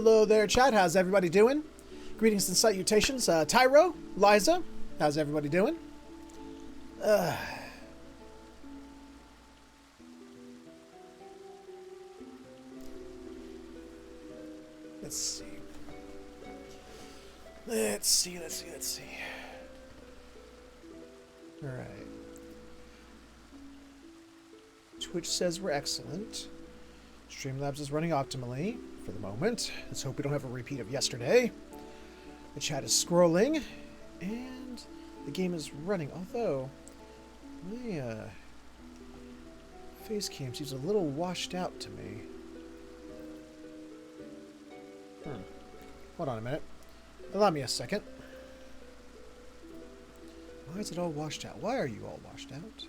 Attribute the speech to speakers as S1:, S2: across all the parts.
S1: Hello there, chat. How's everybody doing? Greetings and salutations. Tyro, Liza, how's everybody doing? Let's see. Let's see. All right. Twitch says we're excellent. Streamlabs is running optimally for the moment. Let's hope we don't have a repeat of yesterday. The chat is scrolling, and the game is running. Although, my face cam seems a little washed out to me. Hold on a minute. Allow me a second. Why is it all washed out? Why are you all washed out?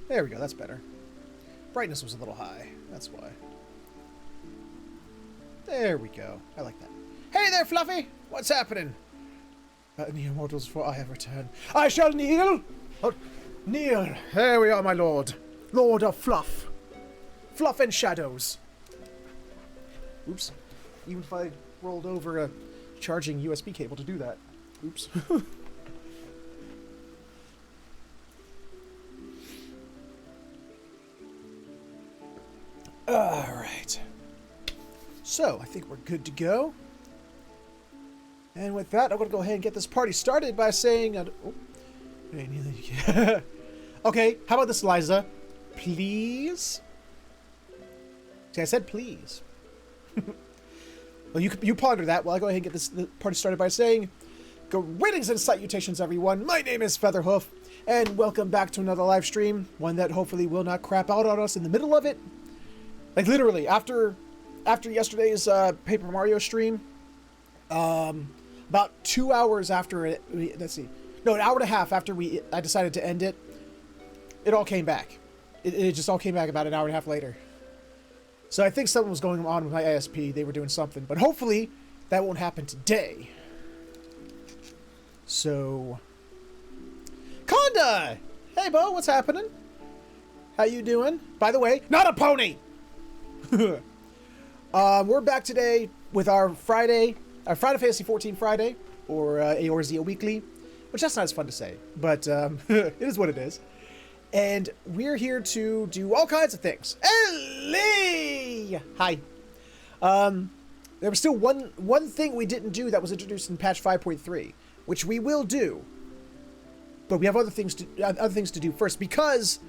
S1: There we go, that's better. Brightness was a little high, that's why. There we go, I like that. Hey there, Fluffy! What's happening? Kneel, mortals, for I have returned. I shall kneel! Oh, kneel! There we are, my lord. Lord of Fluff. Fluff and shadows. Oops. Even if I rolled over a charging USB cable to do that. Oops. Alright. So, I think we're good to go. And with that, I'm going to go ahead and get this party started by saying... okay, how about this, Liza? Please? See, I said please. Well, you ponder that while I go ahead and get the party started by saying... Greetings and salutations, everyone. My name is Featherhoof, and welcome back to another live stream. One that hopefully will not crap out on us in the middle of it. Like, literally, after yesterday's Paper Mario stream, about 2 hours after it, let's see, no, an hour and a half after I decided to end it, it all came back. It just all came back about an hour and a half later. So I think something was going on with my ISP. They were doing something, but hopefully that won't happen today. So, Conda! Hey, Bo, what's happening? How you doing? By the way, not a pony! We're back today with our Friday Fantasy 14 Friday, or AORZ Weekly, which that's not as fun to say, but it is what it is. And we're here to do all kinds of things. Ellie! Hi. There was still one thing we didn't do that was introduced in patch 5.3, which we will do. But we have other things to do first, because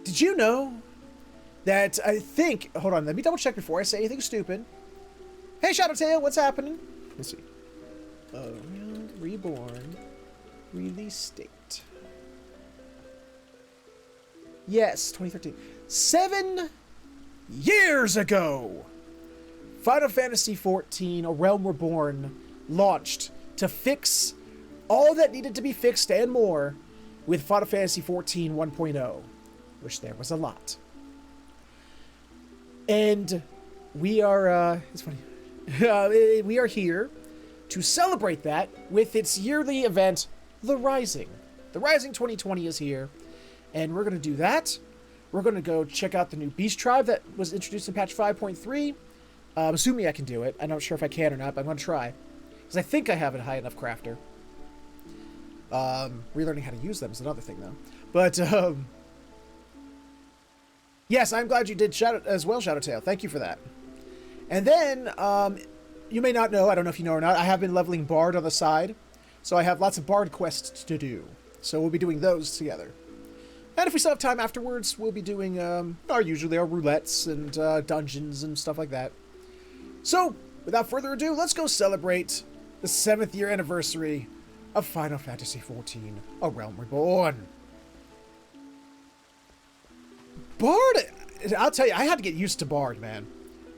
S1: did you know that I think... Hold on, let me double check before I say anything stupid. Hey, Shadowtail, what's happening? Let's see. Reborn. Release date. Yes, 2013. 7 years ago! Final Fantasy XIV, A Realm Reborn, launched to fix all that needed to be fixed and more with Final Fantasy XIV 1.0, which there was a lot. And we are, it's funny, we are here to celebrate that with its yearly event, The Rising. The Rising 2020 is here, and we're going to do that. We're going to go check out the new Beast Tribe that was introduced in patch 5.3. Assuming I can do it. I'm not sure if I can or not, but I'm going to try. Because I think I have a high enough crafter. Relearning how to use them is another thing, though. But, yes, I'm glad you did as well, Shadowtail. Thank you for that. And then, you may not know, I don't know if you know or not, I have been leveling Bard on the side. So I have lots of Bard quests to do. So we'll be doing those together. And if we still have time afterwards, we'll be doing usually our roulettes and dungeons and stuff like that. So, without further ado, let's go celebrate the 7th year anniversary of Final Fantasy XIV, A Realm Reborn. Bard, I'll tell you, I had to get used to Bard, man.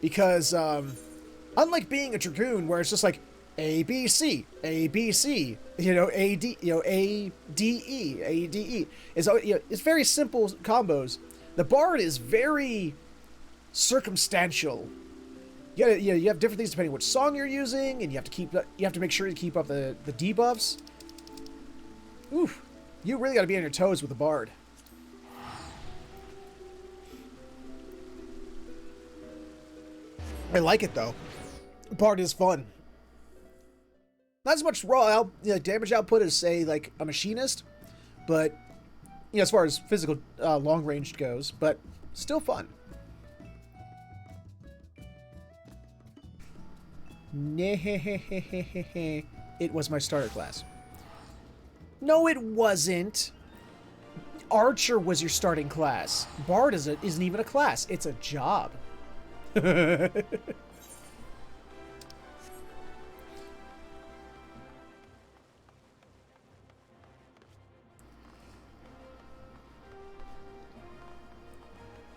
S1: Because, unlike being a Dragoon, where it's just like, A, B, C, A, B, C, A, D, A, D, E, A, D, E. It's very simple combos. The Bard is very circumstantial. You have different things depending on which song you're using, and you have to make sure you keep up the debuffs. Oof, you really got to be on your toes with the Bard. I like it, though. Bard is fun. Not as much raw damage output as, say, like, a machinist, but, you know, as far as physical long-ranged goes, but still fun. It was my starter class. No, it wasn't. Archer was your starting class. Bard isn't even a class. It's a job.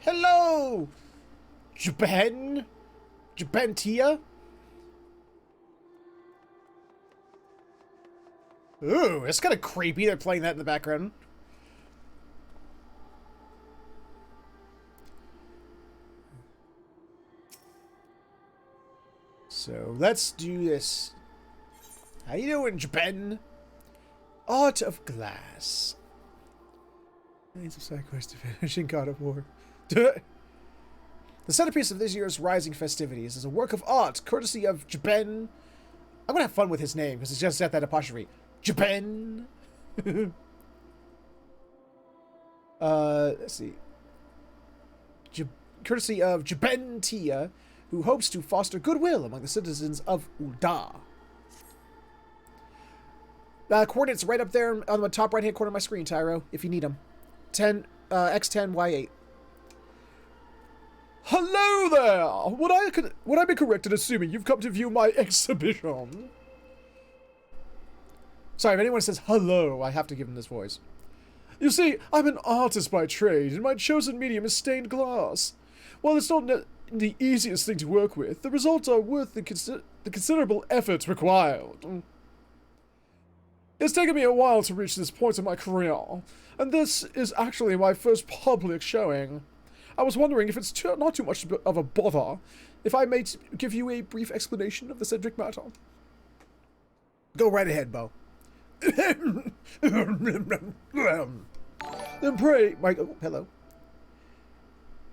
S1: Hello! Jabentia? Ooh, it's kind of creepy. They're playing that in the background. So, let's do this. How you doing, Japan? Art of Glass. Needs of side quest to finish in God of War. The centerpiece of this year's Rising festivities is a work of art courtesy of Japan. I'm gonna have fun with his name because it's just at that apostrophe. Japan. Let's see. Courtesy of Jabentia, who hopes to foster goodwill among the citizens of UL'DAH. Coordinates right up there on the top right-hand corner of my screen, Tyro, if you need them. X10, Y8. Hello there! Would I be correct in assuming you've come to view my exhibition? Sorry, if anyone says hello, I have to give them this voice. You see, I'm an artist by trade, and my chosen medium is stained glass. While it's not the easiest thing to work with, the results are worth the considerable effort required. It's taken me a while to reach this point in my career, and this is actually my first public showing. I was wondering if it's not too much of a bother if I may give you a brief explanation of the subject matter. Go right ahead, Bo. Then pray, Michael. Oh, hello.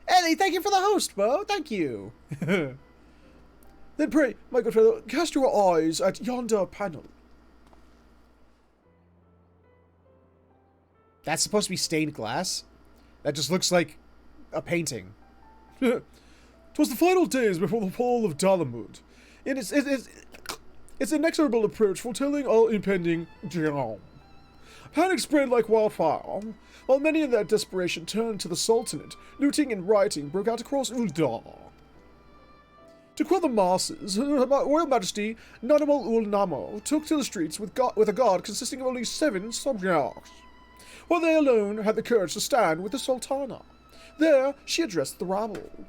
S1: Ellie, thank you for the host, Bo. Thank you. Then pray, my good fellow, cast your eyes at yonder panel. That's supposed to be stained glass? That just looks like a painting. 'Twas the final days before the fall of Dalamud. In its inexorable approach foretelling all impending doom. Panic spread like wildfire, while many in their desperation turned to the Sultanate. Looting and rioting broke out across UL'DAH. To quell the masses, Her Royal Majesty Nanamal Ul-Namo took to the streets with a guard consisting of only 7 subjects, while they alone had the courage to stand with the Sultana. There, she addressed the rabble.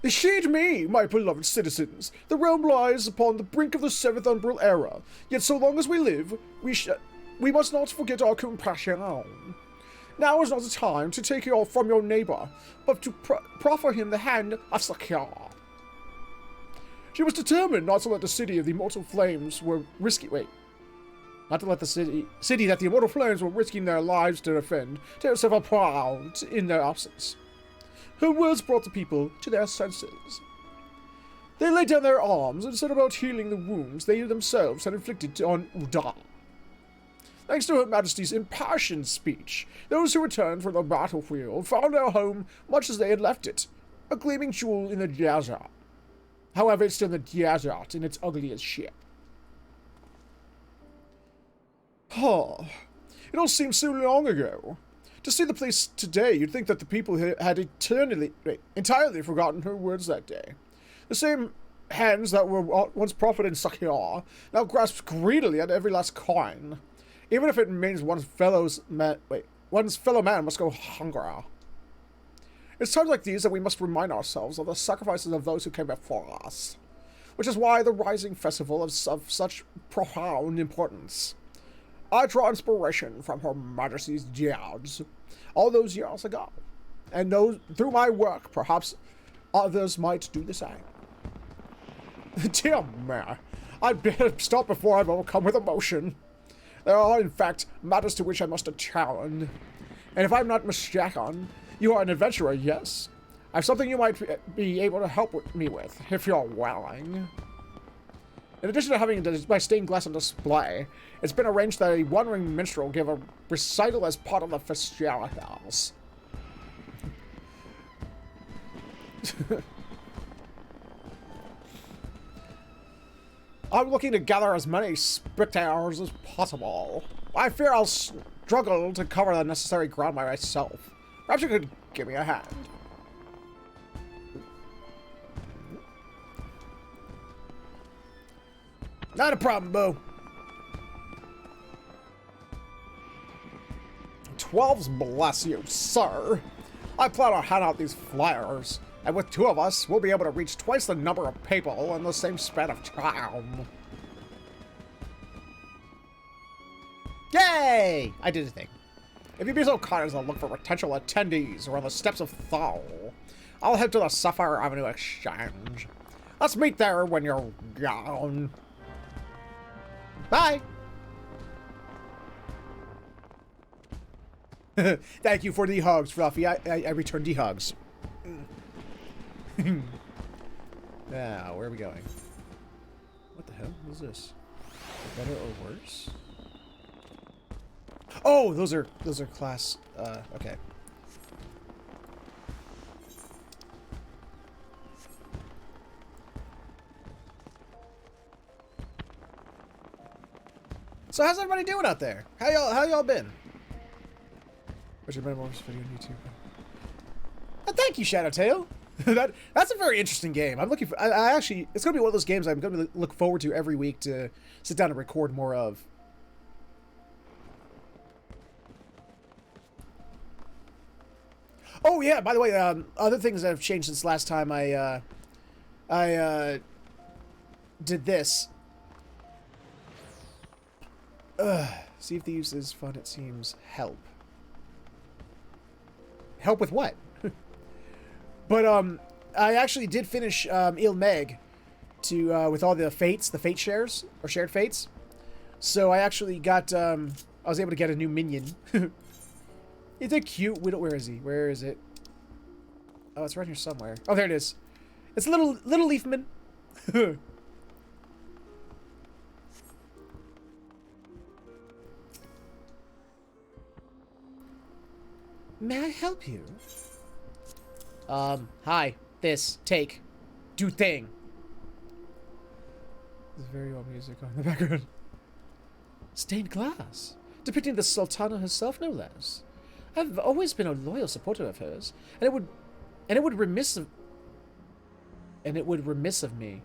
S1: Heed me, my beloved citizens. The realm lies upon the brink of the 7th Umbral Era. Yet so long as we live, we must not forget our compassion. Now is not the time to take it from your neighbor, but to proffer him the hand of succor. She was determined not to let the city of the immortal flames were risking. Not to let the city that the immortal flames were risking their lives to defend, tear itself apart in their absence. Her words brought the people to their senses. They laid down their arms and set about healing the wounds they themselves had inflicted on UL'DAH. Thanks to Her Majesty's impassioned speech, those who returned from the battlefield found their home much as they had left it, a gleaming jewel in the desert. However, it's still the desert in its ugliest shape. It all seems so long ago. To see the place today, you'd think that the people had entirely forgotten her words that day. The same hands that were once proffered in succor now grasp greedily at every last coin, even if it means one's fellow man must go hungry. It's times like these that we must remind ourselves of the sacrifices of those who came before us, which is why the Rising Festival is of such profound importance. I draw inspiration from Her Majesty's deeds all those years ago, and through my work, perhaps others might do the same. Dear me, I'd better stop before I'm overcome with emotion. There are, in fact, matters to which I must attend, and if I'm not mistaken, you are an adventurer, yes? I have something you might be able to help me with, if you're willing. In addition to having my stained glass on display, it's been arranged that a wandering minstrel give a recital as part of the festivities. I'm looking to gather as many spectators as possible. I fear I'll struggle to cover the necessary ground by myself. Perhaps you could give me a hand. Not a problem, Boo. 12's bless you, sir. I plan on handing out these flyers, and with 2 of us, we'll be able to reach twice the number of people in the same span of time. Yay! I did a thing. If you'd be so kind as to look for potential attendees around the steps of THAL, I'll head to the Sapphire Avenue Exchange. Let's meet there when you're gone. Bye! Thank you for the hugs, Fluffy. I returned the hugs. Now, where are we going? What the hell? What is this? Better or worse? Oh, those are class. Okay. So how's everybody doing out there? How y'all been? What's your most video on YouTube? Thank you, Shadowtail. That's a very interesting game. I'm looking for. I actually, it's gonna be one of those games I'm gonna look forward to every week to sit down and record more of. Oh yeah. By the way, other things that have changed since last time I did this. See if the use is fun. It seems help. Help with what? But I actually did finish UL'DAH to with all the fates, the fate shares or shared fates. So I actually got I was able to get a new minion. It's a cute widow. Where is he? Where is it? Oh, it's right here somewhere. Oh, there it is. It's a little leafman. May I help you? Hi. This. Take. Do thing. There's very old music on the background. Stained glass. Depicting the Sultana herself, no less. I've always been a loyal supporter of hers, and it would remiss of me.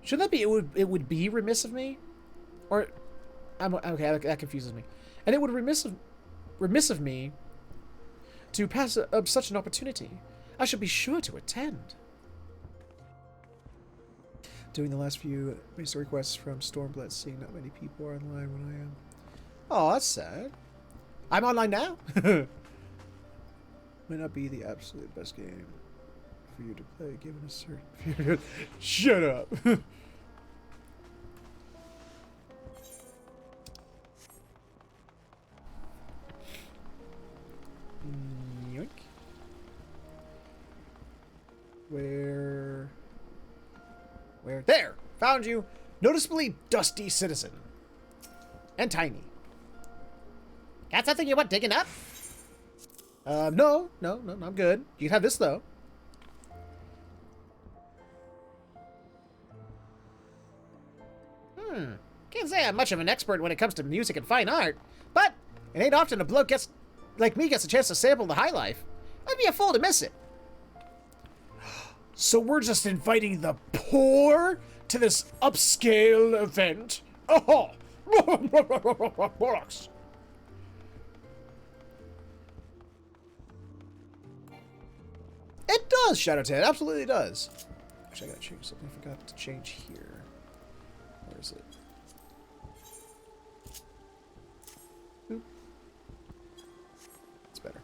S1: Should that be it would be remiss of me? Or okay, that confuses me. And it would remiss of me to pass up such an opportunity. I should be sure to attend. Doing the last few basic requests from Stormblood, seeing not many people are online when I am. Oh, that's sad. I'm online now. Might not be the absolute best game for you to play given a certain period. Shut up. Yoink. Where? There! Found you! Noticeably dusty citizen. And tiny. Got something you want digging up? No, I'm good. You can have this, though. Can't say I'm much of an expert when it comes to music and fine art, but it ain't often a bloke like me gets a chance to sample the high life. I'd be a fool to miss it. So we're just inviting the poor to this upscale event? Oh! Bollocks. It does, Shadowtail. It absolutely does. Actually, I gotta change something. I forgot to change here. Where is it? Oop. It's better.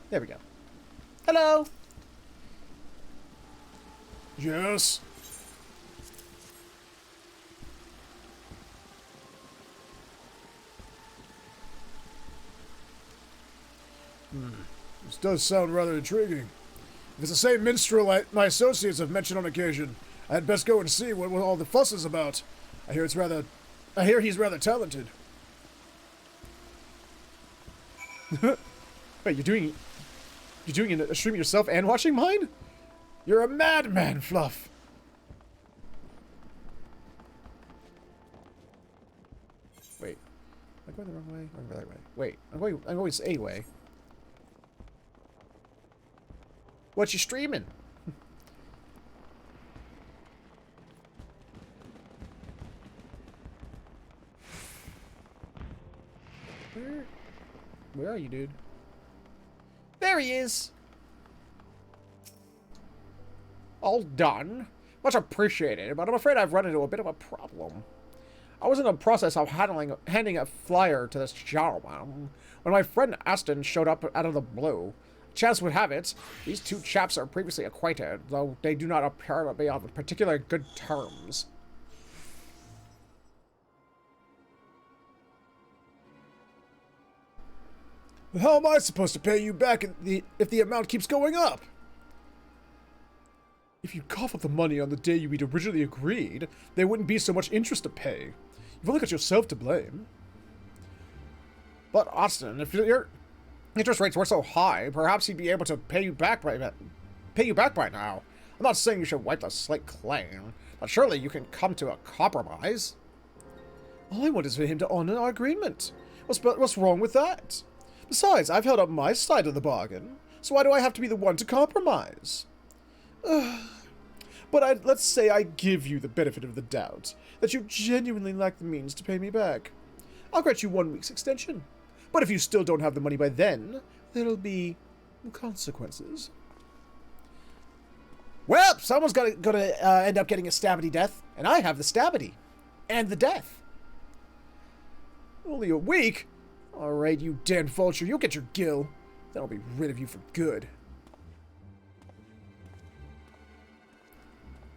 S1: There we go. Hello! Yes?
S2: This does sound rather intriguing. If it's the same minstrel my associates have mentioned on occasion, I had best go and see what all the fuss is about. I hear he's rather talented.
S1: Wait, you're doing a stream yourself and watching mine?
S2: You're a madman, Fluff.
S1: Wait, am I going the wrong way? I'm going the right way. Wait, I'm going a way. What you streaming? Where are you, dude? There he is! All done. Much appreciated, but I'm afraid I've run into a bit of a problem. I was in the process of handing a flyer to this gentleman when my friend Aston showed up out of the blue. Chance would have it, these two chaps are previously acquainted, though they do not appear to be on particularly good terms.
S2: How am I supposed to pay you back if the amount keeps going up?
S1: If you cough up the money on the day you had originally agreed, there wouldn't be so much interest to pay. You've only got yourself to blame.
S2: But Austin, if your interest rates were so high, perhaps he'd be able to pay you back by now. I'm not saying you should wipe the slate clean, but surely you can come to a compromise.
S1: All I want is for him to honor our agreement. What's wrong with that? Besides, I've held up my side of the bargain, so why do I have to be the one to compromise? But let's say I give you the benefit of the doubt, that you genuinely lack the means to pay me back. I'll grant you 1 week's extension. But if you still don't have the money by then, there'll be consequences.
S2: Well, someone's gonna end up getting a stabbity death, and I have the stabbity. And the death.
S1: Only a week? Alright, you damn vulture, you'll get your gill. Then I'll be rid of you for good.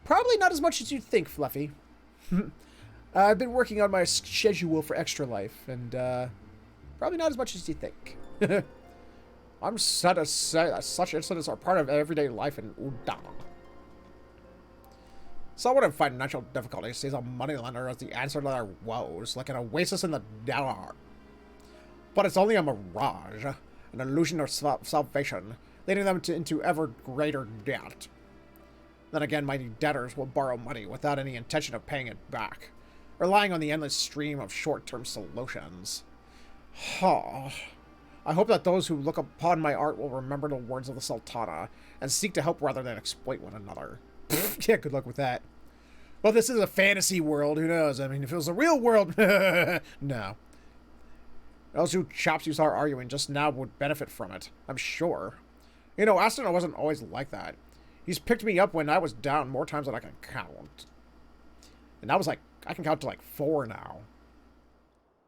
S1: Probably not as much as you'd think, Fluffy. I've been working on my schedule for Extra Life, and probably not as much as you think.
S2: I'm sad to say that such incidents are part of everyday life in UL'DAH. Someone in financial difficulty sees a moneylender as the answer to their woes, like an oasis in the desert. But it's only a mirage, an illusion of salvation, leading them into ever greater debt. Then again, mighty debtors will borrow money without any intention of paying it back, relying on the endless stream of short-term solutions. I hope that those who look upon my art will remember the words of the Sultana and seek to help rather than exploit one another.
S1: Yeah, good luck with that. Well, this is a fantasy world. Who knows? I mean, if it was a real world... No.
S2: Those two chaps you saw arguing just now would benefit from it, I'm sure. You know, Aston wasn't always like that. He's picked me up when I was down more times than I can count. And I was like, I can count to like 4 now.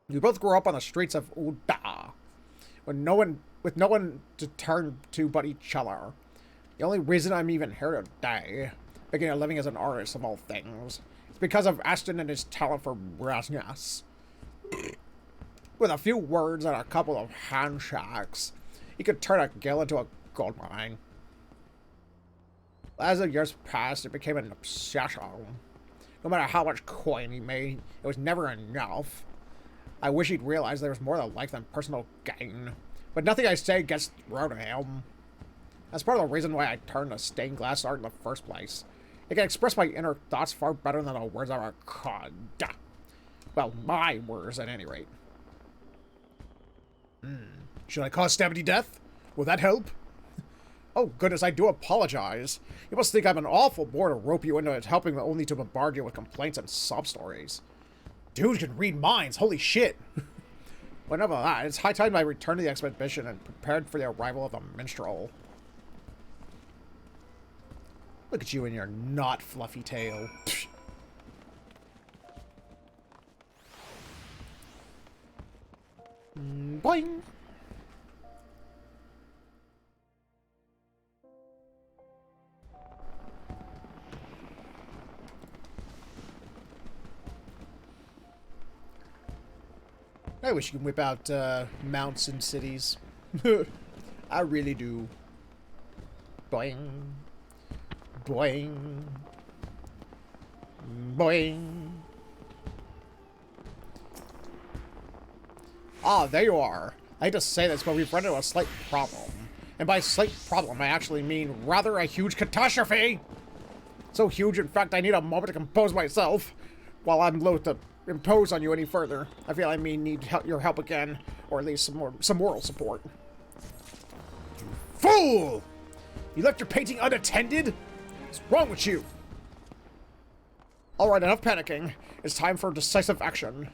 S2: We both grew up on the streets of UL'DAH, with no one to turn to but each other. The only reason I'm even here today, making a living as an artist of all things, is because of Aston and his talent for brassness. With a few words and a couple of handshakes, he could turn a gill into a gold mine. As the years passed, it became an obsession. No matter how much coin he made, it was never enough. I wish he'd realize there was more to life than personal gain. But nothing I say gets through to him. That's part of the reason why I turned to stained glass art in the first place. It can express my inner thoughts far better than the words ever could. Well, my words at any rate.
S1: Should I cause Stabbity death? Will that help?
S2: Oh, goodness, I do apologize. You must think I'm an awful bore to rope you into it, helping only to bombard you with complaints and sob stories.
S1: Dude can read minds, holy shit.
S2: But enough of that, it's high time I returned to the expedition and prepared for the arrival of the minstrel.
S1: Look at you and your not fluffy tail. Boing! I wish you could whip out mounts in cities. I really do. Boing. Boing. Boing. Ah, there you are. I hate to say this, but we've run into a slight problem. And by slight problem, I actually mean rather a huge catastrophe! So huge, in fact, I need a moment to compose myself. While I'm loath to impose on you any further, I feel I need your help again, or at least some moral support. You fool! You left your painting unattended? What's wrong with you? Alright, enough panicking. It's time for decisive action.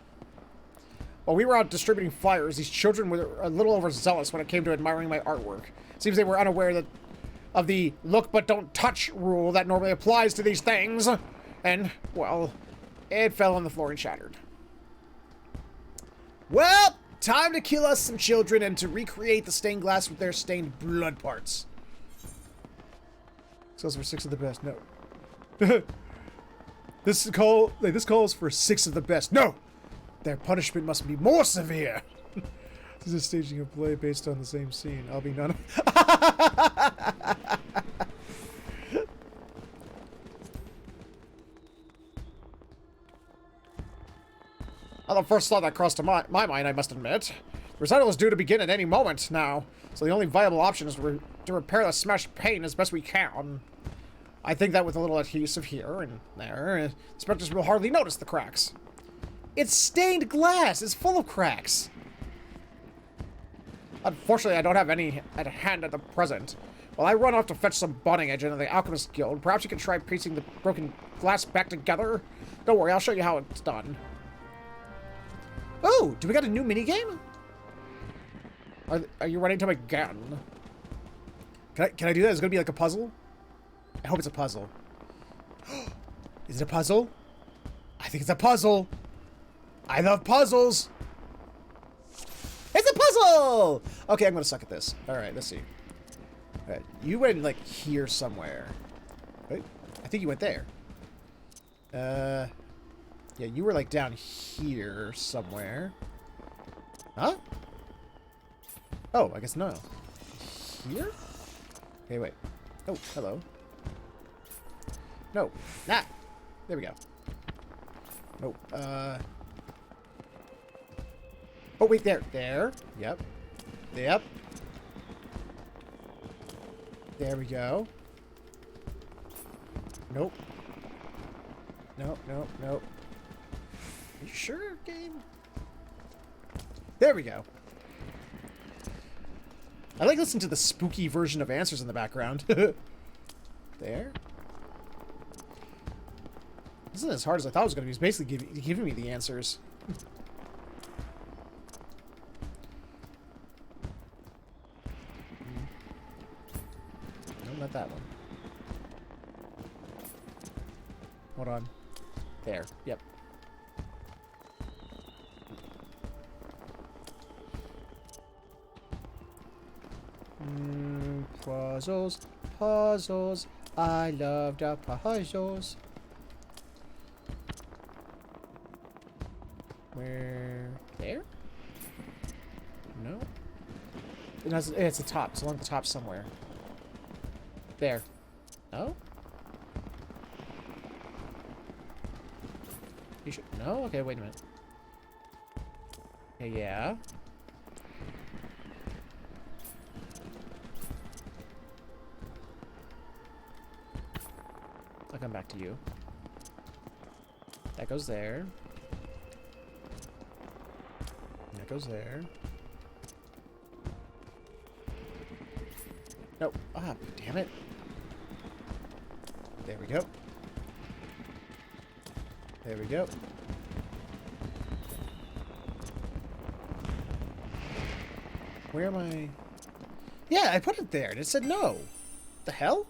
S1: While we were out distributing flyers, these children were a little overzealous when it came to admiring my artwork. Seems they were unaware of the look but don't touch rule that normally applies to these things. And, well, it fell on the floor and shattered. Well, time to kill us some children and to recreate the stained glass with their stained blood parts. This calls for 6 of the best. No. This calls for 6 of the best. No! Their punishment must be more severe. This is a staging of play based on the same scene. I'll be none of... Well, the first thought that crossed to my mind, I must admit. The recital is due to begin at any moment now, so the only viable option is to repair the smashed pane as best we can. I think that with a little adhesive here and there, the specters will hardly notice the cracks. It's stained glass! It's full of cracks! Unfortunately, I don't have any at hand at the present. While I run off to fetch some bonding agent of the Alchemist Guild, perhaps you can try piecing the broken glass back together? Don't worry, I'll show you how it's done. Oh, do we got a new minigame? Are you running to my gun? Can I do that? Is it gonna be like a puzzle? I hope it's a puzzle. Is it a puzzle? I think it's a puzzle. I love puzzles. It's a puzzle! Okay, I'm gonna suck at this. Alright, let's see. Alright, you went like here somewhere. Right? I think you went there. Yeah, you were like down here somewhere. Huh? Oh, I guess no. Here? Okay, wait. Oh, hello. No. Nah. There we go. Nope. Oh, wait, there. There. Yep. Yep. There we go. Nope. Nope, nope, nope. Are you sure, game? There we go. I like listening to the spooky version of answers in the background. There. This isn't as hard as I thought it was going to be. It's basically giving me the answers. No, not that one. Hold on. There. Yep. Puzzles. Puzzles. I love the puzzles. Where? There? No? It's the top. It's along the top somewhere. There. No? You should... No? Okay, wait a minute. Okay, yeah. I'll come back to you. That goes there. That goes there. No. Ah, damn it. There we go. There we go. Where am I? Yeah, I put it there and it said no. The hell?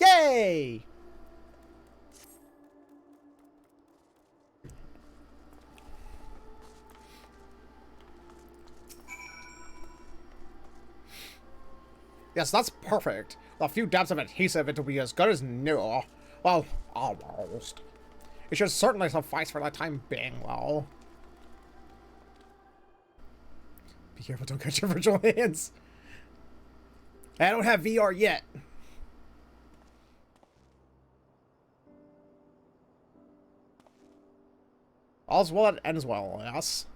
S1: Yay! Yes, that's perfect. A few dabs of adhesive, it'll be as good as new. Well, almost. It should certainly suffice for the time being, though. Be careful, don't cut your virtual hands. I don't have VR yet.
S2: All's well that ends well, yes.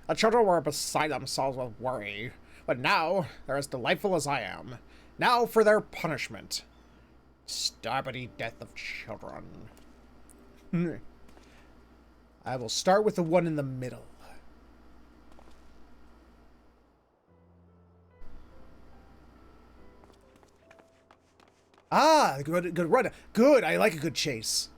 S2: The children were beside themselves with worry, but now they're as delightful as I am. Now for their punishment. Starbury death of children.
S1: I will start with the one in the middle. Ah, good run. Good, I like a good chase.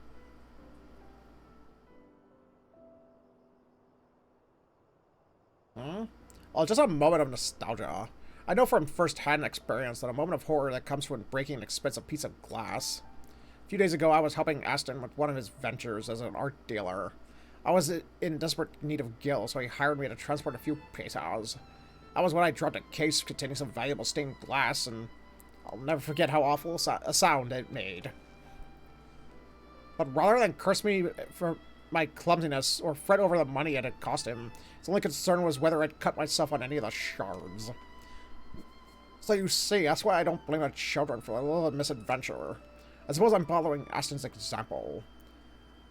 S2: Well, just a moment of nostalgia. I know from first-hand experience that a moment of horror that comes from breaking an expensive piece of glass. A few days ago, I was helping Aston with one of his ventures as an art dealer. I was in desperate need of gil, so he hired me to transport a few pesos. That was when I dropped a case containing some valuable stained glass, and I'll never forget how awful a sound it made. But rather than curse me for my clumsiness or fret over the money it had cost him, his only concern was whether I'd cut myself on any of the shards. So you see, that's why I don't blame the children for a little misadventure. I suppose I'm following Aston's example.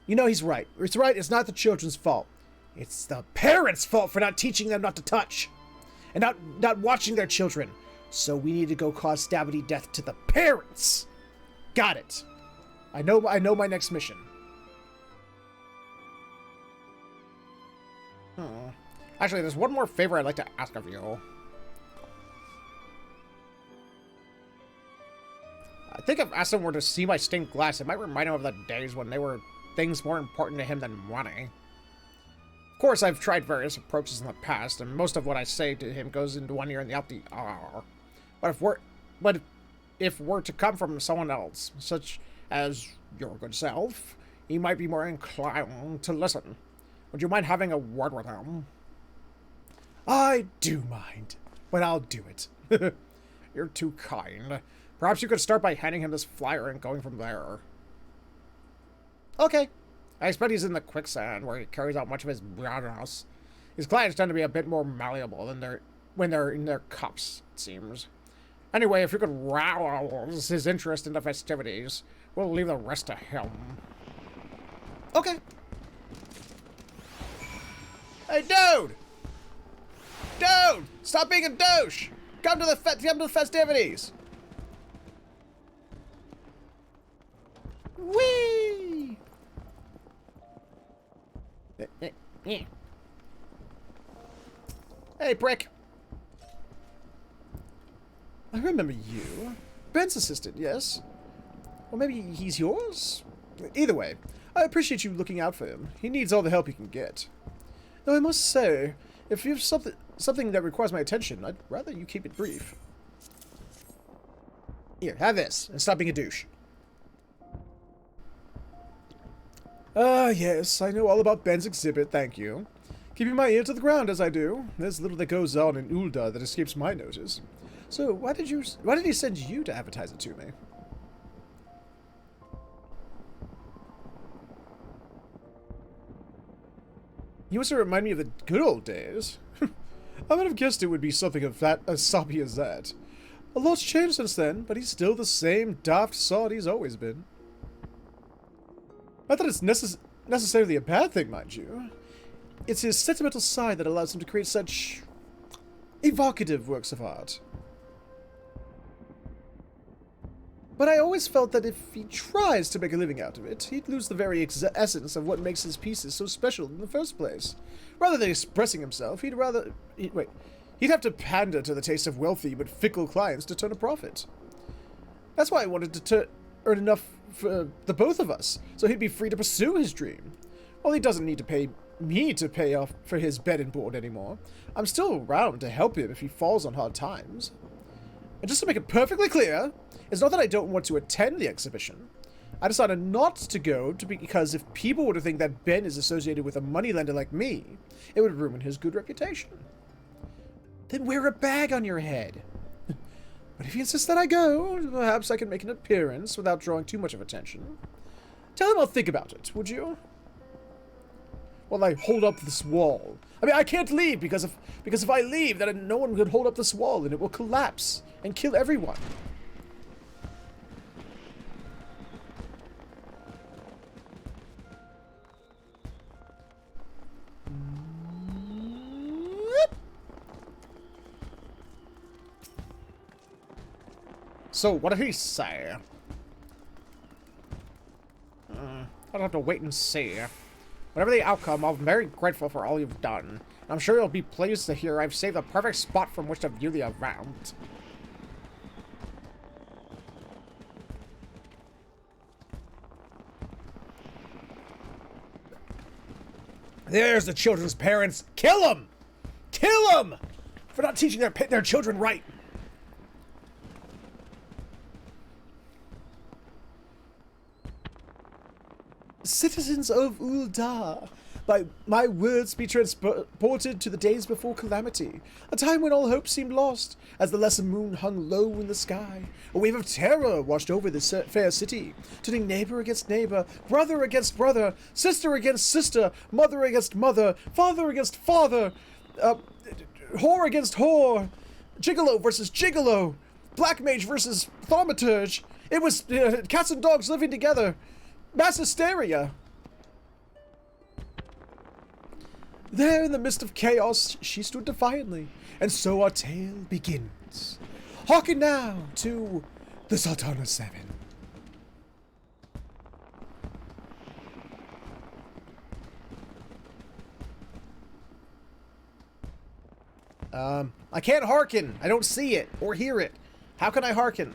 S1: You know, he's right. It's right, it's not the children's fault. It's the parents' fault for not teaching them not to touch. And not watching their children. So we need to go cause stabby death to the parents. Got it. I know my next mission.
S2: Actually, there's one more favor I'd like to ask of you. I think if Aston were to see my stained glass, it might remind him of the days when they were things more important to him than money. Of course, I've tried various approaches in the past, and most of what I say to him goes into one ear and out the other. But if were to come from someone else, such as your good self, he might be more inclined to listen. Would you mind having a word with him?
S1: I do mind, but I'll do it.
S2: You're too kind. Perhaps you could start by handing him this flyer and going from there.
S1: Okay.
S2: I expect he's in the quicksand, where he carries out much of his brownness. His clients tend to be a bit more malleable than when they're in their cups, it seems. Anyway, if you could rouse his interest in the festivities, we'll leave the rest to him.
S1: Okay.
S2: Hey, dude! Dude! Stop being a douche! Come to the festivities!
S1: Whee!
S2: Hey, prick!
S1: I remember you. Ben's assistant, yes? Or maybe he's yours? Either way, I appreciate you looking out for him. He needs all the help he can get. Though I must say, if you have something that requires my attention, I'd rather you keep it brief. Here, have this, and stop being a douche. Ah, yes, I know all about Ben's exhibit, thank you. Keeping my ear to the ground as I do, there's little that goes on in UL'DAH that escapes my notice. So, why did he send you to advertise it to me? You must remind me of the good old days. I would have guessed it would be something of that as soppy as that. A lot's changed since then, but he's still the same daft sod he's always been. Not that it's necessarily a bad thing, mind you. It's his sentimental side that allows him to create such evocative works of art. But I always felt that if he tries to make a living out of it, he'd lose the very essence of what makes his pieces so special in the first place. Rather than expressing himself, he'd have to pander to the taste of wealthy but fickle clients to turn a profit. That's why I wanted to earn enough for the both of us, so he'd be free to pursue his dream. Well, he doesn't need to pay me to pay off for his bed and board anymore. I'm still around to help him if he falls on hard times. And just to make it perfectly clear, it's not that I don't want to attend the exhibition. I decided not to go because if people were to think that Ben is associated with a moneylender like me, it would ruin his good reputation. Then wear a bag on your head. But if he insists that I go, perhaps I can make an appearance without drawing too much of attention. Tell him I'll think about it, would you? while I hold up this wall. I mean, I can't leave because if I leave, then no one could hold up this wall and it will collapse and kill everyone.
S2: So, what did he say? I'll have to wait and see. Whatever the outcome, I'm very grateful for all you've done. I'm sure you'll be pleased to hear I've saved the perfect spot from which to view the event.
S1: There's the children's parents. Kill them! Kill them! For not teaching their children right. Citizens of UL'DAH, by my words be transported to the days before calamity, a time when all hope seemed lost, as the lesser moon hung low in the sky. A wave of terror washed over this fair city, turning neighbor against neighbor, brother against brother, sister against sister, mother against mother, father against father, whore against whore, gigolo versus gigolo, black mage versus thaumaturge. It was cats and dogs living together. Mass hysteria. There in the midst of chaos, she stood defiantly, and so our tale begins. Hearken now to the Sultana 7.
S2: I can't hearken. I don't see it or hear it. How can I hearken?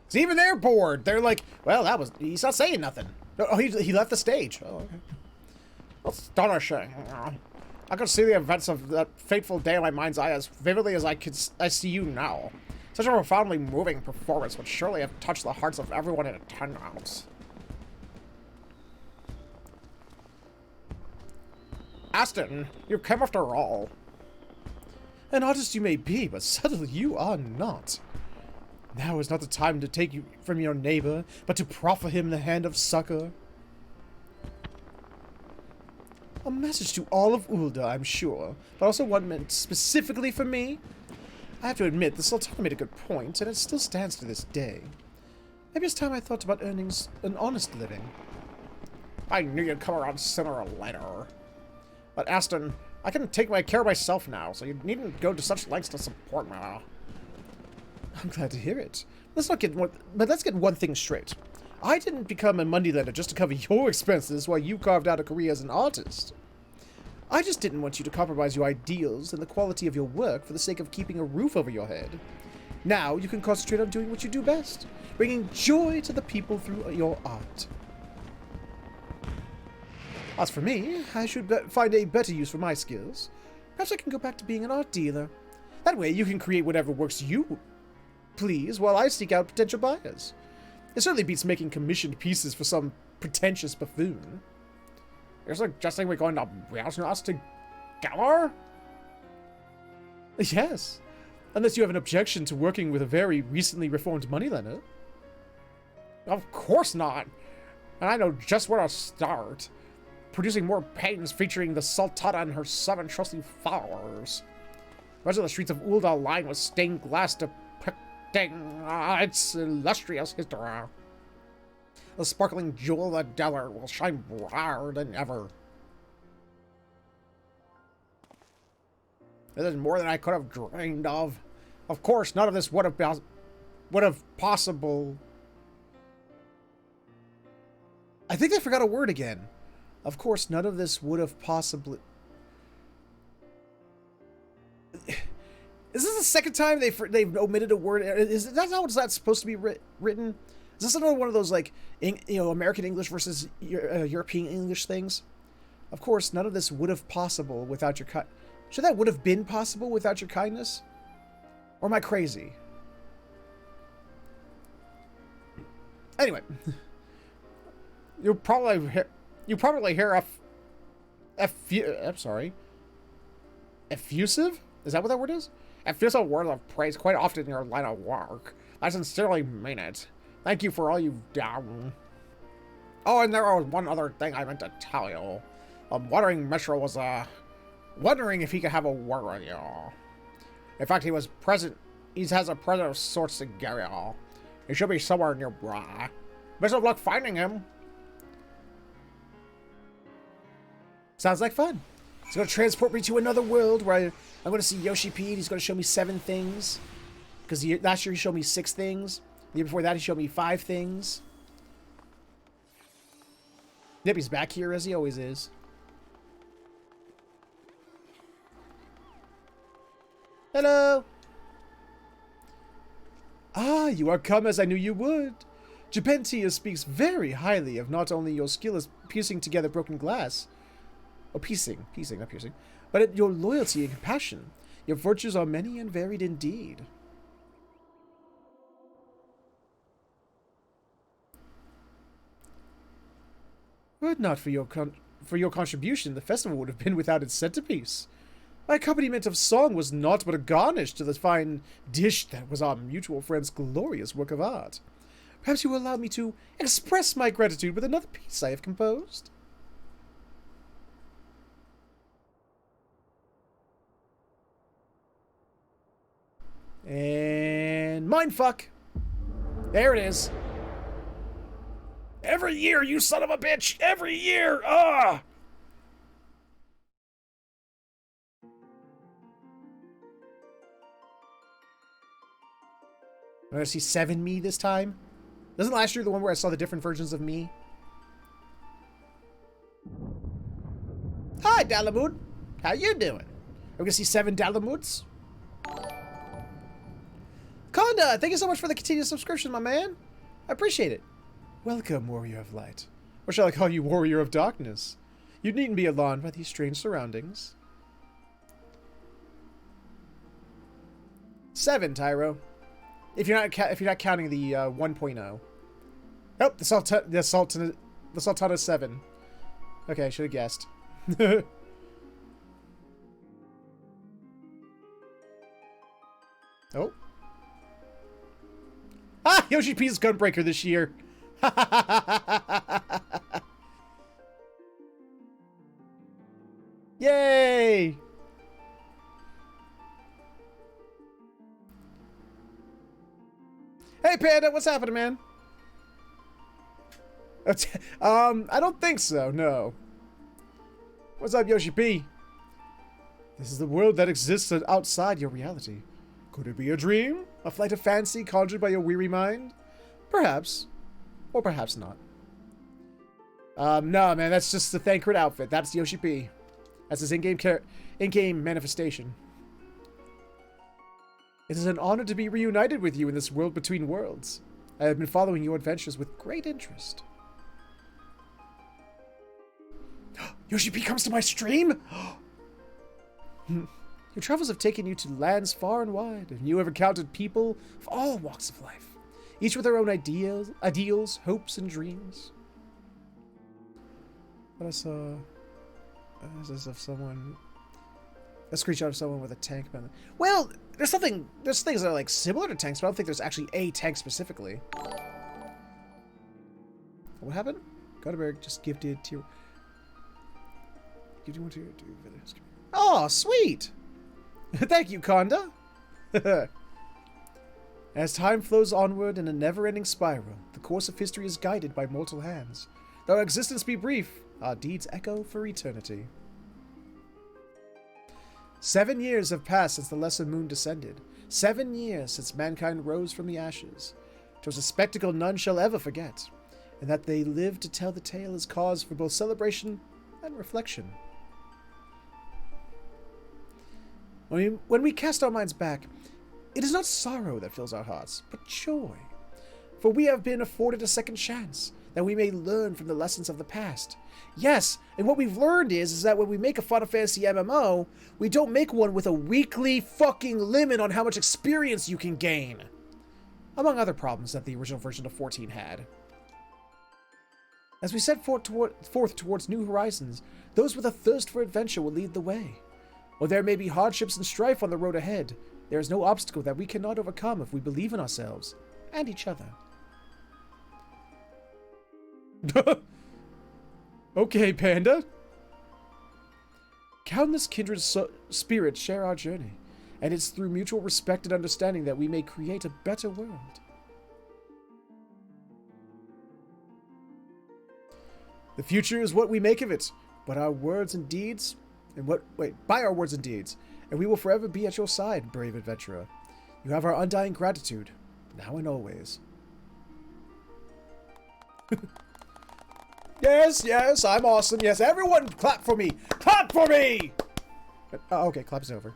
S2: So even they're bored. They're like, well, he's not saying nothing. Oh, he left the stage. Oh, okay. Astonishing. I could see the events of that fateful day in my mind's eye as vividly as I see you now. Such a profoundly moving performance would surely have touched the hearts of everyone in attendance. Aston, you came after all.
S1: An artist you may be, but subtle you are not. Now is not the time to take you from your neighbor, but to proffer him the hand of succor. A message to all of UL'DAH, I'm sure, but also one meant specifically for me. I have to admit, the Sultana made a good point, and it still stands to this day. Maybe it's time I thought about earning an honest living.
S2: I knew you'd come around sooner or later. But Aston, I can take care of myself now, so you needn't go to such lengths to support me.
S1: I'm glad to hear it. Let's get one thing straight. I didn't become a moneylender just to cover your expenses while you carved out a career as an artist. I just didn't want you to compromise your ideals and the quality of your work for the sake of keeping a roof over your head. Now you can concentrate on doing what you do best, bringing joy to the people through your art. As for me, I should find a better use for my skills. Perhaps I can go back to being an art dealer. That way you can create whatever works you please while I seek out potential buyers. It certainly beats making commissioned pieces for some pretentious buffoon.
S2: You're suggesting we're going to Browsnos together?
S1: Yes. Unless you have an objection to working with a very recently reformed moneylender.
S2: Of course not. And I know just where to start. Producing more paintings featuring the Sultana and her 7 trusty followers. The rest of the streets of UL'DAH lined with stained glass depicting its illustrious history. The sparkling jewel of the desert will shine brighter than ever. This is more than I could have dreamed of. Of course, none of this would have possible.
S1: I think I forgot a word again. Of course, none of this would have possibly. Is this the second time they've omitted a word? Is that how it's not supposed to be written? Is this another one of those, like, American English versus European English things? Of course, none of this would have possible without your Should that would have been possible without your kindness? Or am I crazy? Anyway.
S2: You probably hear I'm sorry. Effusive? Is that what that word is? Effusive words of praise quite often in your line of work. I sincerely mean it. Thank you for all you've done. Oh, and there was one other thing I meant to tell you. I'm wondering Mishra was, wondering if he could have a word with you. In fact, he was present. He has a present of sorts to give you. He should be somewhere nearby. Best of luck finding him.
S1: Sounds like fun. He's going to transport me to another world where I'm going to see Yoshi P. He's going to show me 7 things. Because last year he showed me 6 things. The year before that he showed me 5 things. Yep, he's back here as he always is. Hello! Ah, you are come as I knew you would. Japentia speaks very highly of not only your skill as piecing together broken glass, piecing, not piercing, but at your loyalty and compassion. Your virtues are many and varied indeed. Were it not for your contribution, the festival would have been without its centerpiece. My accompaniment of song was naught but a garnish to the fine dish that was our mutual friend's glorious work of art. Perhaps you will allow me to express my gratitude with another piece I have composed. And mindfuck. There it is. Every year, you son of a bitch! Every year! Ah! I'm gonna see 7 me this time. Wasn't last year the one where I saw the different versions of me? Hi, Dalamud. How you doing? I'm gonna see 7 Dalamuds. Conda, thank you so much for the continued subscription, my man. I appreciate it. Welcome, Warrior of Light. Or shall I call you Warrior of Darkness? You needn't be alarmed by these strange surroundings. 7, Tyro. If you're not counting the 1.0. Oh, the Sultana 7. Okay, I should have guessed. Oh. Ah, Yoshi P's Gunbreaker this year. Yay! Hey, Panda, what's happening, man? I don't think so, no. What's up, Yoshi P? This is the world that exists outside your reality. Could it be a dream? A flight of fancy conjured by your weary mind? Perhaps. Or perhaps not. No, man, that's just the Thancred outfit. That's Yoshi P. That's his in-game manifestation. It is an honor to be reunited with you in this world between worlds. I have been following your adventures with great interest. Yoshi P comes to my stream? Your travels have taken you to lands far and wide, and you have encountered people of all walks of life, each with their own ideals, hopes, and dreams. What I saw is of someone, a screenshot of someone with a tank. Well, there's things that are like similar to tanks, but I don't think there's actually a tank specifically. What happened? Gotterberg just gifted to. You do want to do this? Oh, sweet! Thank you, Conda. As time flows onward in a never-ending spiral, the course of history is guided by mortal hands. Though our existence be brief, our deeds echo for eternity. 7 years have passed since the lesser moon descended. 7 years since mankind rose from the ashes. 'Twas a spectacle none shall ever forget, and that they lived to tell the tale is cause for both celebration and reflection. When we cast our minds back, it is not sorrow that fills our hearts, but joy. For we have been afforded a second chance, that we may learn from the lessons of the past. Yes, and what we've learned is that when we make a Final Fantasy MMO, we don't make one with a weekly fucking limit on how much experience you can gain. Among other problems that the original version of 14 had. As we set forth towards new horizons, those with a thirst for adventure will lead the way. While there may be hardships and strife on the road ahead, there is no obstacle that we cannot overcome if we believe in ourselves and each other. Okay, Panda. Countless kindred spirits share our journey, and it's through mutual respect and understanding that we may create a better world. The future is what we make of it, but our words and deeds, by our words and deeds, and we will forever be at your side, brave adventurer. You have our undying gratitude, now and always. Yes, yes, I'm awesome. Yes, everyone clap for me. Clap for me! Okay, clap's over.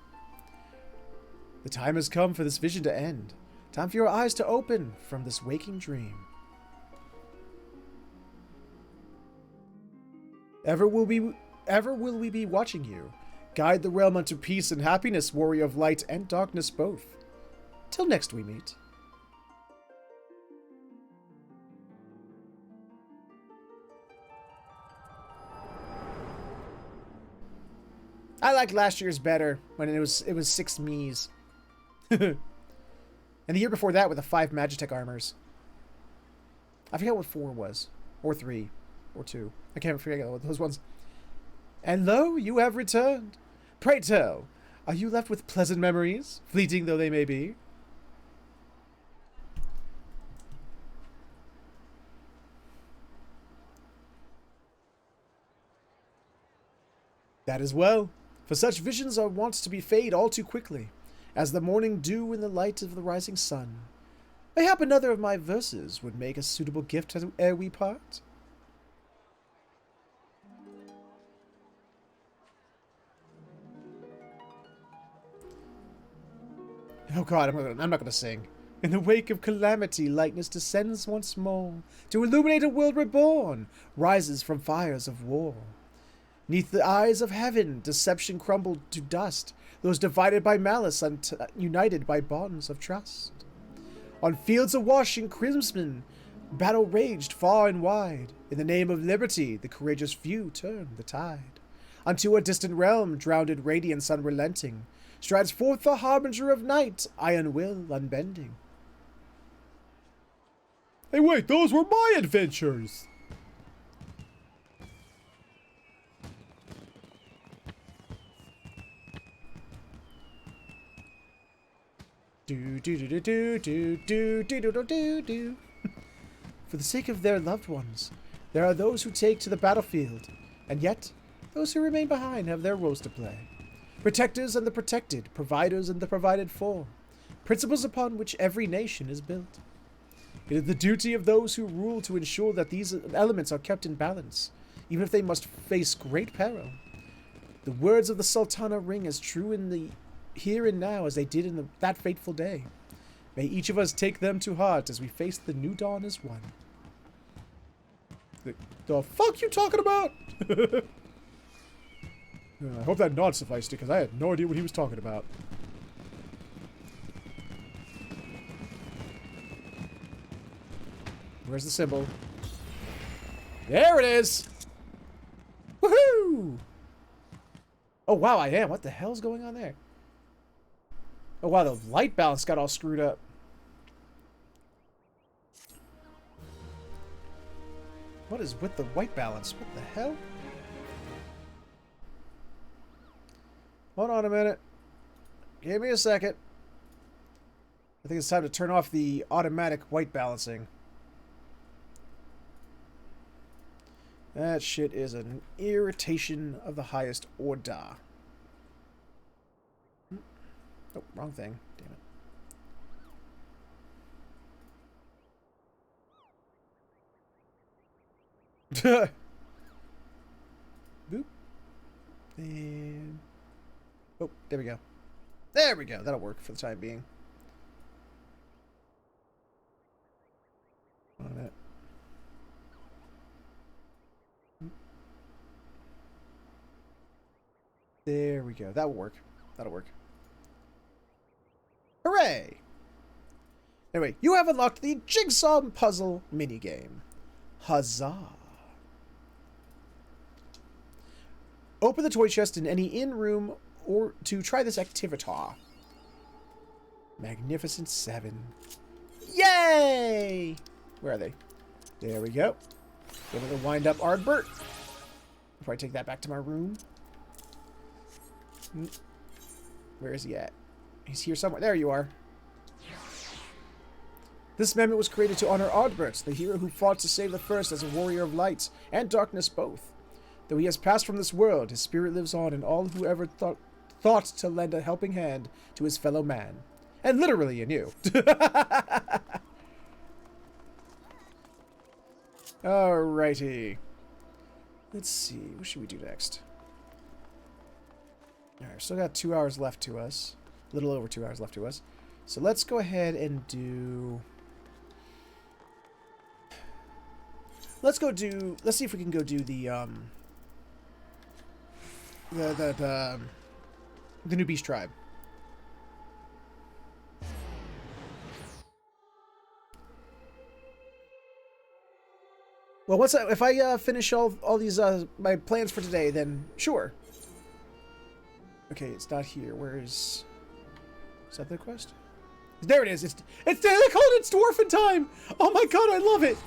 S1: The time has come for this vision to end. Time for your eyes to open from this waking dream. Ever will we be watching you. Guide the realm unto peace and happiness, warrior of light and darkness both. Till next we meet. I liked last year's better when it was 6 Mii's. And the year before that with the 5 Magitech armors. I forget what 4 was. Or 3. Or 2. I can't forget those ones. And lo, you have returned. Pray tell, are you left with pleasant memories, fleeting though they may be? That is well, for such visions are wont to be fade all too quickly, as the morning dew in the light of the rising sun. Mayhap another of my verses would make a suitable gift ere we part. Oh god, I'm not gonna sing. In the wake of calamity, lightness descends once more, to illuminate a world reborn, rises from fires of war. 'Neath the eyes of heaven, deception crumbled to dust, those divided by malice united by bonds of trust. On fields awash in crimson, battle raged far and wide. In the name of liberty, the courageous few turned the tide. Unto a distant realm, drowned in radiance unrelenting, strides forth the harbinger of night, iron will unbending. Hey wait, those were my adventures! Do do do do do do do do do do do. For the sake of their loved ones, there are those who take to the battlefield, and yet those who remain behind have their roles to play. Protectors and the protected, providers and the provided for, principles upon which every nation is built. It is the duty of those who rule to ensure that these elements are kept in balance, even if they must face great peril. The words of the Sultana ring as true in the here and now as they did in that fateful day. May each of us take them to heart as we face the new dawn as one. The fuck you talking about? I hope that nod sufficed because I had no idea what he was talking about. Where's the symbol? There it is! Woohoo! Oh wow, I am. What the hell's going on there? Oh wow, the light balance got all screwed up. What is with the white balance? What the hell? Hold on a minute. Give me a second. I think it's time to turn off the automatic white balancing. That shit is an irritation of the highest order. Oh, wrong thing. Damn it. Boop. And... oh, there we go. There we go. That'll work for the time being. Hold on a minute. There we go. That will work. That'll work. Hooray! Anyway, you have unlocked the Jigsaw Puzzle minigame. Huzzah! Open the toy chest in any inn room or to try this activitar. Magnificent 7. Yay! Where are they? There we go. Go to the wind up Ardbert. Before I take that back to my room. Where is he at? He's here somewhere. There you are. This amendment was created to honor Ardbert, the hero who fought to save the First as a warrior of light and darkness both. Though he has passed from this world, his spirit lives on in all who ever thought to lend a helping hand to his fellow man. And literally in you. Alrighty. Let's see. What should we do next? Alright, still got 2 hours left to us. A little over 2 hours left to us. So let's go ahead and do... Let's see if we can go do the new beast tribe. Well, if I finish all these my plans for today, then sure. Okay, it's not here. Where is that the quest? There it is. It's they call it it's Dwarfen time. Oh my god, I love it.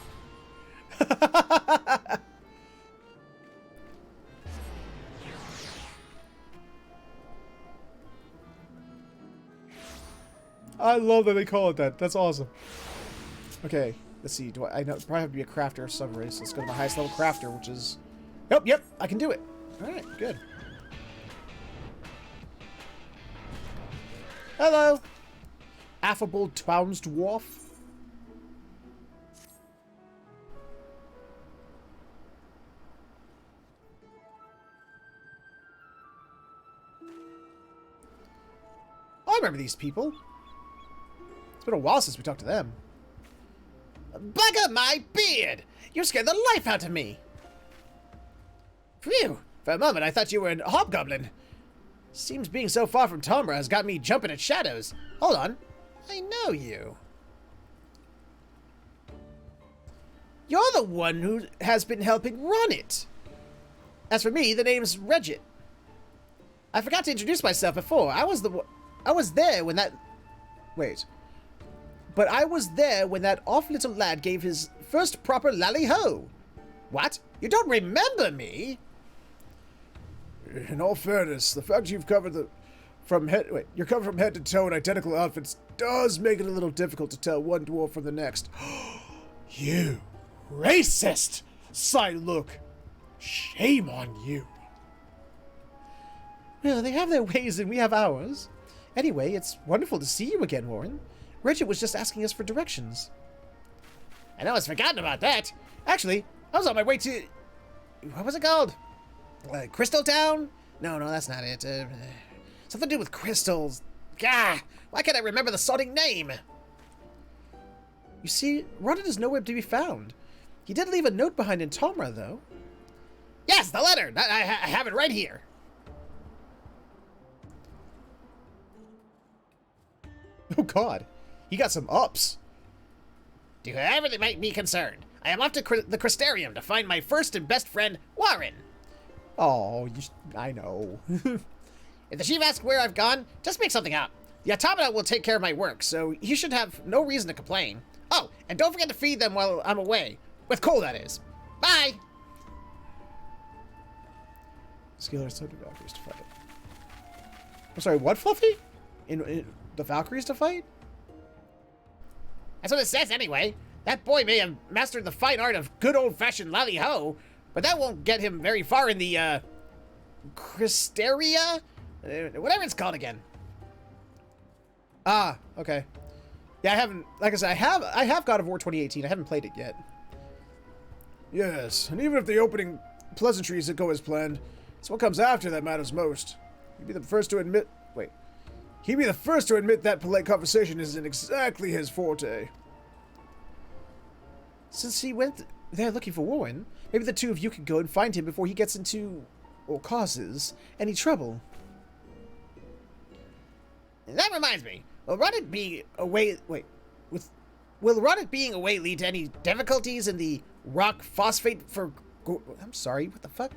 S1: I love that they call it that. That's awesome. Okay, let's see. I know probably have to be a crafter of some race. Let's go to the highest level crafter, which is... Yep, I can do it. Alright, good. Hello! Affable Townsdwarf. I remember these people. It's been a while since we talked to them. Bugger my beard! You scared the life out of me! Phew! For a moment I thought you were a hobgoblin. Seems being so far from Tomra has got me jumping at shadows. Hold on. I know you. You're the one who has been helping run it. As for me, the name's Regit. I forgot to introduce myself before. I was there when that... Wait. But I was there when that off little lad gave his first proper lally-ho. What? You don't remember me? In all fairness, the fact you've covered you're covered from head to toe in identical outfits does make it a little difficult to tell one dwarf from the next. You racist! Sigh, look. Shame on you. Well, they have their ways and we have ours. Anyway, it's wonderful to see you again, Warren. Regit was just asking us for directions. I almost forgotten about that. Actually, I was on my way to... What was it called? Crystal Town? No, that's not it. Something to do with crystals. Gah! Why can't I remember the sodding name? You see, Rodden is nowhere to be found. He did leave a note behind in Tomra, though. Yes, the letter! I have it right here. Oh god, he got some ups. To whoever that might be concerned, I am off to the CRYSTARIUM to find my first and best friend, Warren. Oh, I know. If the chief asks where I've gone, just make something up. The automata will take care of my work, so he should have no reason to complain. Oh, and don't forget to feed them while I'm away. With coal, that is. Bye! Scalar sent the Valkyries to fight. I'm sorry, what, Fluffy? In the Valkyries to fight? That's what it says anyway. That boy may have mastered the fine art of good old-fashioned lally-ho, but that won't get him very far in the, Crystaria? Whatever it's called again. Ah, okay. Yeah, I haven't, like I said, I have God of War 2018. I haven't played it yet. Yes, and even if the opening pleasantries go as planned, it's what comes after that matters most. He'd be the first to admit that polite conversation isn't exactly his forte. Since he went there looking for Warren, maybe the two of you could go and find him before he gets into, or causes, any trouble. That reminds me. Will Rodden being away lead to any difficulties in the rock phosphate for... I'm sorry, what the fuck?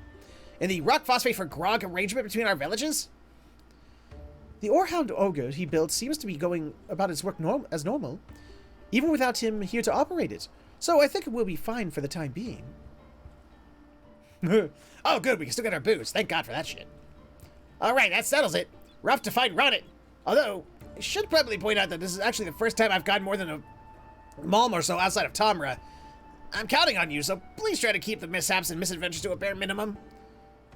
S1: In the rock phosphate for grog arrangement between our villages? The Orehound Ogre he built seems to be going about its work as normal, even without him here to operate it. So I think it will be fine for the time being.
S2: Oh, good. We can still get our boots. Thank God for that shit. All right, that settles it. We're off to find Ronit. Although, I should probably point out that this is actually the first time I've gotten more than a malm or so outside of Tomra. I'm counting on you, so please try to keep the mishaps and misadventures to a bare minimum.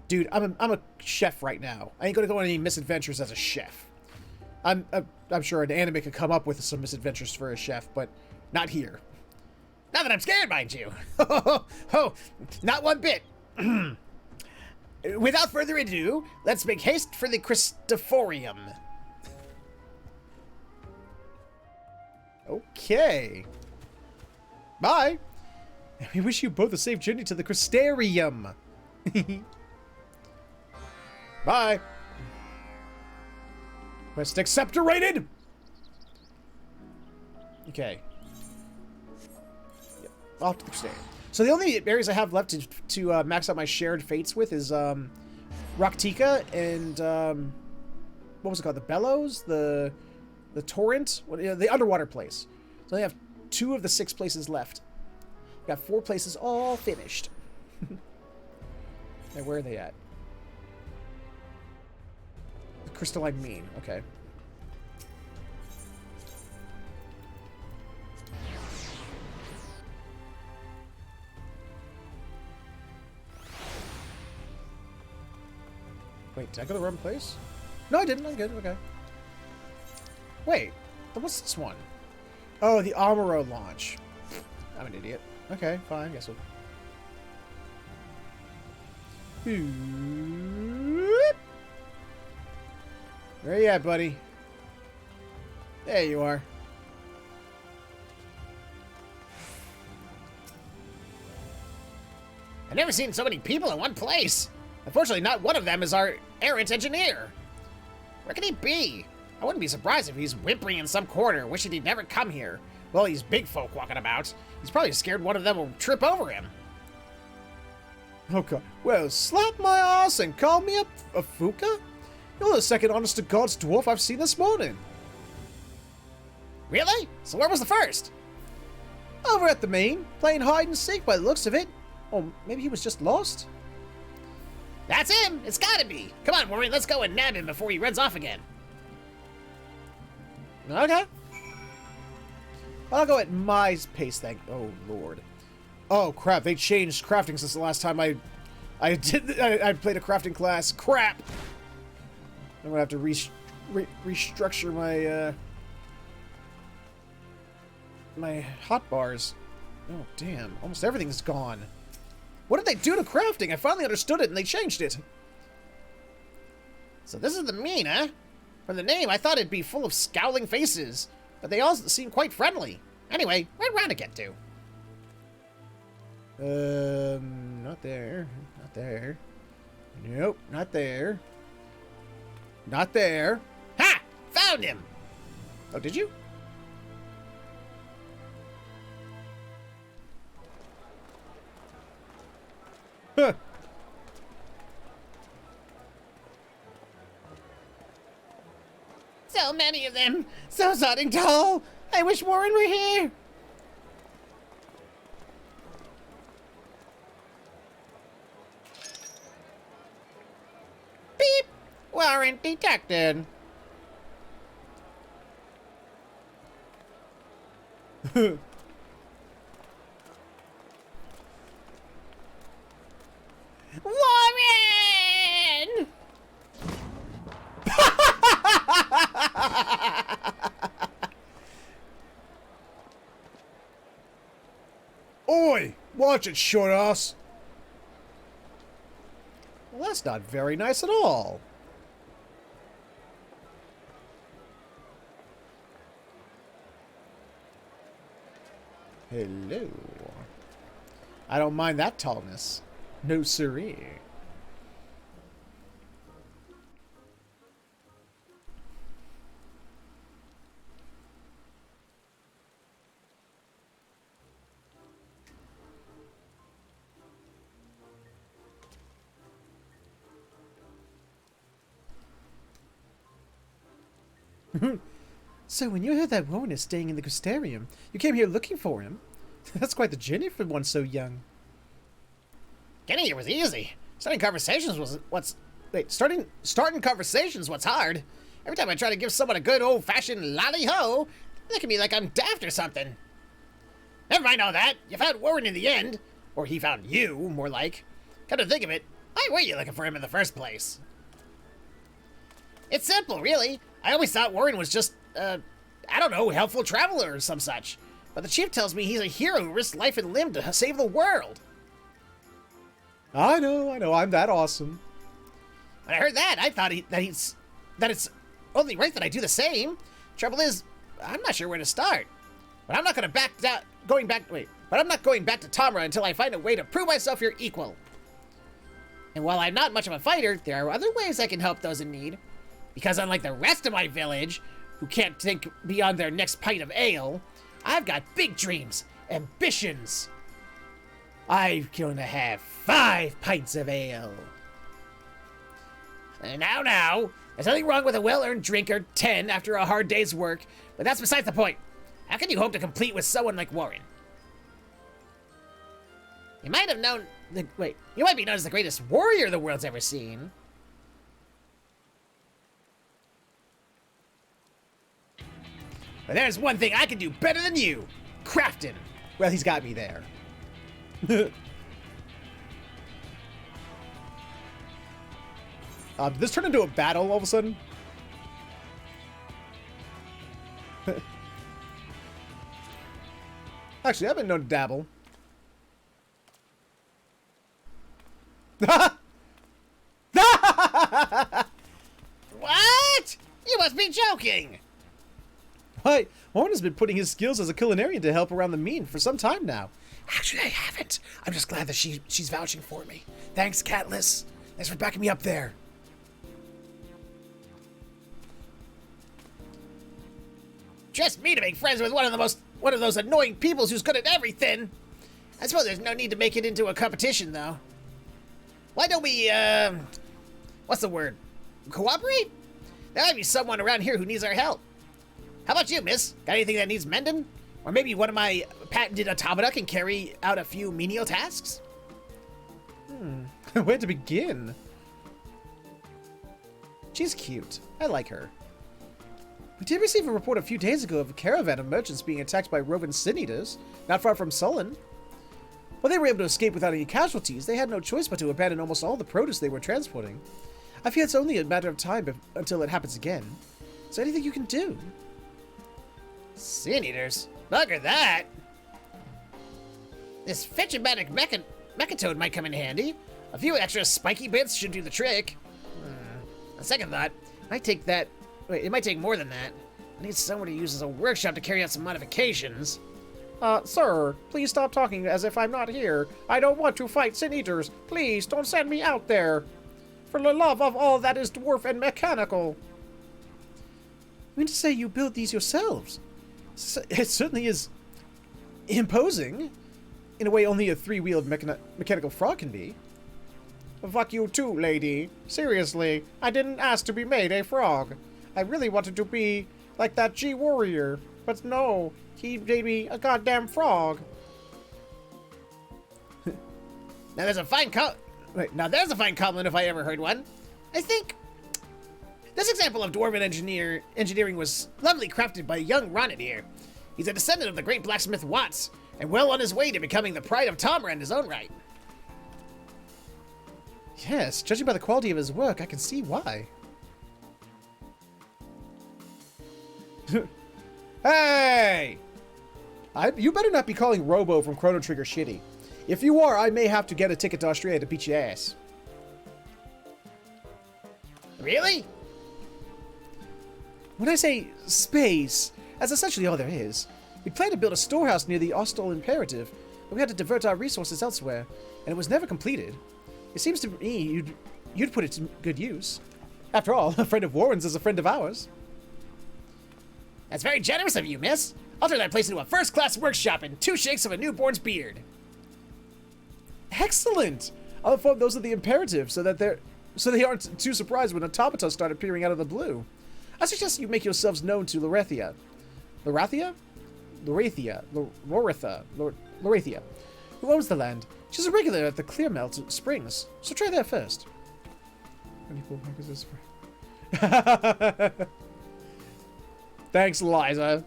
S2: Dude, I'm a chef right now. I ain't gonna go on any misadventures as a chef. I'm sure an anime could come up with some misadventures for a chef, but not here. Not that I'm scared, mind you. Oh, not one bit. Without further ado, let's make haste for the CRYSTARIUM.
S1: Okay. Bye. We wish you both a safe journey to the CRYSTARIUM. Bye. Quest accepted. Okay. Yep. Off to the CRYSTARIUM. So the only areas I have left to max out my shared fates with is Raktika and what was it called? The Bellows, the Torrent, the underwater place. So I have 2 of the 6 places left. Got 4 places all finished. And where are they at? The Crystalline Mean. Okay. Wait, did I go to the wrong place? No, I didn't. I'm good. Okay. Wait, what's this one? Oh, the Amuro launch. I'm an idiot. Okay, fine. Guess we'll... Where you at, buddy? There you are.
S2: I've never seen so many people in one place. Unfortunately, not one of them is our errant engineer. Where can he be? I wouldn't be surprised if he's whimpering in some corner, wishing he'd never come here. Well, these big folk walking about. He's probably scared one of them will trip over him.
S1: Okay. Well, slap my ass and call me a Fuka? You're the second honest-to-God's dwarf I've seen this morning.
S2: Really? So where was the first?
S1: Over at the main, playing hide-and-seek by the looks of it. Or maybe he was just lost?
S2: That's him! It's gotta be! Come on, Warren, let's go and nab him before he runs off again.
S1: Okay. I'll go at my pace, oh, Lord. Oh, crap, they changed crafting since the last time I played a crafting class. Crap! I'm gonna have to restructure my, my hotbars. Oh, damn. Almost everything's gone. What did they do to crafting? I finally understood it, and they changed it.
S2: So this is the mean, huh? From the name, I thought it'd be full of scowling faces, but they all seem quite friendly. Anyway, where'd Rhonda get to?
S1: Not there. Not there. Nope, not there. Not there.
S2: Ha! Found him!
S1: Oh, did you? Huh.
S2: So many of them! So sodding tall! I wish Warren were here! Beep! Warrant detected. Warren!
S1: Oi! Watch it, short ass! Well, that's not very nice at all. Hello. I don't mind that tallness. No siree. So, when you heard that Warren is staying in the CRYSTARIUM, you came here looking for him? That's quite the journey for one so young.
S3: Getting here was easy. Starting conversations was what's... Wait, starting conversations what's hard. Every time I try to give someone a good old-fashioned lally-ho, they look at me like I'm daft or something. Never mind all that. You found Warren in the end. Or he found you, more like. Come to think of it, why were you looking for him in the first place? It's simple, really. I always thought Warren was just, I don't know, helpful traveler or some such. But the chief tells me he's a hero who risks life and limb to save the world.
S1: I know, I'm that awesome.
S3: When I heard that, I thought that it's only right that I do the same. Trouble is, I'm not sure where to start. But I'm not going to I'm not going back to Tamra until I find a way to prove myself your equal. And while I'm not much of a fighter, there are other ways I can help those in need. Because unlike the rest of my village, who can't think beyond their next pint of ale, I've got big dreams, ambitions. I'm going to have 5 pints of ale. And now, there's nothing wrong with a well-earned drink or 10 after a hard day's work, but that's besides the point. How can you hope to compete with someone like Warren? You might be known as the greatest warrior the world's ever seen. But there's one thing I can do better than you. Crafting.
S1: Well, he's got me there. Did this turn into a battle all of a sudden? Actually, I've been known to dabble.
S3: What? You must be joking.
S1: Why, Warren has been putting his skills as a culinarian to help around the mean for some time now.
S3: Actually, I haven't. I'm just glad that she's vouching for me. Thanks, Catless. Thanks for backing me up there. Just me to make friends with one of those annoying peoples who's good at everything. I suppose there's no need to make it into a competition, though. Why don't we, what's the word? Cooperate? There might be someone around here who needs our help. How about you, miss? Got anything that needs mending? Or maybe one of my patented automata can carry out a few menial tasks?
S1: Where to begin? She's cute. I like her. We did receive a report a few days ago of a caravan of merchants being attacked by roving sin eaters, not far from Sullen. While they were able to escape without any casualties, they had no choice but to abandon almost all the produce they were transporting. I fear it's only a matter of time until it happens again. Is there anything you can do?
S3: Sin eaters? Bugger that! This fetch-o-matic mechatoad might come in handy. A few extra spiky bits should do the trick. On second thought, it might take more than that. I need somewhere to use as a workshop to carry out some modifications.
S1: Sir, please stop talking as if I'm not here. I don't want to fight sin eaters. Please don't send me out there. For the love of all that is dwarf and mechanical. I mean to say you build these yourselves. It certainly is imposing. In a way only a 3-wheeled mechanical frog can be. Fuck you too, lady. Seriously, I didn't ask to be made a frog. I really wanted to be like that G-warrior. But no, he made me a goddamn frog.
S3: Now there's a fine compliment if I ever heard one. I think this example of dwarven engineering was lovely crafted by young Ronadier. He's a descendant of the great blacksmith Watts, and well on his way to becoming the pride of Tamra in his own right.
S1: Yes, judging by the quality of his work, I can see why. Hey! You better not be calling Robo from Chrono Trigger shitty. If you are, I may have to get a ticket to Australia to beat your ass.
S3: Really?
S1: When I say space, that's essentially all there is. We planned to build a storehouse near the Ostal Imperative, but we had to divert our resources elsewhere, and it was never completed. It seems to me you'd put it to good use. After all, a friend of Warren's is a friend of ours.
S3: That's very generous of you, miss. I'll turn that place into a first-class workshop and 2 shakes of a newborn's beard.
S1: Excellent! I'll inform those of the Imperative so they aren't too surprised when automata start appearing out of the blue. I suggest you make yourselves known to Lorathia. Lorathia? Lorathia. who owns the land. She's a regular at the Clearmelt Springs, so try there first. Thanks, Liza.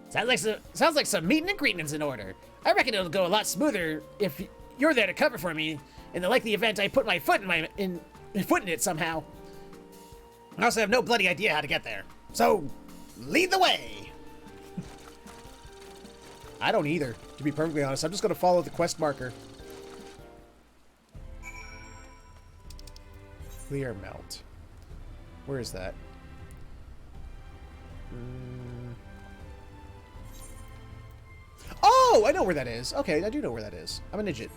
S3: Sounds like some meeting and greeting is in order. I reckon it'll go a lot smoother if you're there to cover for me in the likely event I put my foot in it somehow. I also have no bloody idea how to get there. So, lead the way.
S1: I don't either, to be perfectly honest. I'm just going to follow the quest marker. Clear melt. Where is that? Oh, I know where that is. Okay, I do know where that is. I'm a midget.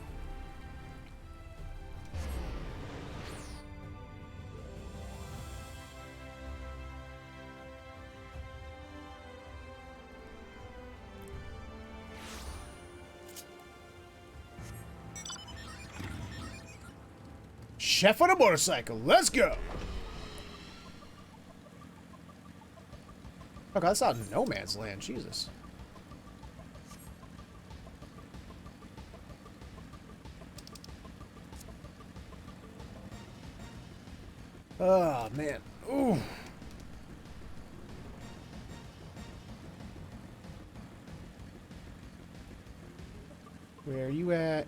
S1: Chef on a motorcycle. Let's go. Oh god, that's out in no man's land. Jesus. Oh man. Ooh. Where are you at?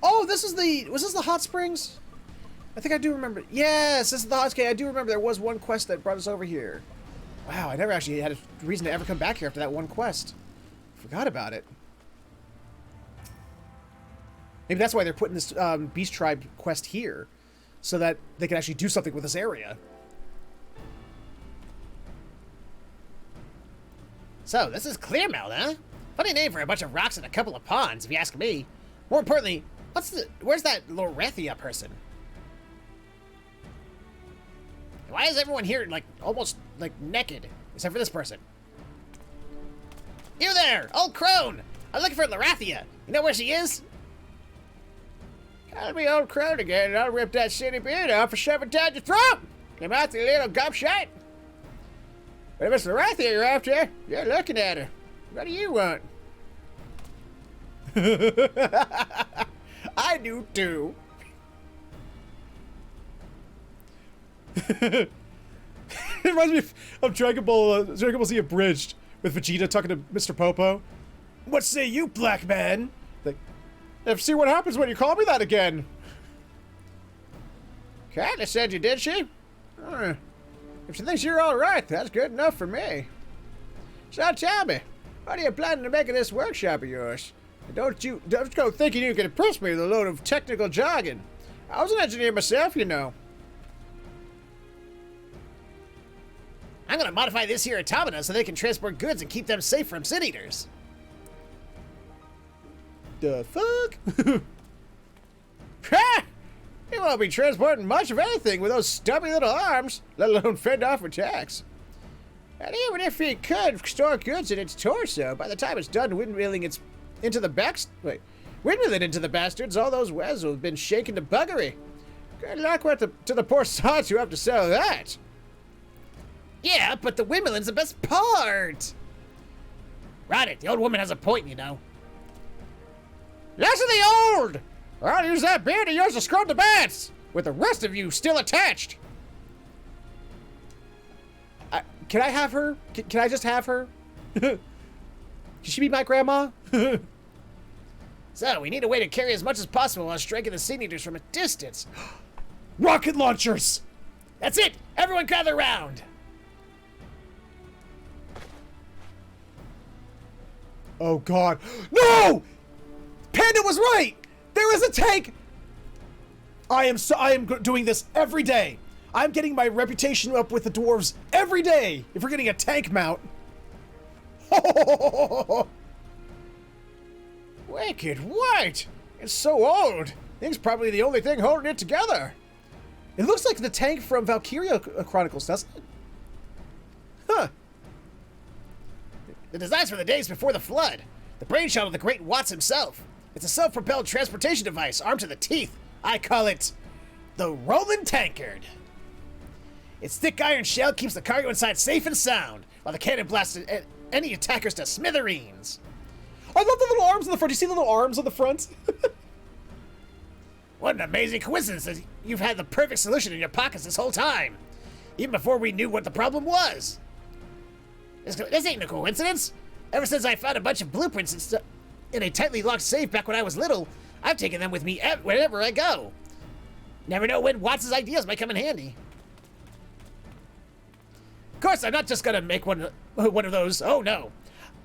S1: Oh, this is the... Was this the hot springs? I think I do remember. Yes, this is the hot springs. I do remember there was one quest that brought us over here. Wow, I never actually had a reason to ever come back here after that one quest. Forgot about it. Maybe that's why they're putting this Beast Tribe quest here. So that they can actually do something with this area.
S3: So, this is Clearmelt, huh? Funny name for a bunch of rocks and a couple of ponds, if you ask me. More importantly, where's that Lorethia person? Why is everyone here, like, almost, like, naked? Except for this person. You there, old crone! I'm looking for Lorethia. You know where she is? Call me old crone again, and I'll rip that shitty beard off and shove it down your throat! Come out, you little gumshite! But if it's Lorethia you're after, you're looking at her. What do you want?
S1: I do too. It reminds me of Dragon Ball Z Abridged with Vegeta talking to Mr. Popo. What say you, black man? Like, let's see what happens when you call me that again.
S3: Kinda said you did, she? If she thinks you're alright, that's good enough for me. So tell me, what are you planning to make of this workshop of yours? Don't go thinking you can impress me with a load of technical jargon. I was an engineer myself, you know. I'm gonna modify this here automata so they can transport goods and keep them safe from sin eaters.
S1: The fuck?
S3: Ha! You won't be transporting much of anything with those stubby little arms, let alone fend off attacks. And even if he could store goods in its torso, by the time it's done windmilling into the bastards, all those wares will have been shaken to buggery. Good luck to the poor sods who have to sell that. Yeah, but the windmilling's the best part. Right it, the old woman has a point, you know. Less of the old! Or I'll use that beard of yours to scrub the bats, with the rest of you still attached.
S1: Can I have her? Can I just have her? Can she be my grandma?
S3: So, we need a way to carry as much as possible while striking the sin eaters from a distance.
S1: Rocket launchers!
S3: That's it! Everyone gather round!
S1: Oh god. No! Panda was right! There is a tank! I am doing this every day. I'm getting my reputation up with the dwarves every day if we're getting a tank mount.
S3: Wicked white! It's so old. Thing's probably the only thing holding it together.
S1: It looks like the tank from Valkyria Chronicles, doesn't it? Huh.
S3: The design's from the days before the flood. The brainchild of the great Watts himself. It's a self-propelled transportation device armed to the teeth. I call it the Rolling Tankard. Its thick iron shell keeps the cargo inside safe and sound, while the cannon blasts any attackers to smithereens.
S1: I love the little arms on the front. Do you see the little arms on the front?
S3: What an amazing coincidence that you've had the perfect solution in your pockets this whole time. Even before we knew what the problem was. This ain't no coincidence. Ever since I found a bunch of blueprints in a tightly locked safe back when I was little, I've taken them with me wherever I go. Never know when Watts' ideas might come in handy. Of course, I'm not just gonna make one of those. Oh no.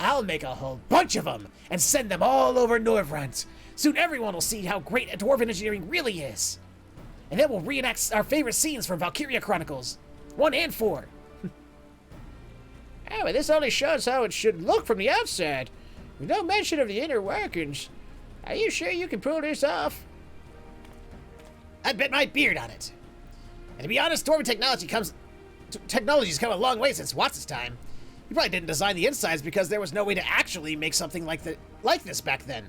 S3: I'll make a whole bunch of them and send them all over NORVRANDT. Soon everyone will see how great dwarven engineering really is. And then we'll reenact our favorite scenes from Valkyria Chronicles 1 and 4.
S2: Oh, but this only shows how it should look from the outside, with no mention of the inner workings. Are you sure you can pull this off?
S3: I'd bet my beard on it. And to be honest, dwarven technology's come a long way since Watts' time. He probably didn't design the insides because there was no way to actually make something like this back then.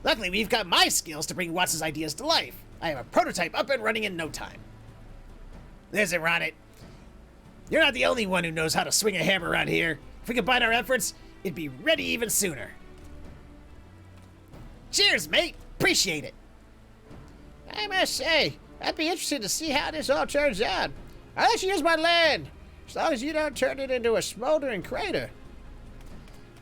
S3: Luckily, we've got my skills to bring Watts' ideas to life. I have a prototype up and running in no time. Listen, Ronnet. You're not the only one who knows how to swing a hammer around here. If we combine our efforts, it'd be ready even sooner. Cheers, mate. Appreciate it.
S2: I must say, I'd be interested to see how this all turns out. I'll let you use my land, as long as you don't turn it into a smoldering crater.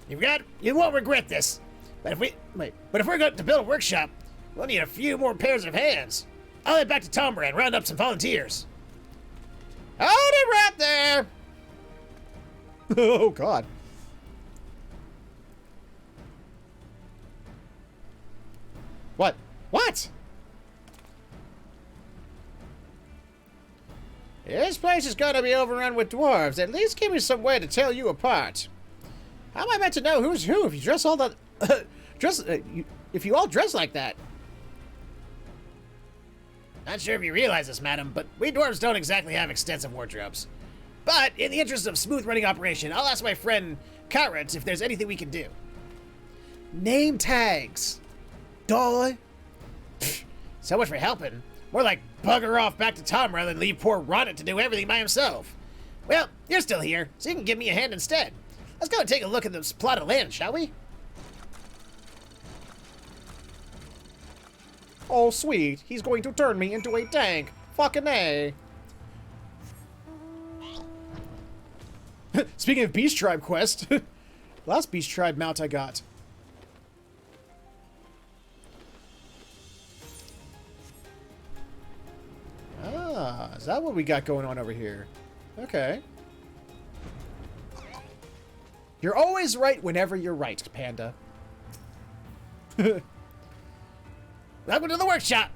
S3: You won't regret this. But if we're going to build a workshop, we'll need a few more pairs of hands. I'll head back to Tombra and round up some volunteers.
S2: Hold it right there!
S1: Oh, God. What?
S3: What?
S2: This place is going to be overrun with dwarves. At least give me some way to tell you apart. How am I meant to know who's who if you dress all that... if you all dress like that?
S3: Not sure if you realize this, madam, but we dwarves don't exactly have extensive wardrobes. But in the interest of smooth running operation, I'll ask my friend Carrot if there's anything we can do.
S1: Name tags. Duh.
S3: So much for helping. More like bugger off back to Tom rather than leave poor Ronnet to do everything by himself. Well, you're still here, so you can give me a hand instead. Let's go and take a look at this plot of land, shall we?
S1: Oh, sweet. He's going to turn me into a tank. Fucking A. Speaking of Beast Tribe quest, last Beast Tribe mount I got. Ah, is that what we got going on over here? Okay. You're always right whenever you're right, Panda.
S3: Welcome to the workshop.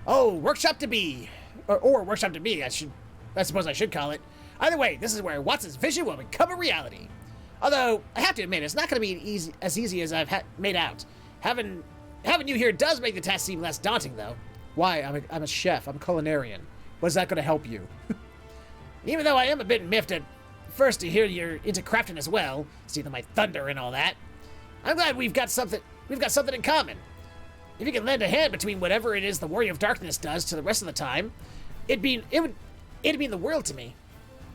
S3: Oh, workshop to be. Or workshop to be, I suppose I should call it. Either way, this is where Watts' vision will become a reality. Although, I have to admit, it's not going to be as easy as I've made out. Having you here does make the task seem less daunting, though.
S1: Why? I'm a chef. I'm a culinarian. What is that going to help you?
S3: Even though I am a bit miffed at first to hear you're into crafting as well, seeing my thunder and all that, I'm glad we've got something in common. If you can lend a hand between whatever it is the Warrior of Darkness does to the rest of the time, it'd mean the world to me.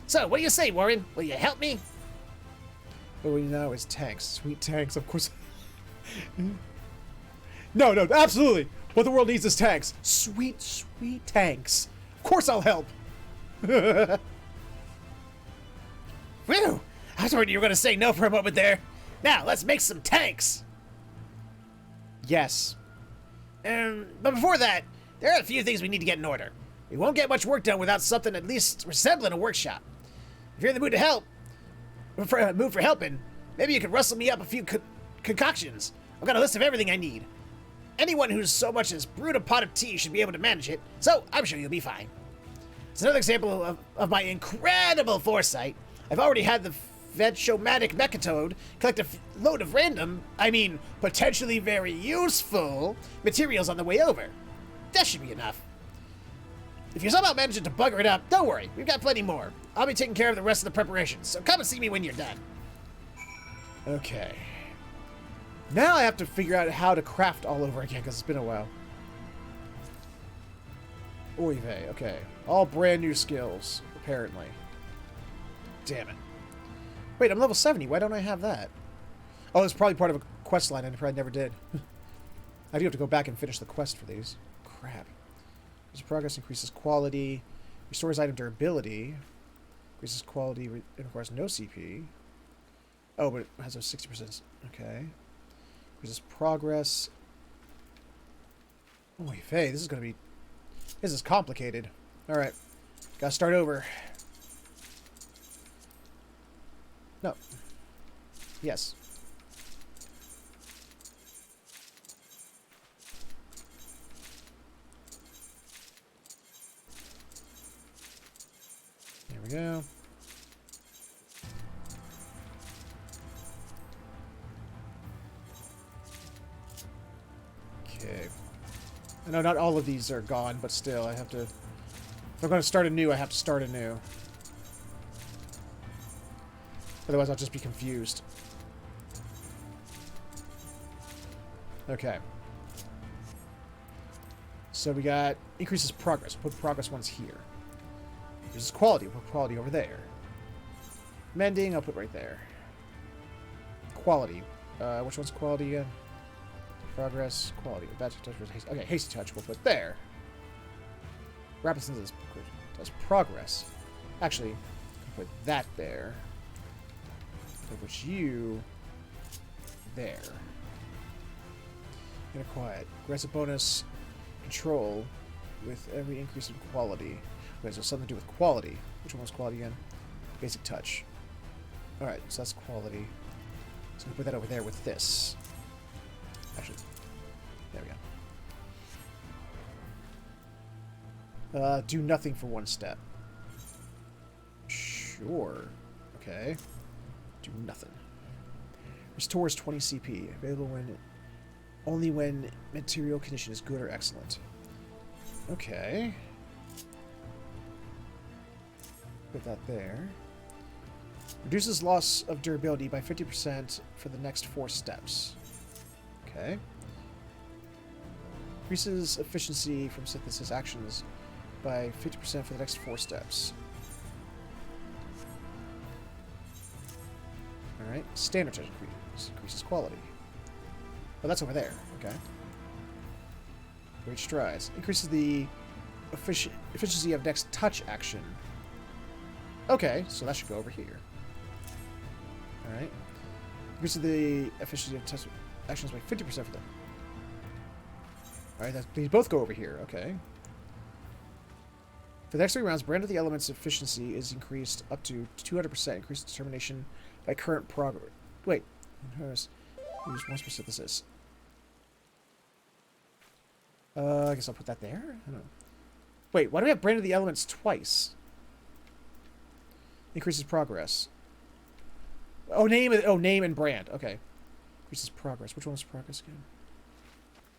S3: So, what do you say, Warren? Will you help me?
S1: What we know is tanks. Sweet tanks, of course. No, absolutely. What the world needs is tanks. Sweet, sweet tanks. Of course I'll help.
S3: Phew! I was worried you were going to say no for a moment there. Now, let's make some tanks.
S1: Yes.
S3: But before that, there are a few things we need to get in order. We won't get much work done without something at least resembling a workshop. If you're in the mood to help, mood for helping, maybe you can rustle me up a few concoctions. I've got a list of everything I need. Anyone who's so much as brewed a pot of tea should be able to manage it, so I'm sure you'll be fine. It's another example of my incredible foresight. I've already had the Vetshomatic Mechatode collect a load of potentially very useful materials on the way over. That should be enough. If you're somehow managing to bugger it up, don't worry, we've got plenty more. I'll be taking care of the rest of the preparations, so come and see me when you're done.
S1: Okay. Now I have to figure out how to craft all over again, because it's been a while. Oy vey, okay. All brand new skills, apparently. Damn it. Wait, I'm level 70. Why don't I have that? Oh, it's probably part of a quest line, and I probably never did. I do have to go back and finish the quest for these. Crap. Increases progress, increases quality, restores item durability, increases quality, it requires no CP. Oh, but it has a 60%. Okay. Increases progress. Oy vey, this is going to be... This is complicated. Alright. Gotta start over. No. Yes. There we go. Okay. I know not all of these are gone, but still, I have to... If I'm going to start anew, I have to start anew. Otherwise, I'll just be confused. Okay. So we got increases progress. We'll put progress ones here. Increases quality. We'll put quality over there. Mending, I'll put right there. Quality. Which one's quality again? Progress, quality. Bad touch was hasty. Okay, hasty touch we'll put there. Rapid senses does progress. Actually, I'll put that there. I'll put you there. Inner quiet. Aggressive bonus control with every increase in quality. Okay, so something to do with quality. Which one was quality again? Basic touch. Alright, so that's quality. So we'll put that over there with this. Actually, there we go. Do nothing for one step. Sure. Okay. Do nothing. Restores 20 CP. Available when only when material condition is good or excellent. Okay. Put that there. Reduces loss of durability by 50% for the next 4 steps. Okay. Increases efficiency from synthesis actions by 50% for the next 4 steps. Alright. Standard touch increases quality. Oh, that's over there. Okay. Great strides. Increases the efficiency of next touch action. Okay, so that should go over here. Alright. Increases the efficiency of touch actions by 50% for them. Alright, these both go over here. Okay. For the next 3 rounds, brand of the element's efficiency is increased up to 200%. Increased determination by current progress. Wait. Use 1% synthesis. I guess I'll put that there? I don't know. Wait, why do we have brand of the elements twice? Increases progress. Oh, name and brand. Okay. Increases progress. Which one was progress again?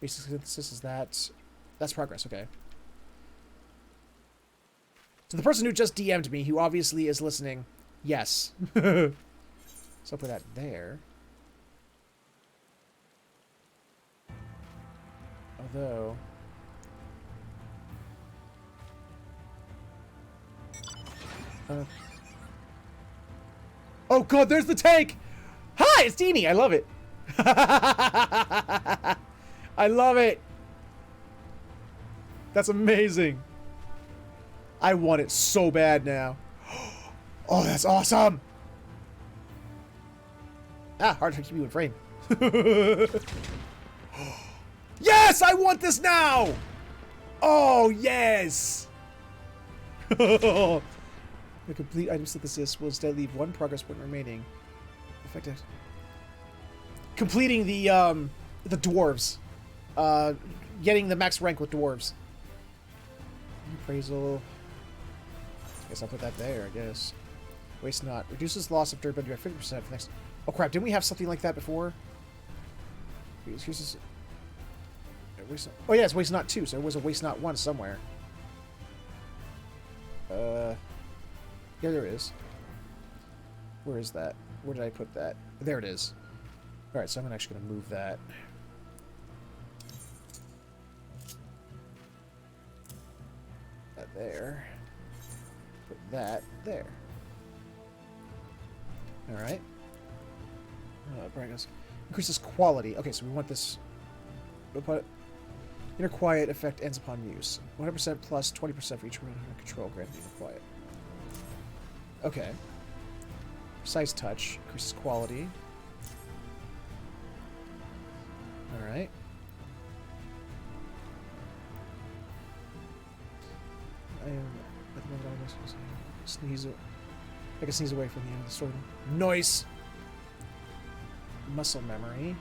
S1: Basic synthesis is that. That's progress. Okay. So the person who just DM'd me, who obviously is listening, yes. So I'll put that there. Although... oh god, there's the tank! Hi, it's Deanie! I love it! I love it! That's amazing! I want it so bad now. Oh, that's awesome! Ah, hard to keep you in frame. Yes! I want this now! Oh, yes! The complete item synthesis will instead leave 1 progress point remaining. Effective. Completing the dwarves. Getting the max rank with dwarves. Appraisal. I guess I'll put that there, I guess. Waste not. Reduces loss of durability by 50% for the next... Oh crap, didn't we have something like that before? Excuses... Oh yeah, it's waste not 2, so it was a waste not 1 somewhere. Yeah, there it is. Where is that? Where did I put that? There it is. Alright, so I'm actually going to move that. That there. Put that there. Alright. Brightness. Increases quality. Okay, so we want this. We'll put inner quiet effect ends upon use. 100% plus 20% for each round under control granted inner quiet. Okay. Precise touch. Increases quality. Alright. I am at the moment I sneeze. I can sneeze away from the end of the story. Noise. Muscle memory.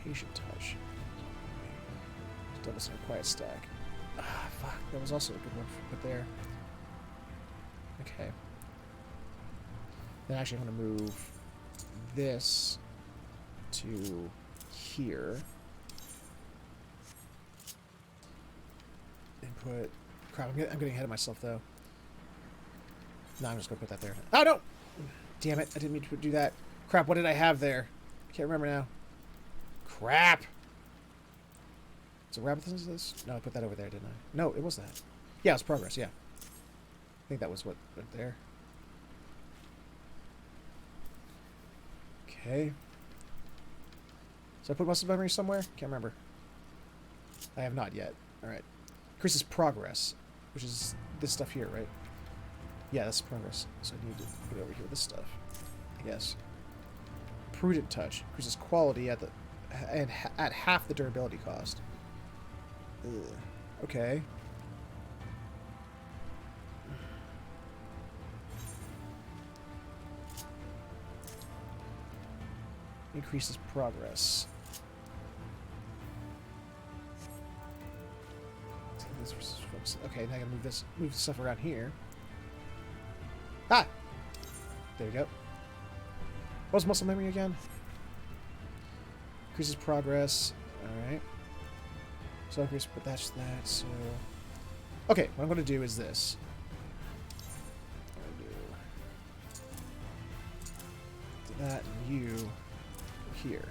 S1: Patient touch. Double center quiet stack. Ah, fuck. That was also a good one to put there. Okay. Then actually I'm going to move this to here. And put... Crap, I'm getting ahead of myself, though. No, I'm just going to put that there. Oh, no! Damn it, I didn't mean to do that. Crap, what did I have there? I can't remember now. Crap! Is it rabbit things this? No, I put that over there, didn't I? No, it was that. Yeah, it was progress, yeah. I think that was what went there. Okay. So I put muscle memory somewhere? Can't remember. I have not yet. Alright. Increases progress, which is this stuff here, right? Yeah, that's progress. So I need to put it over here with this stuff. I guess. Prudent touch. Increases quality at half the durability cost. Ugh. Okay. Increases progress. Okay, now I gotta move this stuff around here. Ah! There we go. What was muscle memory again? Increases progress. Alright. So increase, but that's that, so... Okay, what I'm gonna do is this. I'm gonna do that and you here.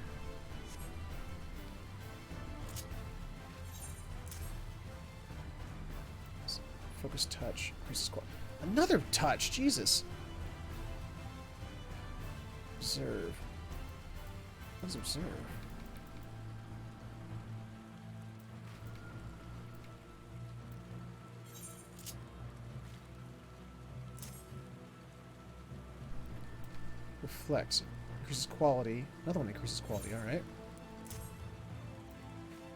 S1: Focus touch. Increases quality. Another touch! Jesus! Observe. What is observe? Reflect. Increases quality. Another one increases quality. Alright.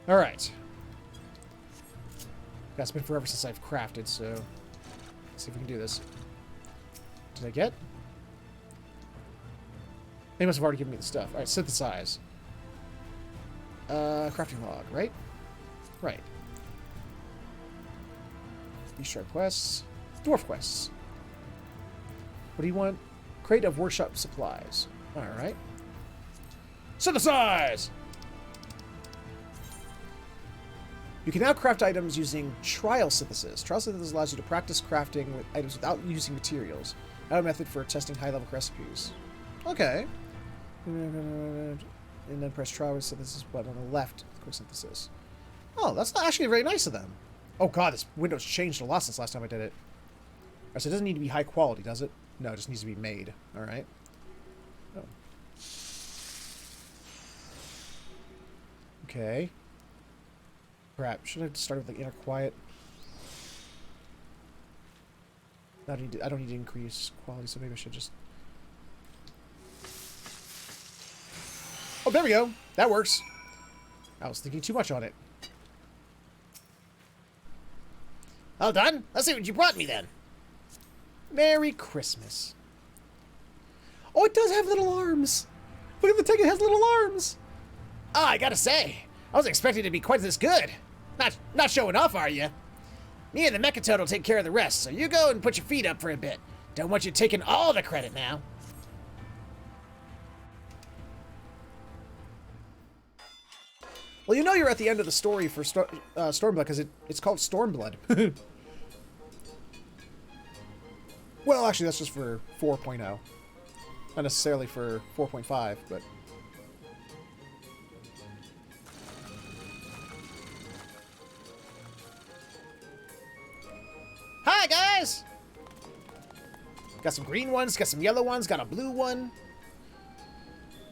S1: Alright. It's been forever since I've crafted, so... Let's see if we can do this. Did I get? They must have already given me the stuff. Alright, synthesize. Crafting log, right? Right. Beast quests. Dwarf quests. What do you want? Crate of workshop supplies. Alright. Synthesize! You can now craft items using trial synthesis. Trial synthesis allows you to practice crafting with items without using materials. Another method for testing high-level recipes. Okay. And then press trial synthesis button on the left. Quick synthesis. Oh, that's not actually very nice of them. Oh god, this window's changed a lot since last time I did it. Alright, so it doesn't need to be high quality, does it? No, it just needs to be made. Alright. Oh. Okay. Crap. Should I start with the inner quiet? I don't need to increase quality, so maybe I should just... Oh, there we go. That works. I was thinking too much on it.
S3: All done? Let's see what you brought me then.
S1: Merry Christmas. Oh, it does have little arms. Look at the ticket, it has little arms.
S3: Ah, I gotta say, I wasn't expecting it to be quite this good. Not showing off, are you? Me and the Mecha Toad will take care of the rest, so you go and put your feet up for a bit. Don't want you taking all the credit now.
S1: Well, you know you're at the end of the story for Stormblood, because it's called Stormblood. Well, actually, that's just for 4.0. Not necessarily for 4.5, but...
S3: Hi, guys! Got some green ones, got some yellow ones, got a blue one.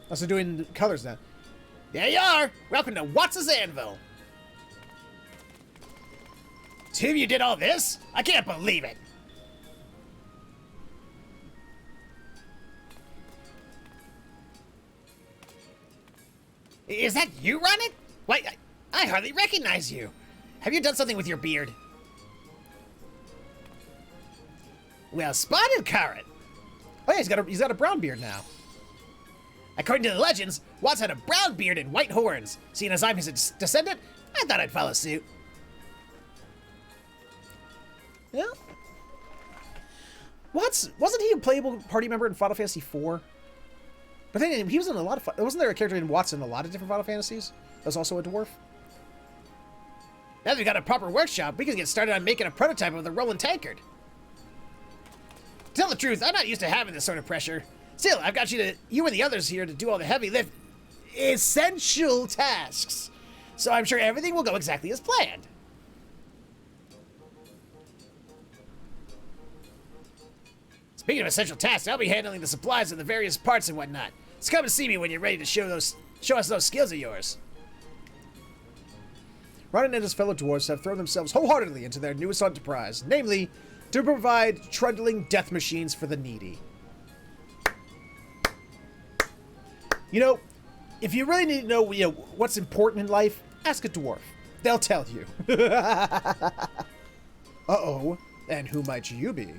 S1: Also doing colors now.
S3: There you are! Welcome to Watts' Anvil! Two of you did all this? I can't believe it! Is that you, Ronit? Why, I hardly recognize you. Have you done something with your beard? Well spotted, Current.
S1: Oh yeah, he's got a brown beard now.
S3: According to the legends, Watts had a brown beard and white horns. Seeing as I'm his descendant, I thought I'd follow suit.
S1: Yeah. Wasn't he a playable party member in Final Fantasy IV? But then he was in a lot of... Wasn't there a character named Watts in a lot of different Final Fantasies? That was also a dwarf?
S3: Now that we've got a proper workshop, we can get started on making a prototype of the rolling tankard. To tell the truth, I'm not used to having this sort of pressure. Still, I've got you and the others here to do all the heavy lift... essential tasks. So I'm sure everything will go exactly as planned. Speaking of essential tasks, I'll be handling the supplies of the various parts and whatnot. So come and see me when you're ready to show us those skills of yours.
S1: Ronan and his fellow dwarves have thrown themselves wholeheartedly into their newest enterprise, namely, to provide trundling death machines for the needy. You know, if you really need to know, what's important in life, ask a dwarf. They'll tell you. Uh-oh. And who might you be?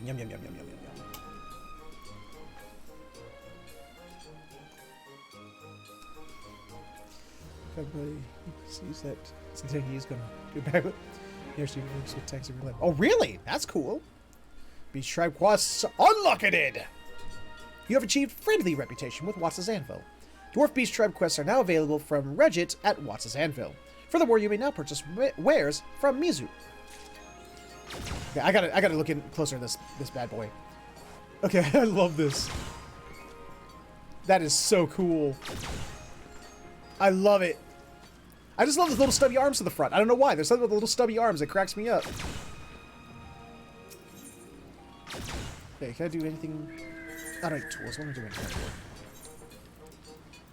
S1: Yum, yum, yum, yum, yum, yum, yum. Everybody sees that something he's going to go back with. Here's your moves with tanks of your life. Oh, really? That's cool. Beach Tribe quests unlocketed! You have achieved friendly reputation with Watts' Anvil. Dwarf Beach Tribe quests are now available from Regit at Watts' Anvil. Furthermore, you may now purchase wares from Mizu. Okay, I gotta look in closer at this bad boy. Okay, I love this. That is so cool. I love it. I just love the little stubby arms to the front. I don't know why. There's something with the little stubby arms that cracks me up. Okay, can I do anything? I don't have tools. What am I doing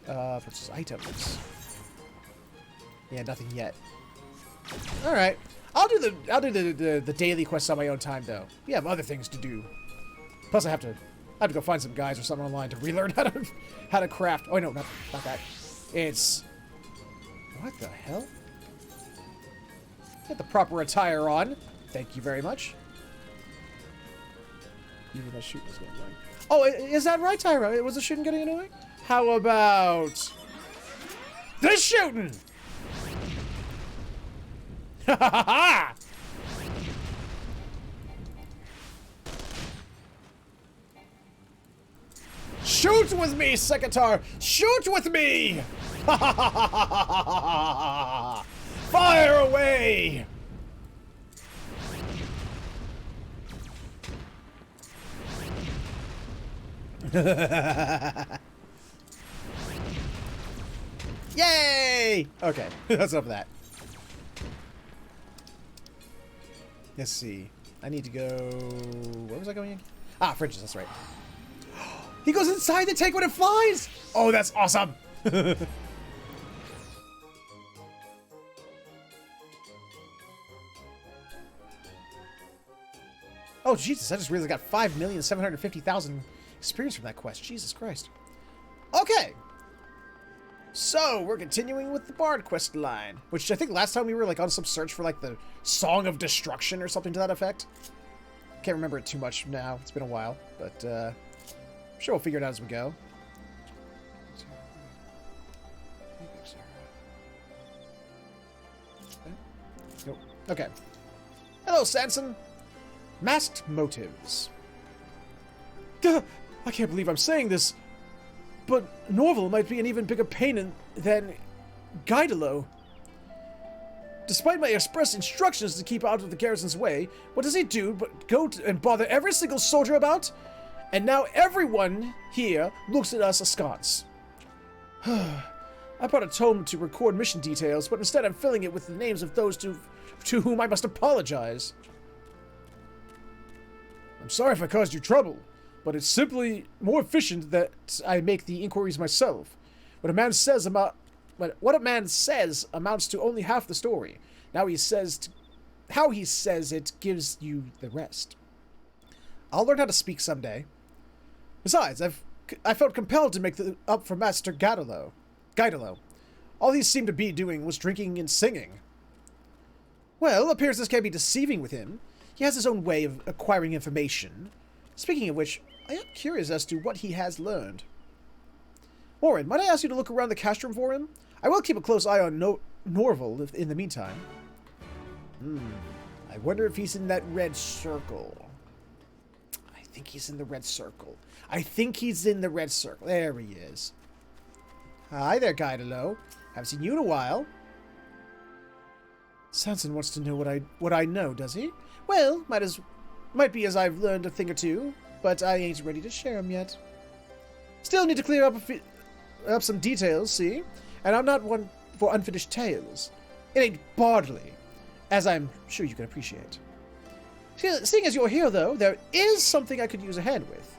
S1: here? Purchase items. Yeah, nothing yet. All right. I'll do the daily quests on my own time, though. We have other things to do. Plus, I have to go find some guys or something online to relearn how to craft. Oh no, not that. It's what the hell? Get the proper attire on. Thank you very much. Even that shooting is getting annoying. Oh, is that right, Tyra? Was the shooting getting annoying? How about this shooting? Ha ha ha! Shoot with me, Sekatar! Shoot with me! Ha ha ha ha ha ha! Fire away! Yay! Okay, that's enough of that. Let's see. I need to go... Where was I going again? Ah, fridges, that's right. He goes inside the tank when it flies! Oh, that's awesome! Oh, Jesus, I just realized I got 5,750,000 experience from that quest. Jesus Christ. Okay. So, we're continuing with the Bard quest line, which I think last time we were like on some search for like the Song of Destruction or something to that effect. Can't remember it too much now. It's been a while, but I'm sure we'll figure it out as we go. Nope. Okay. Hello, Sanson. Masked motives. Duh! I can't believe I'm saying this, but Norval might be an even bigger pain than Guidalo. Despite my express instructions to keep out of the garrison's way, what does he do but go and bother every single soldier about? And now everyone here looks at us askance. I I brought a tome to record mission details, but instead I'm filling it with the names of those to whom I must apologize. I'm sorry if I caused you trouble, but it's simply more efficient that I make the inquiries myself. What a man says amounts to only half the story. How he says it gives you the rest. I'll learn how to speak someday. Besides, I felt compelled to make up for Master Gaidalo. All he seemed to be doing was drinking and singing. Well, appears this can be deceiving with him. He has his own way of acquiring information. Speaking of which, I am curious as to what he has learned. Warren, might I ask you to look around the castrum for him? I will keep a close eye on Norval in the meantime. I wonder if he's in that red circle. I think he's in the red circle. There he is. Hi there, Gaidalo. Haven't seen you in a while. Sanson wants to know what I know, does he? Well, might be as I've learned a thing or two, but I ain't ready to share 'em yet. Still need to clear up some details, see? And I'm not one for unfinished tales. It ain't Bardley, as I'm sure you can appreciate. Seeing as you're here, though, there is something I could use a hand with.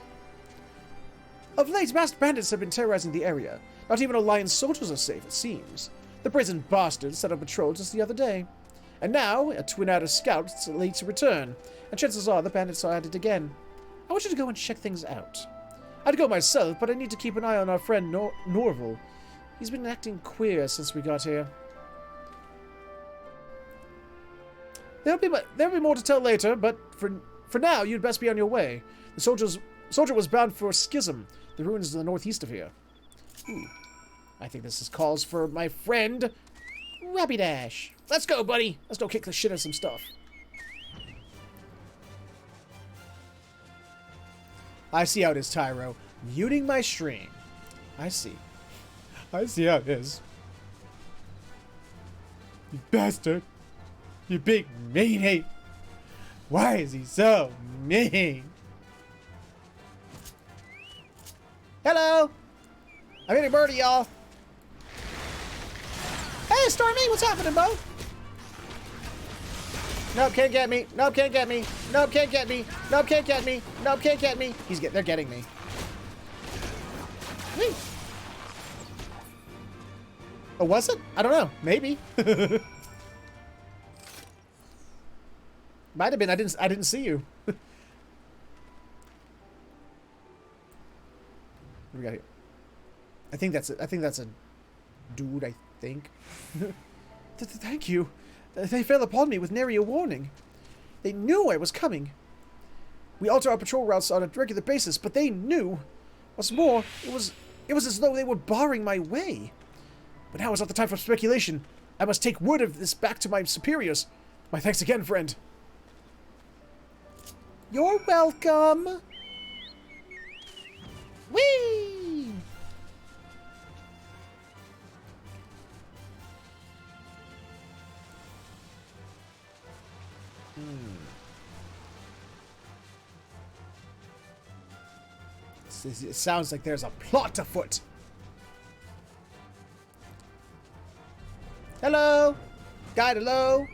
S1: Of late, masked bandits have been terrorizing the area. Not even Alliance soldiers are safe, it seems. The brazen bastards set up patrol just the other day. And now, a twin-outer scout is late to return, and chances are the bandits are at it again. I want you to go and check things out. I'd go myself, but I need to keep an eye on our friend Norval. He's been acting queer since we got here. There'll be more to tell later, but for now, you'd best be on your way. The soldier was bound for Schism, the ruins in the northeast of here. Ooh. I think this is calls for my friend Rapidash. Let's go, buddy. Let's go kick the shit out of some stuff. I see how it is, Tyro. Muting my stream. I see how it is. You bastard. You big meathead. Why is he so mean? Hello. I'm hitting birdie, y'all. Hey, Stormy, what's happening, Bo? Nope, can't get me. Nope, can't get me. Nope, can't get me. Nope, can't get me. Nope, can't get me. They're getting me. Whee. Oh, was it? I don't know. Maybe. Might have been. I didn't see you. What do we got here? I think that's a dude, I think. Thank you. They fell upon me with nary a warning. They knew I was coming. We alter our patrol routes on a regular basis, but they knew. What's more, it was as though they were barring my way. But now is not the time for speculation. I must take word of this back to my superiors. My thanks again, friend. You're welcome. Whee! It sounds like there's a plot afoot. Hello? Guide, hello?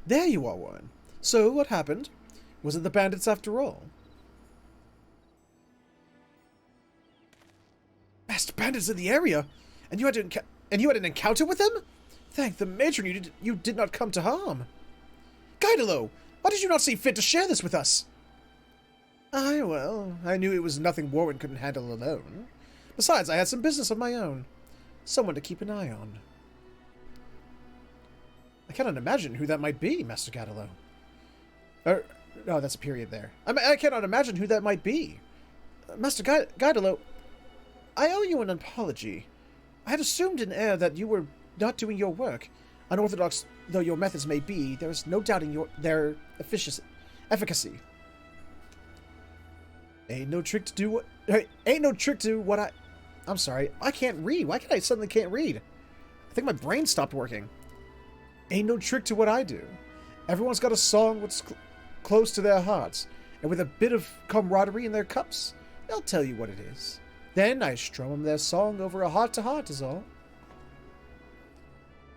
S1: There you are, Warren. So, what happened? Was it the bandits after all? Masked bandits in the area? And you had an encounter with them? Thank the matron you did not come to harm. Gaidalo, why did you not see fit to share this with us? Well, I knew it was nothing Warren couldn't handle alone. Besides, I had some business of my own. Someone to keep an eye on. I cannot imagine who that might be, Master Gaidalo. No, that's a period there. I cannot imagine who that might be. Master Gaidalo, I owe you an apology. I had assumed in air that you were not doing your work. Unorthodox though your methods may be, there is no doubting their efficacy. Ain't no trick to what I'm sorry, I can't read. Why can't I suddenly can't read? I think my brain stopped working. Ain't no trick to what I do. Everyone's got a song that's close to their hearts, and with a bit of camaraderie in their cups, they'll tell you what it is. Then I strum them their song over a heart-to-heart is all.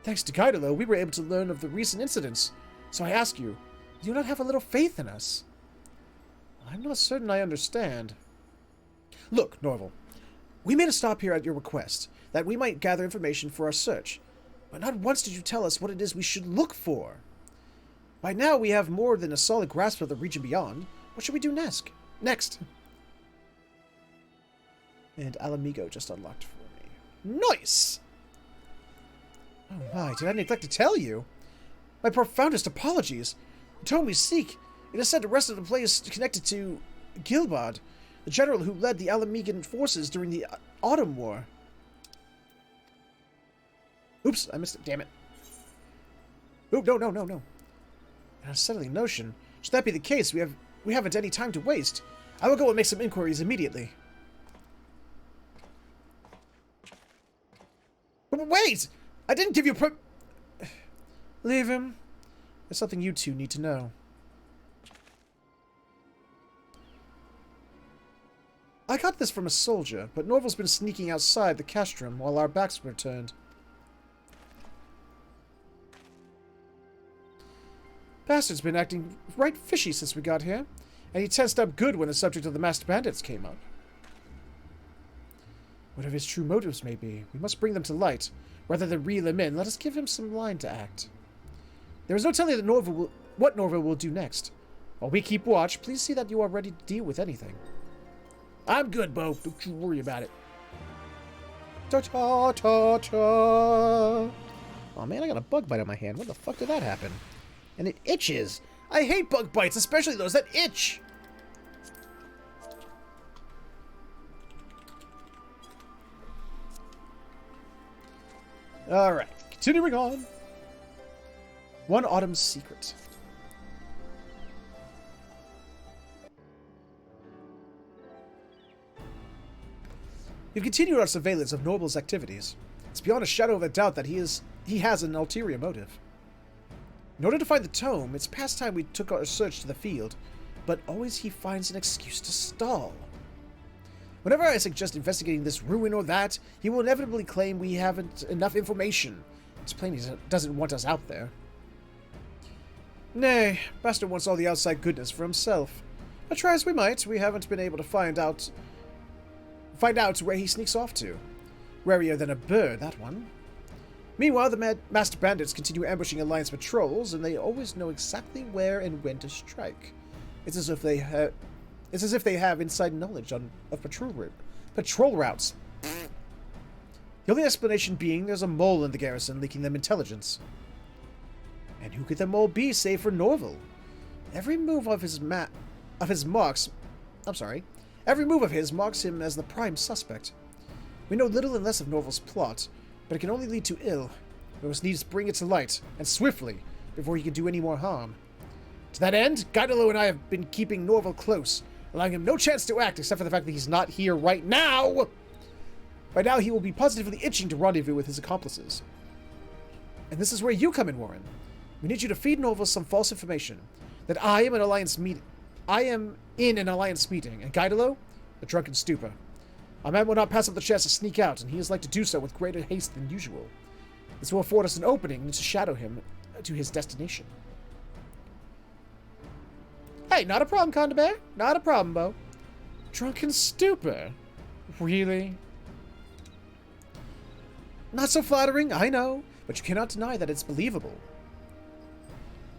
S1: Thanks to Guidolo, we were able to learn of the recent incidents, so I ask you, do you not have a little faith in us? I'm not certain I understand. Look, Norval, we made a stop here at your request, that we might gather information for our search, but not once did you tell us what it is we should look for. By now we have more than a solid grasp of the region beyond. What should we do next? And Alamigo just unlocked for me. Nice! Oh my, did I neglect to tell you? My profoundest apologies. The tome we seek, it is said the rest of the place is connected to Gilbard, the general who led the Alamigan forces during the Autumn War. Oops, I missed it, damn it. Oop, no. An unsettling notion. Should that be the case, we haven't any time to waste. I will go and make some inquiries immediately. But wait! I didn't give you Leave him. There's something you two need to know. I got this from a soldier, but Norval's been sneaking outside the castrum while our backs were turned. Bastard's been acting right fishy since we got here, and he tensed up good when the subject of the masked bandits came up. Whatever his true motives may be, we must bring them to light. Rather than reel him in, let us give him some line to act. There is no telling what Norval will do next. While we keep watch, please see that you are ready to deal with anything. I'm good, Bo. Don't you worry about it. Ta-ta-ta-ta. Oh man, I got a bug bite on my hand. What the fuck did that happen? And it itches. I hate bug bites, especially those that itch. Alright, continuing on. One Autumn's Secret. We've continued our surveillance of Norval's activities. It's beyond a shadow of a doubt that he has an ulterior motive. In order to find the tome, it's past time we took our search to the field, but always he finds an excuse to stall. Whenever I suggest investigating this ruin or that, he will inevitably claim we haven't enough information. It's plain he doesn't want us out there. Nay, Bastard wants all the outside goodness for himself. But try as we might, we haven't been able to find out where he sneaks off to. Warier than a bird, that one. Meanwhile, the masked bandits continue ambushing Alliance patrols, and they always know exactly where and when to strike. It's as if they have inside knowledge of patrol routes. The only explanation being there's a mole in the garrison leaking them intelligence. And who could the mole be save for Norval? Every move of his marks him as the prime suspect. We know little and less of Norval's plot, but it can only lead to ill. We must needs bring it to light, and swiftly, before he can do any more harm. To that end, Guidolo and I have been keeping Norval close, allowing him no chance to act except for the fact that he's not here right now. By now, he will be positively itching to rendezvous with his accomplices. And this is where you come in, Warren. We need you to feed Norval some false information, that I am in an alliance meeting, and Guidolo, a drunken stupor. Our man will not pass up the chance to sneak out, and he is like to do so with greater haste than usual. This will afford us an opening to shadow him to his destination. Hey, not a problem, Conda Bear. Not a problem, Bo. Drunken stupor? Really? Not so flattering, I know, but you cannot deny that it's believable.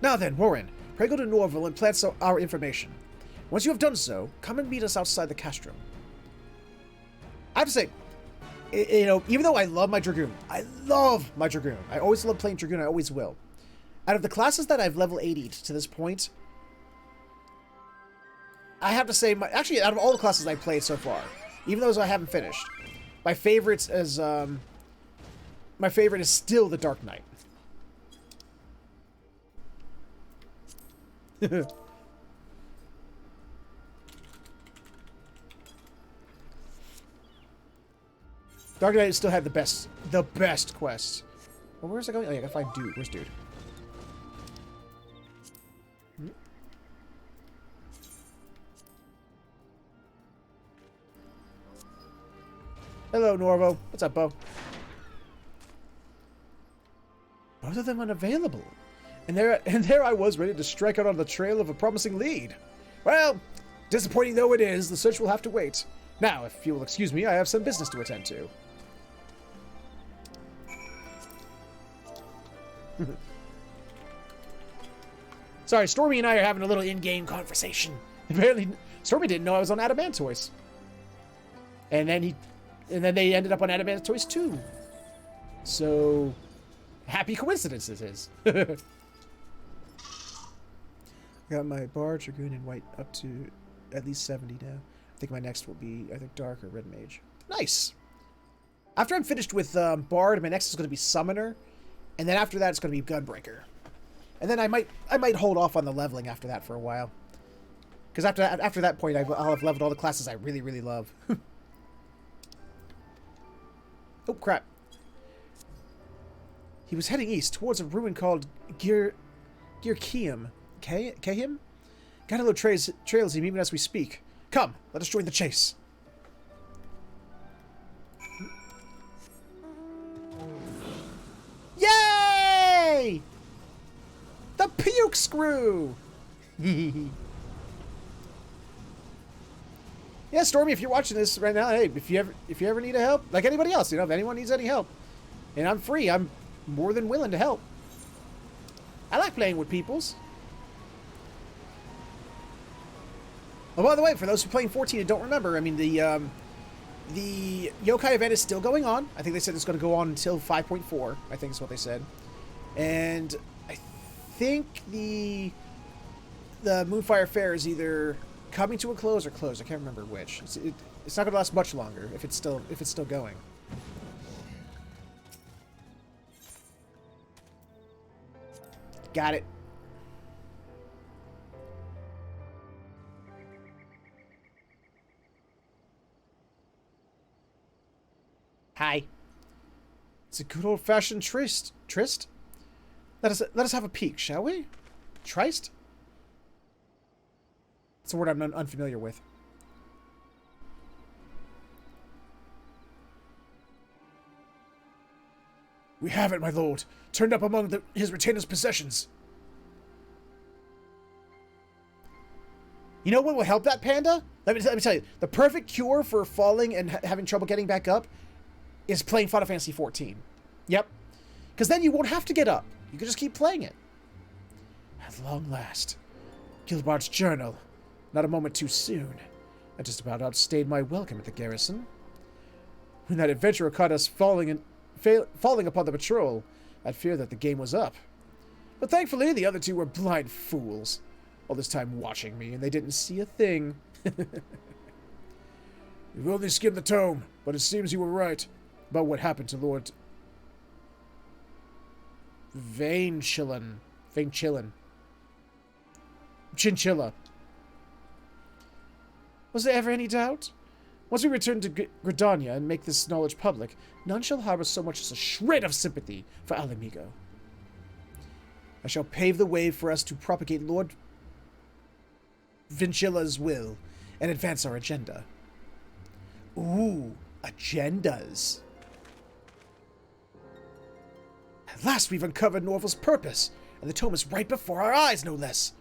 S1: Now then, Warren, pray go to Norval and plant our information. Once you have done so, come and meet us outside the castrum. I have to say, even though I love my Dragoon, I always love playing Dragoon, I always will. Out of the classes that I've level 80'd to this point, I have to say, actually, out of all the classes I've played so far, even those I haven't finished, my favorite is still the Dark Knight. Dark Knight still had the best quests. Well, where's it going? Oh yeah, I gotta find Dude. Where's Dude? Hello, Norvo. What's up, Bo? Both of them unavailable. And there I was, ready to strike out on the trail of a promising lead. Well, disappointing though it is, the search will have to wait. Now, if you will excuse me, I have some business to attend to. Sorry, Stormy and I are having a little in-game conversation. Apparently, Stormy didn't know I was on Adamantoise. And then they ended up on Adamantoise too. So, happy coincidences is. Got my Bard, Dragoon, and White up to at least 70 now. I think my next will be either Dark or Red Mage. Nice! After I'm finished with Bard, my next is going to be Summoner. And then after that, it's going to be Gunbreaker. And then I might hold off on the leveling after that for a while. Because after that point, I'll have leveled all the classes I really, really love. Oh, crap. He was heading east towards a ruin called Girkium. Kahim? Ganalo trails him even as we speak. Come, let us join the chase. Yay! The puke screw! Yeah, Stormy, if you're watching this right now, hey, if you ever need help, like anybody else, if anyone needs any help, and I'm free, I'm more than willing to help. I like playing with peoples. Oh, by the way, for those who are playing 14 and don't remember, I mean, the Yokai event is still going on. I think they said it's going to go on until 5.4, I think is what they said. And I think the Moonfire Fair is either coming to a close or closed. I can't remember which. It's not going to last much longer if it's still going. Got it. Hi. It's a good old-fashioned tryst. Tryst? Let us have a peek, shall we? Tryst? It's a word I'm unfamiliar with. We have it, my lord. Turned up among his retainer's possessions. You know what will help that, Panda? Let me tell you. The perfect cure for falling and having trouble getting back up is playing Final Fantasy XIV. Yep. Because then you won't have to get up. You can just keep playing it. At long last. Gilbard's journal. Not a moment too soon. I just about outstayed my welcome at the garrison. When that adventurer caught us falling upon the patrol, I'd feared that the game was up. But thankfully, the other two were blind fools. All this time watching me, and they didn't see a thing. We've only skimmed the tome, but it seems you were right about what happened to Lord Chinchilla. Was there ever any doubt? Once we return to Gridania and make this knowledge public, none shall harbor so much as a shred of sympathy for Alamigo. I shall pave the way for us to propagate Lord Vincilla's will and advance our agenda. Ooh, agendas. At last we've uncovered Norval's purpose, and the tome is right before our eyes, no less.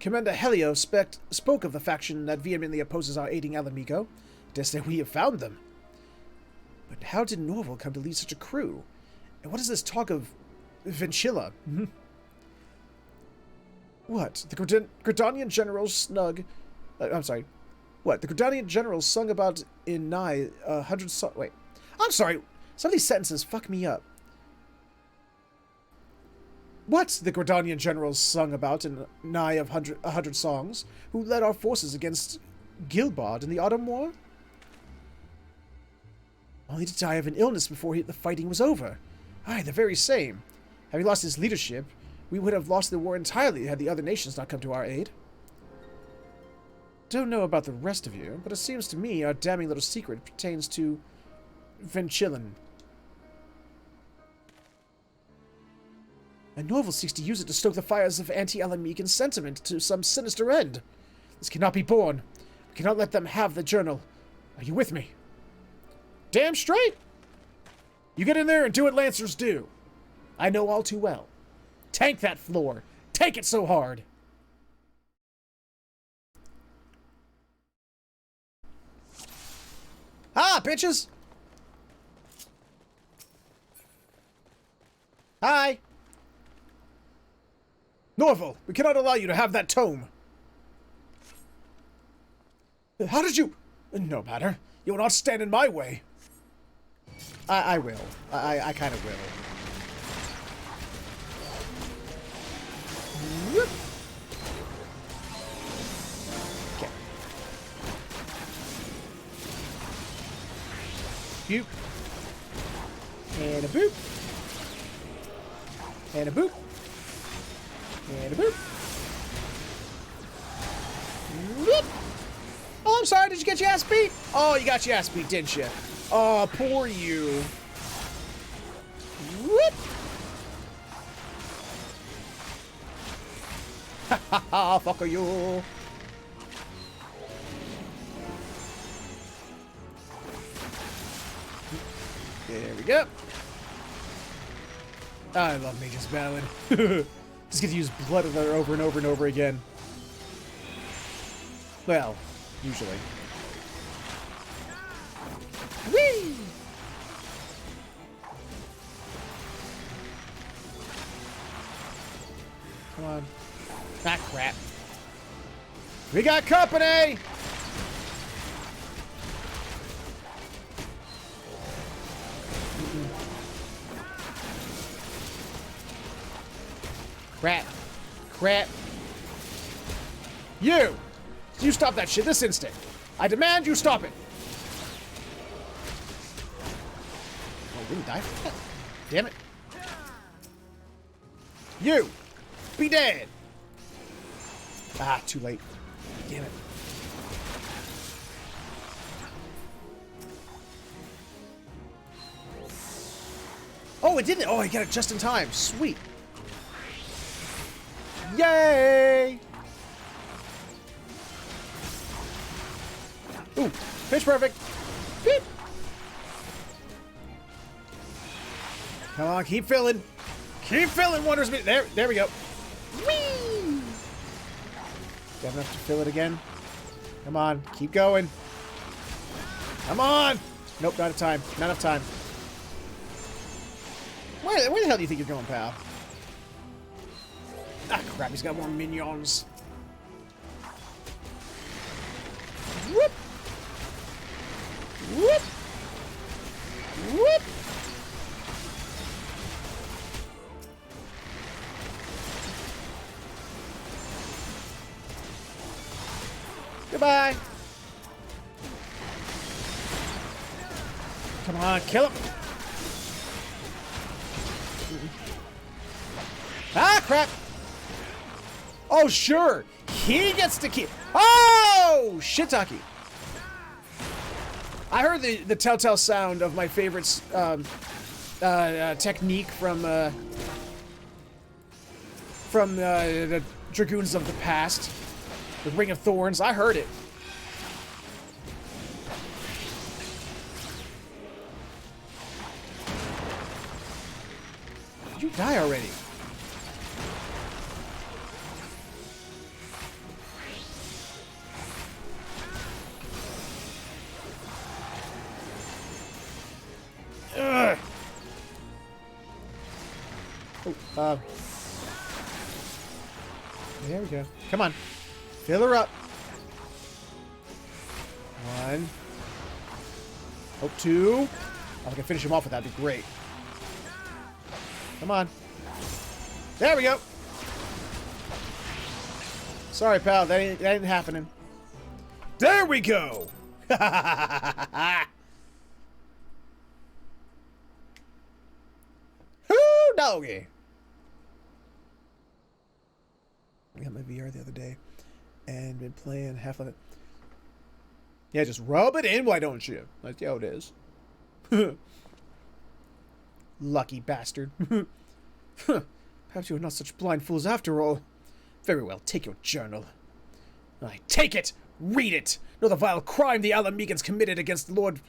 S1: Commander Helio spoke of the faction that vehemently opposes our aiding Alamigo. Dare say we have found them. But how did Norval come to lead such a crew? And what is this talk of Vincilla? What? The Gridanian generals snug... I'm sorry. What? The Gridanian generals sung about in nigh 100 songs... Wait. I'm sorry. Some of these sentences fuck me up. What? The Gridanian generals sung about in nigh of 100 songs, who led our forces against Gilbard in the Autumn War? Only to die of an illness before the fighting was over. Aye, the very same. Having lost his leadership, we would have lost the war entirely had the other nations not come to our aid. Don't know about the rest of you, but it seems to me our damning little secret pertains to Vincillan. And Norval seeks to use it to stoke the fires of anti-Alamican sentiment to some sinister end. This cannot be borne. We cannot let them have the journal. Are you with me? Damn straight. You get in there and do what Lancers do. I know all too well. Tank that floor. Take it so hard. Ah, bitches! Hi! Norval, we cannot allow you to have that tome. How did you... No matter. You will not stand in my way. I will. I kind of will. Whoop. Okay. Boop. And a boop. And a boop. And a boop. Whoop. Oh, I'm sorry. Did you get your ass beat? Oh, you got your ass beat, didn't you? Oh, poor you. Whoop. Ha ha ha, fuck you. There we go. I love Mage's Ballad. Just get to use blood over and over and over again. Well, usually. Whee! Come on. Ah, crap. We got company! Crap. Crap. You! You stop that shit this instant. I demand you stop it. Oh, we didn't die for that? Damn it. You! Be dead! Ah, too late. Damn it. Oh, it didn't. Oh, I got it just in time. Sweet. Yay! Ooh, pitch perfect. Beep. Come on, keep filling. Keep filling, Wonders. There we go. Whee! Do you have enough to fill it again? Come on, keep going. Come on! Nope, not enough time. Not enough time. Where the hell do you think you're going, pal? Ah, crap, he's got more minions. Whoop! Whoop! Whoop! Goodbye! Come on, kill him! Ah, crap! Oh, sure! He gets to keep... Oh! Shiitake! I heard the telltale sound of my favorite technique from the Dragoons of the Past. The Ring of Thorns. I heard it. Did you die already? Ugh. Oh, there we go. Come on. Fill her up. One. Oh, two. If I can finish him off with that, that'd be great. Come on. There we go. Sorry, pal. That ain't happening. There we go. Whoo, doggy. I got my VR the other day and been playing half of it. Yeah, just rub it in, why don't you? That's how it is. Lucky bastard. Perhaps you are not such blind fools after all. Very well, take your journal. I take it! Read it! Know the vile crime the Alamegans committed against Lord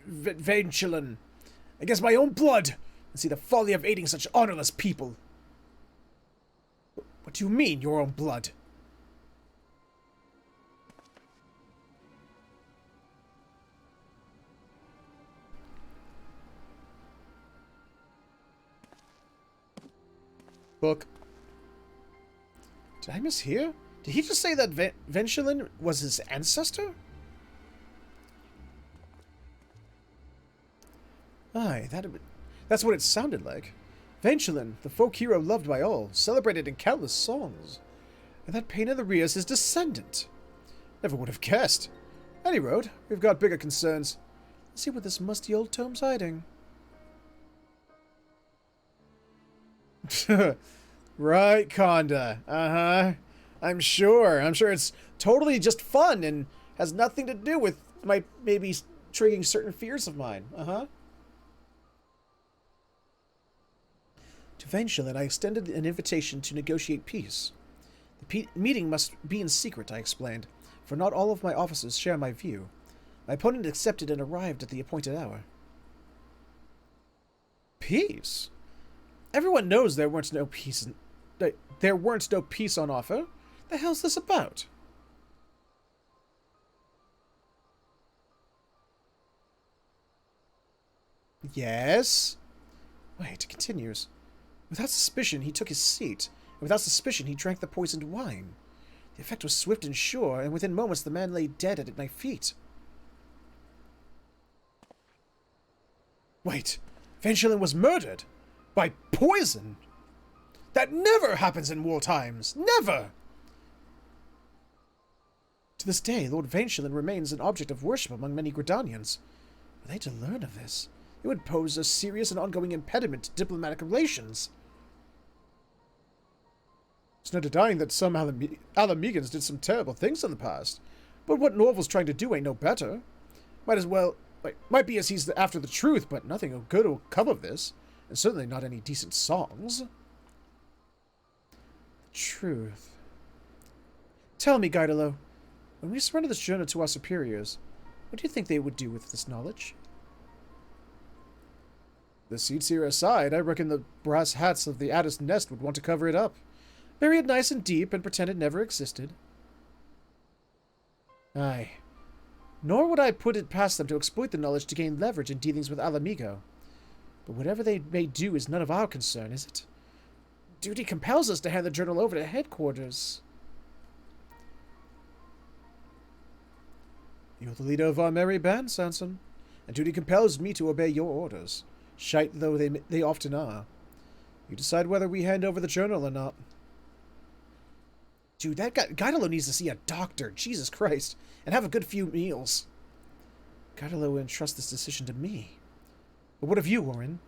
S1: Ventulin against my own blood and see the folly of aiding such honorless people. What do you mean, your own blood? Book. Did I mishear? Did he just say that Ventulin was his ancestor? Aye, that's what it sounded like. Ventulin, the folk hero loved by all, celebrated in countless songs. And that Pain of the Rhea is his descendant. Never would have guessed. Any road, we've got bigger concerns. Let's see what this musty old tome's hiding. Right, Conda. Uh-huh. I'm sure it's totally just fun and has nothing to do with my maybe triggering certain fears of mine. Uh-huh. To Ventulin, I extended an invitation to negotiate peace. The meeting must be in secret, I explained, for not all of my officers share my view. My opponent accepted and arrived at the appointed hour. Peace? Everyone knows there weren't no peace on offer. The hell's this about? Yes? Wait, it continues. Without suspicion, he took his seat, and without suspicion, he drank the poisoned wine. The effect was swift and sure, and within moments the man lay dead at my feet. Wait, Ventulin was murdered? By poison? That never happens in war times! Never! To this day, Lord Ventulin remains an object of worship among many Gridanians. Were they to learn of this, it would pose a serious and ongoing impediment to diplomatic relations. There's no denying that some Alamegans did some terrible things in the past, but what Norval's trying to do ain't no better. Might be as he's after the truth, but nothing good will come of this, and certainly not any decent songs. The truth. Tell me, Guidolo, when we surrender this journal to our superiors, what do you think they would do with this knowledge? The Seedseer aside, I reckon the brass hats of the Addis Nest would want to cover it up. Bury it nice and deep and pretend it never existed. Aye. Nor would I put it past them to exploit the knowledge to gain leverage in dealings with Alamigo. But whatever they may do is none of our concern, is it? Duty compels us to hand the journal over to headquarters. You're the leader of our merry band, Sanson, and duty compels me to obey your orders, shite though they often are. You decide whether we hand over the journal or not. Dude, that guy Guidolo needs to see a doctor, Jesus Christ, and have a good few meals. Guidolo will entrust this decision to me. But what of you, Warren?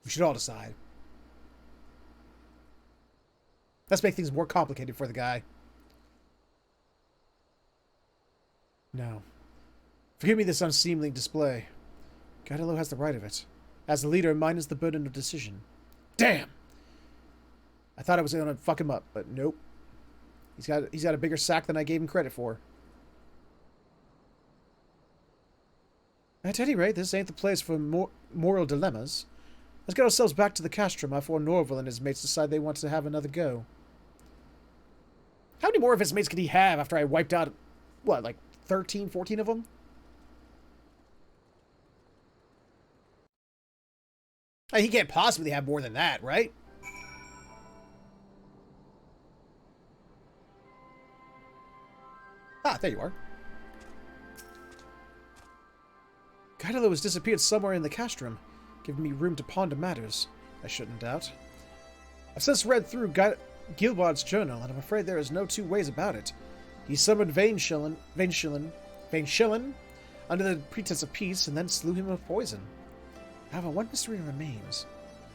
S1: We should all decide. Let's make things more complicated for the guy. No. Forgive me this unseemly display. Guidolo has the right of it. As the leader, mine is the burden of decision. Damn! I thought I was gonna fuck him up, but nope. He's got a bigger sack than I gave him credit for. At any rate, this ain't the place for moral dilemmas. Let's get ourselves back to the castrum before Norval and his mates decide they want to have another go. How many more of his mates could he have after I wiped out, what, like 13, 14 of them? He can't possibly have more than that, right? Ah, there you are. Guidolo has disappeared somewhere in the castrum, giving me room to ponder matters, I shouldn't doubt. I've since read through Gilbard's journal, and I'm afraid there is no two ways about it. He summoned Ventulin under the pretense of peace, and then slew him with poison. However, one mystery remains.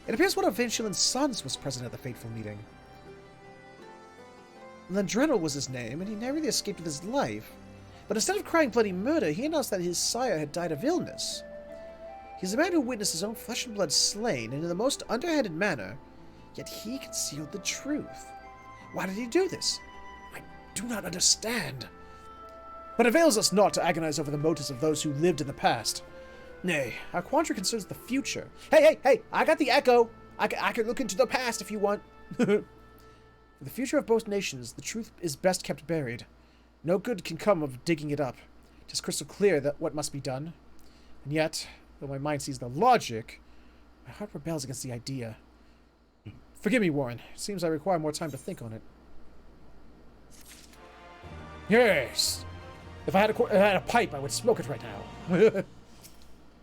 S1: It appears one of Ventulin's sons was present at the fateful meeting. Landrenal was his name, and he narrowly escaped with his life. But instead of crying bloody murder, he announced that his sire had died of illness. He's a man who witnessed his own flesh and blood slain, and in the most underhanded manner, yet he concealed the truth. Why did he do this? My do not understand. But it avails us not to agonize over the motives of those who lived in the past. Nay, our quandary concerns the future. Hey, I got the echo. I can look into the past if you want. For the future of both nations, the truth is best kept buried. No good can come of digging it up. It is crystal clear that what must be done. And yet, though my mind sees the logic, my heart rebels against the idea. Forgive me, Warren. It seems I require more time to think on it. Yes! If I had a pipe, I would smoke it right now.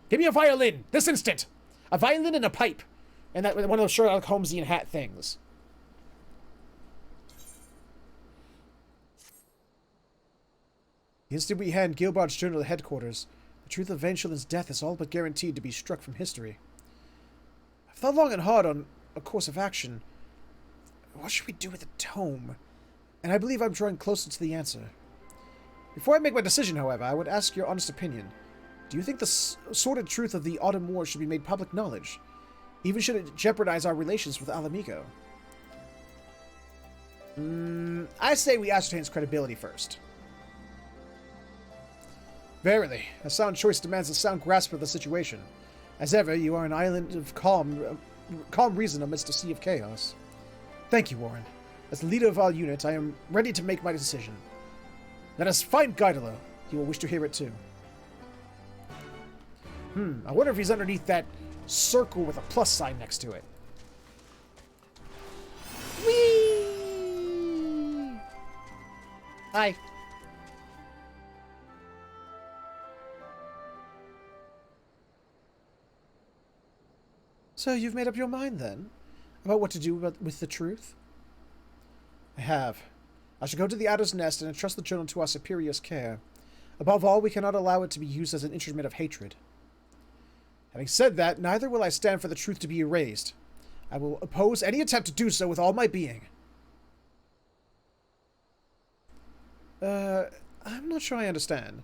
S1: Give me a violin, this instant! A violin and a pipe. And that one of those Sherlock Holmesian hat things. The instant we hand Gilbard's journal to headquarters, the truth of Vanshelin's death is all but guaranteed to be struck from history. I've thought long and hard on a course of action. What should we do with the tome? And I believe I'm drawing closer to the answer. Before I make my decision, however, I would ask your honest opinion. Do you think the sordid truth of the Autumn War should be made public knowledge? Even should it jeopardize our relations with Alamigo? I say we ascertain its credibility first. Verily, a sound choice demands a sound grasp of the situation. As ever, you are an island of calm reason amidst a sea of chaos. Thank you, Warren. As the leader of our unit, I am ready to make my decision. Let us find Gaidalo. He will wish to hear it too. I wonder if he's underneath that circle with a plus sign next to it. Whee! Hi. So you've made up your mind, then, about what to do with the truth? I have. I shall go to the Adder's Nest and entrust the journal to our superior's care. Above all, we cannot allow it to be used as an instrument of hatred. Having said that, neither will I stand for the truth to be erased. I will oppose any attempt to do so with all my being. I'm not sure I understand.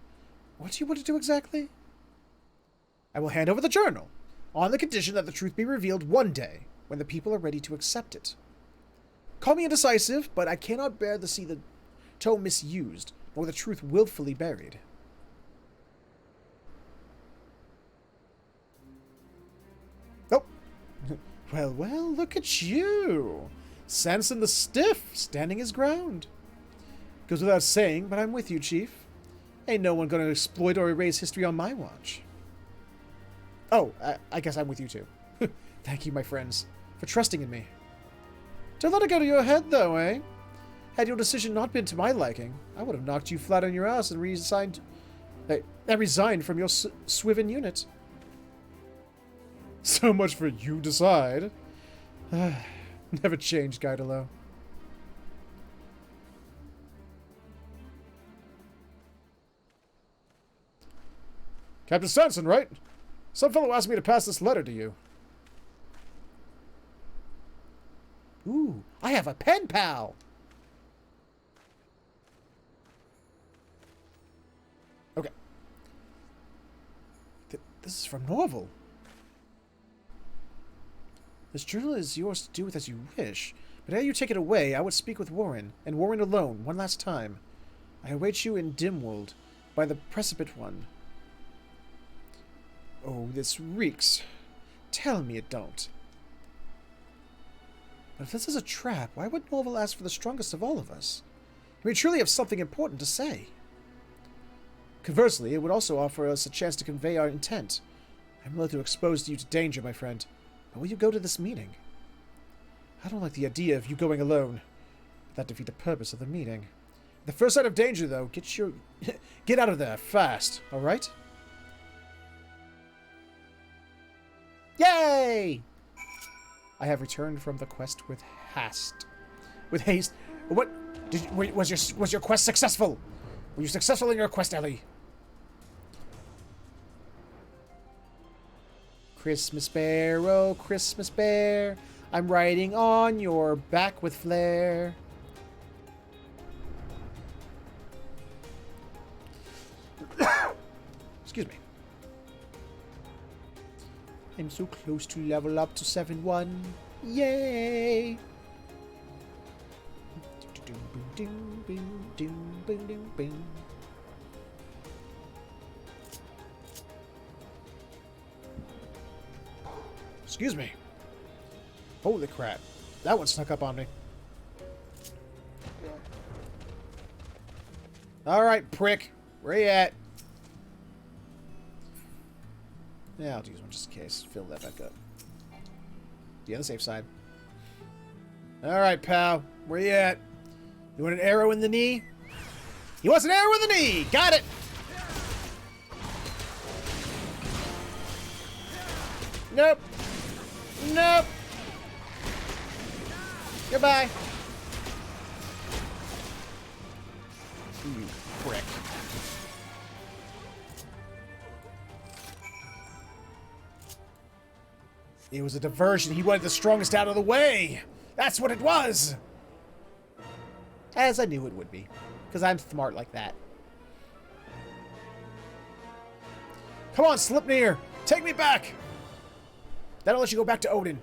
S1: What do you want to do exactly? I will hand over the journal, on the condition that the truth be revealed one day, when the people are ready to accept it. Call me indecisive, but I cannot bear to see the tome misused, nor the truth willfully buried. Oh! Well, look at you! Sanson the Stiff, standing his ground. Goes without saying, but I'm with you, Chief. Ain't no one gonna exploit or erase history on my watch. Oh, I guess I'm with you too. Thank you, my friends, for trusting in me. Don't let it go to your head, though, eh? Had your decision not been to my liking, I would have knocked you flat on your ass and resigned from your Swiven unit. So much for you decide. Never change, Gaidalo. Captain Sanson, right? Some fellow asked me to pass this letter to you. Ooh, I have a pen pal! Okay. This is from Norval. This journal is yours to do with as you wish, but ere you take it away, I would speak with Warren, and Warren alone, one last time. I await you in Dimwold, by the Precipit One. Oh, this reeks. Tell me it don't. But if this is a trap, why would Norval ask for the strongest of all of us? He may truly have something important to say. Conversely, it would also offer us a chance to convey our intent. I'm willing to expose you to danger, my friend, but will you go to this meeting? I don't like the idea of you going alone. That defeat the purpose of the meeting. The first sign of danger, though, get out of there fast, all right? Yay! I have returned from the quest with haste. With haste. What? Was your quest successful? Were you successful in your quest, Ellie? Christmas bear, oh Christmas bear, I'm riding on your back with flair. Excuse me. I'm so close to level up to 7-1. Yay! Doom, boom, doom, boom, doom, boom. Excuse me. Holy crap. That one snuck up on me. Alright, prick. Where you at? Yeah, I'll use one just in case. Fill that back up. The other safe side. Alright, pal. Where you at? You want an arrow in the knee? He wants an arrow in the knee! Got it! Nope. Nope. Goodbye. You prick. It was a diversion. He wanted the strongest out of the way. That's what it was. As I knew it would be. Because I'm smart like that. Come on, Slipnir. Take me back. That'll let you go back to Odin.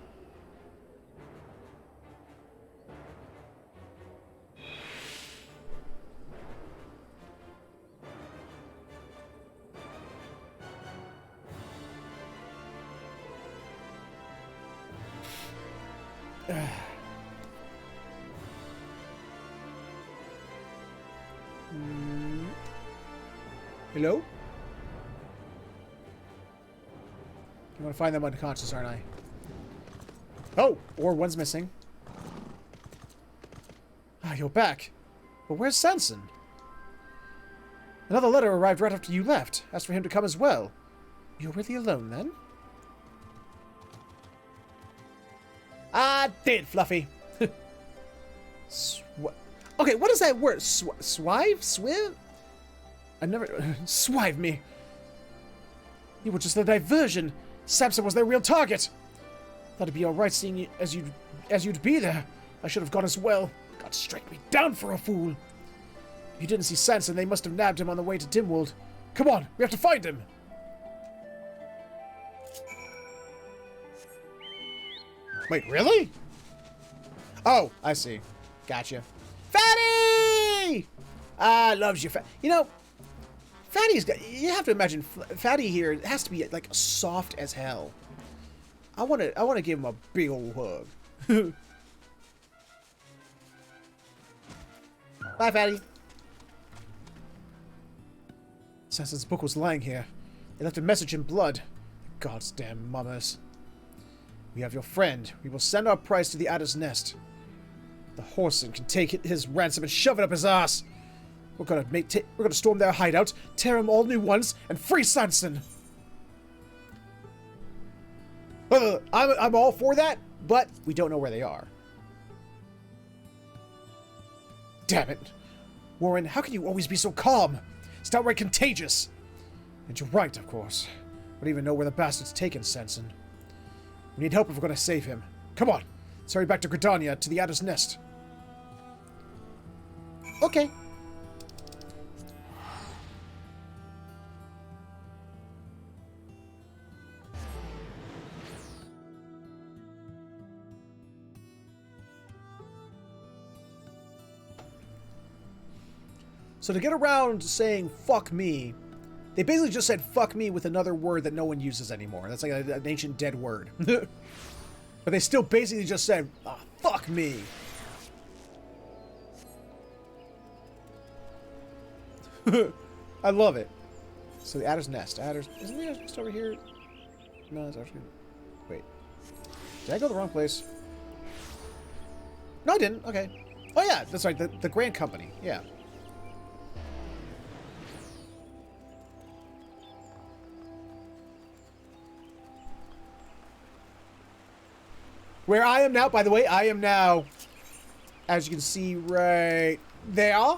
S1: Hello? You want to find them unconscious, aren't I? Oh! Or one's missing. Ah, you're back. But where's Sanson? Another letter arrived right after you left. Asked for him to come as well. You're really alone, then? I did, Fluffy. Okay, what is that word? Swive? Swiv? I never... Swive me. You were just a diversion. Samson was their real target. Thought it'd be alright seeing you as you'd be there. I should have gone as well. God strike me down for a fool. If you didn't see Sanson, they must have nabbed him on the way to Dimwald. Come on, we have to find him. Wait, really? Oh, I see. Gotcha. Fatty! Ah, loves you, You know, Fatty's got... You have to imagine Fatty here has to be, like, soft as hell. I want to give him a big old hug. Bye, Fatty. Sanson's book was lying here. They left a message in blood. God's damn mummers. We have your friend. We will send our prize to the Adder's Nest. The Whoreson can take his ransom and shove it up his ass. We're gonna storm their hideout, tear them all new ones, and free Sanson. I'm all for that, but we don't know where they are. Damn it. Warren, how can you always be so calm? It's downright contagious. And you're right, of course. I don't even know where the bastard's taken Sanson. We need help if we're going to save him. Come on. Let's hurry back to Gridania, to the Adder's Nest. Okay. So to get around saying fuck me, they basically just said fuck me with another word that no one uses anymore. That's like an ancient dead word. But they still basically just said, oh, fuck me. I love it. So the Adder's Nest. Isn't the Adder's Nest over here? No, it's actually... Wait. Did I go the wrong place? No, I didn't. Okay. Oh yeah, that's right. The Grand Company. Yeah. Where I am now, by the way, I am now, as you can see right there,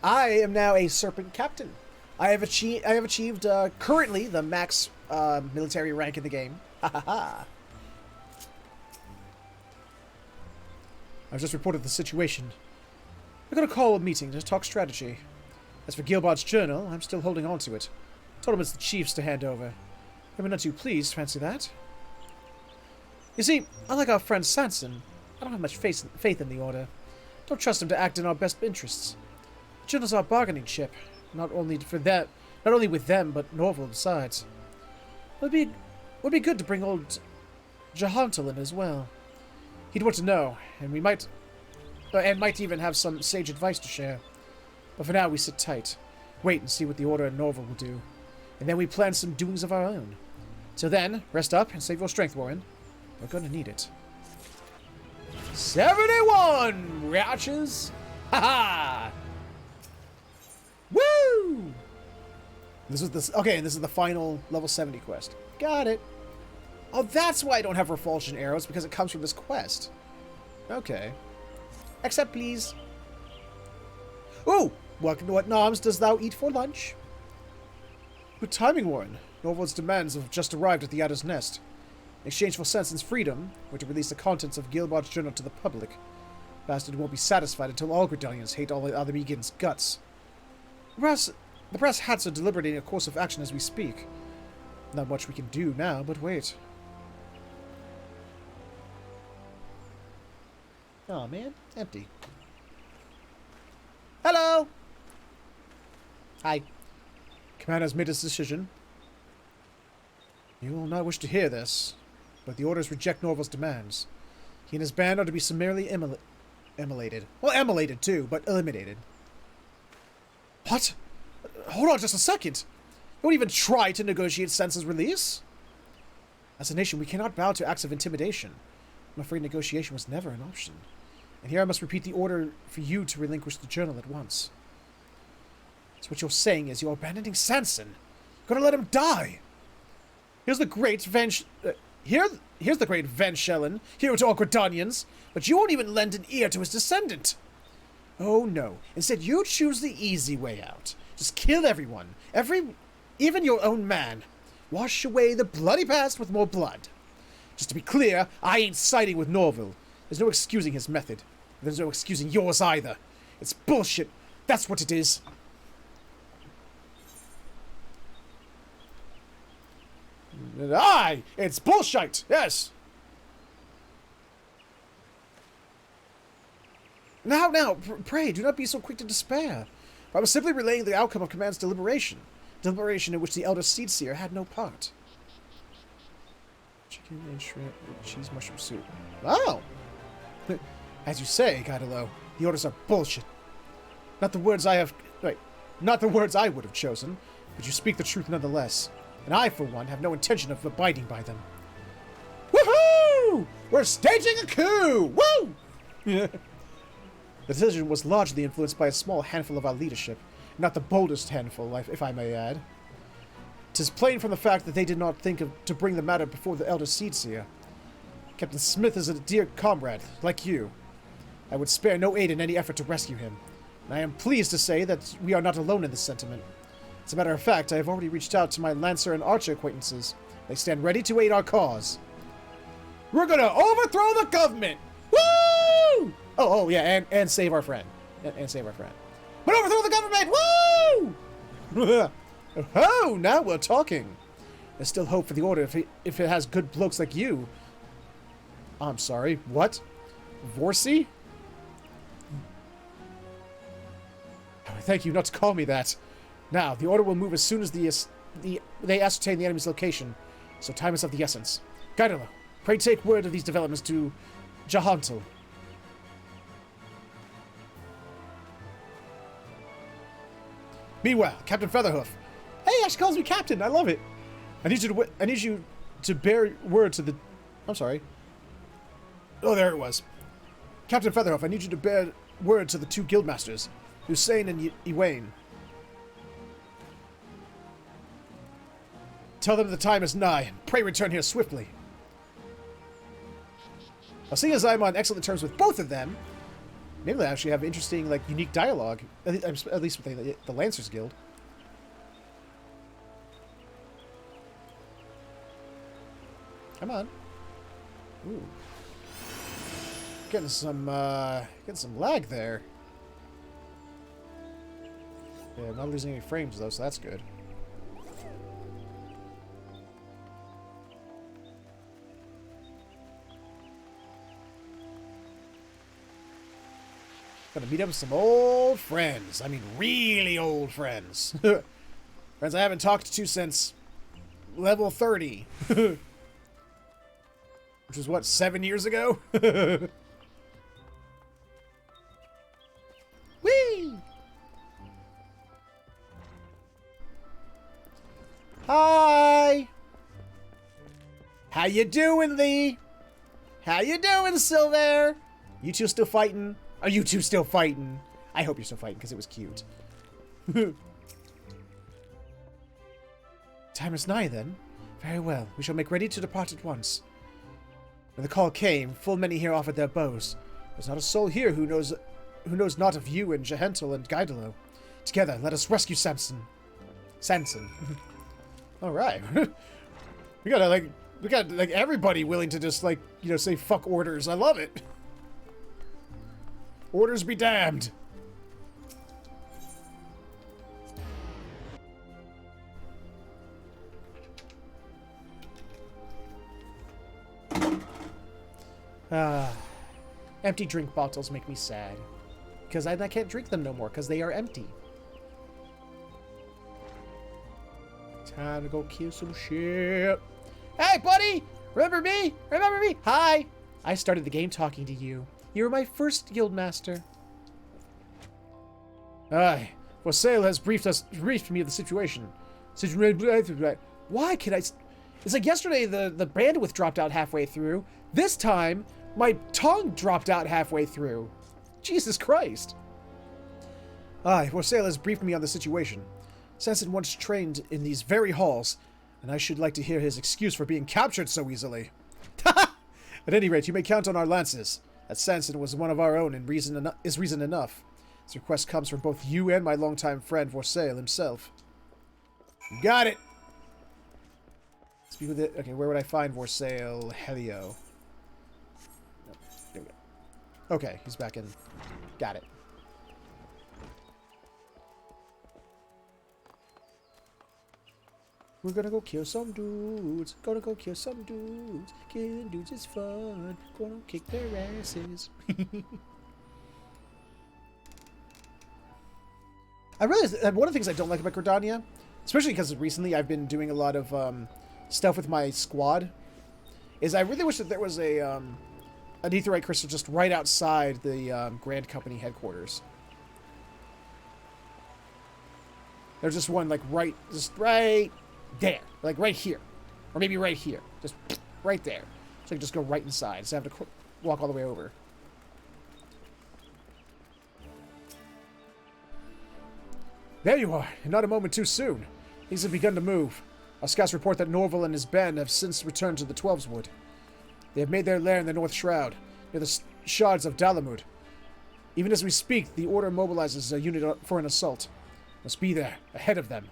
S1: I am now a Serpent Captain. I have achieved currently the max military rank in the game. Ha ha ha. I've just reported the situation. We're going to call a meeting to talk strategy. As for Gilbard's journal, I'm still holding on to it. Told him it's the chief's to hand over. I'm not too pleased, fancy that. You see, unlike our friend Sanson, I don't have much faith in the Order. Don't trust him to act in our best interests. The journal's our bargaining chip, not only with them, but Norval besides. Would be good to bring old Jahantel in as well. He'd want to know, and might even have some sage advice to share. But for now, we sit tight, wait and see what the Order and Norval will do, and then we plan some doings of our own. Till then, rest up and save your strength, Warren. We're gonna need it. 71 ratches! Ha ha! Woo! This is the final level 70 quest. Got it. Oh, that's why I don't have repulsion arrows, because it comes from this quest. Okay. Accept, please. Ooh! What noms does thou eat for lunch? Good timing, Warren. Norval's demands have just arrived at the Adder's Nest. In exchange for Sensen's freedom, we're to release the contents of Gilbard's journal to the public. Bastard won't be satisfied until all Gridanians hate all the other Megan's guts. The brass hats are deliberating a course of action as we speak. Not much we can do now, but wait. Oh man, empty. Hello! Hi. Commander has made his decision. You will not wish to hear this, but the orders reject Norval's demands. He and his band are to be summarily immolated. Well, immolated too, but eliminated. What? Hold on just a second. You won't even try to negotiate Sensen's release? As a nation, we cannot bow to acts of intimidation. I'm afraid negotiation was never an option. And here I must repeat the order for you to relinquish the journal at once. So what you're saying is you're abandoning Sanson. You're gonna let him die. Here's the great here's the great Van Schellen, hero to all Gridanians, but you won't even lend an ear to his descendant. Oh no. Instead, you choose the easy way out. Just kill everyone. Even your own man. Wash away the bloody past with more blood. Just to be clear, I ain't siding with Norval. There's no excusing his method. There's no excusing yours either. It's bullshit. That's what it is. Aye! It's bullshit! Yes! Now, pray, do not be so quick to despair. I was simply relaying the outcome of Command's deliberation. Deliberation in which the Elder Seedseer had no part. Chicken and shrimp with cheese mushroom soup. Oh! As you say, Gaidalo, the orders are bullshit. Not the words I would have chosen, but you speak the truth nonetheless. And I, for one, have no intention of abiding by them. Woohoo! We're staging a coup! Woo! The decision was largely influenced by a small handful of our leadership, not the boldest handful, if I may add. 'Tis plain from the fact that they did not think to bring the matter before the Elder Seedseer. Captain Smith is a dear comrade, like you. I would spare no aid in any effort to rescue him, and I am pleased to say that we are not alone in this sentiment. As a matter of fact, I have already reached out to my Lancer and Archer acquaintances. They stand ready to aid our cause. We're gonna overthrow the government! Woo! Oh yeah, and save our friend. And save our friend. But overthrow the government! Woo! Oh, now we're talking. There's still hope for the Order if it has good blokes like you. I'm sorry, what? Vorsi? Thank you not to call me that. Now, the Order will move as soon as they ascertain the enemy's location, so time is of the essence. Gaidalo, pray take word of these developments to Jahantel. Meanwhile, Captain Featherhoof. Hey, she calls me Captain. I love it. I need you to bear word to the. I'm sorry. Oh, there it was. Captain Featherhoof, I need you to bear word to the two guildmasters, Hussein and Ewain. Tell them the time is nigh, and pray return here swiftly. Now, seeing as I'm on excellent terms with both of them, maybe they actually have interesting, unique dialogue, at least with the Lancers Guild. Come on. Ooh. Getting some lag there. Yeah, I'm not losing any frames though, so that's good. Gonna meet up with some old friends. I mean, really old friends. Friends I haven't talked to since level 30. Which was, what, 7 years ago? Whee! Hi! How you doing, Lee? How you doing, Silver? You two still fighting? Are you two still fighting? I hope you're still fighting, because it was cute. Time is nigh, then. Very well. We shall make ready to depart at once. When the call came, full many here offered their bows. There's not a soul here who knows not of you and Jehentel and Gaidalo. Together, let us rescue Samson. Sanson. All right. we got like everybody willing to just like, you know, say fuck orders. I love it. Orders be damned. Empty drink bottles make me sad. Because I can't drink them no more, because they are empty. Time to go kill some shit. Hey, buddy! Remember me? Remember me? Hi! I started the game talking to you. You were my first guild master. Aye. Wassail has briefed me of the situation. Why can I... It's like yesterday the bandwidth dropped out halfway through. This time, my tongue dropped out halfway through. Jesus Christ. Aye, Wassail has briefed me on the situation. Sanson once trained in these very halls, and I should like to hear his excuse for being captured so easily. At any rate, you may count on our lances. That Sanson was one of our own and is reason enough. This request comes from both you and my longtime friend Wassail himself. You got it! Speak with it. Okay, where would I find Wassail Helio? No, there we go. Okay, he's back in. Got it. We're gonna go kill some dudes. Gonna go kill some dudes. Killing dudes is fun. Gonna kick their asses. I realize one of the things I don't like about Gridania, especially because recently I've been doing a lot of stuff with my squad, is I really wish that there was an aetherite crystal just right outside the Grand Company headquarters. There's just one like right there, like right here, or maybe right here, just right there. So I can just go right inside instead of having to walk all the way over. There you are, and not a moment too soon. Things have begun to move. Our scouts report that Norval and his band have since returned to the Twelves Wood. They have made their lair in the North Shroud, near the shards of Dalamud. Even as we speak, the Order mobilizes a unit for an assault. Must be there, ahead of them.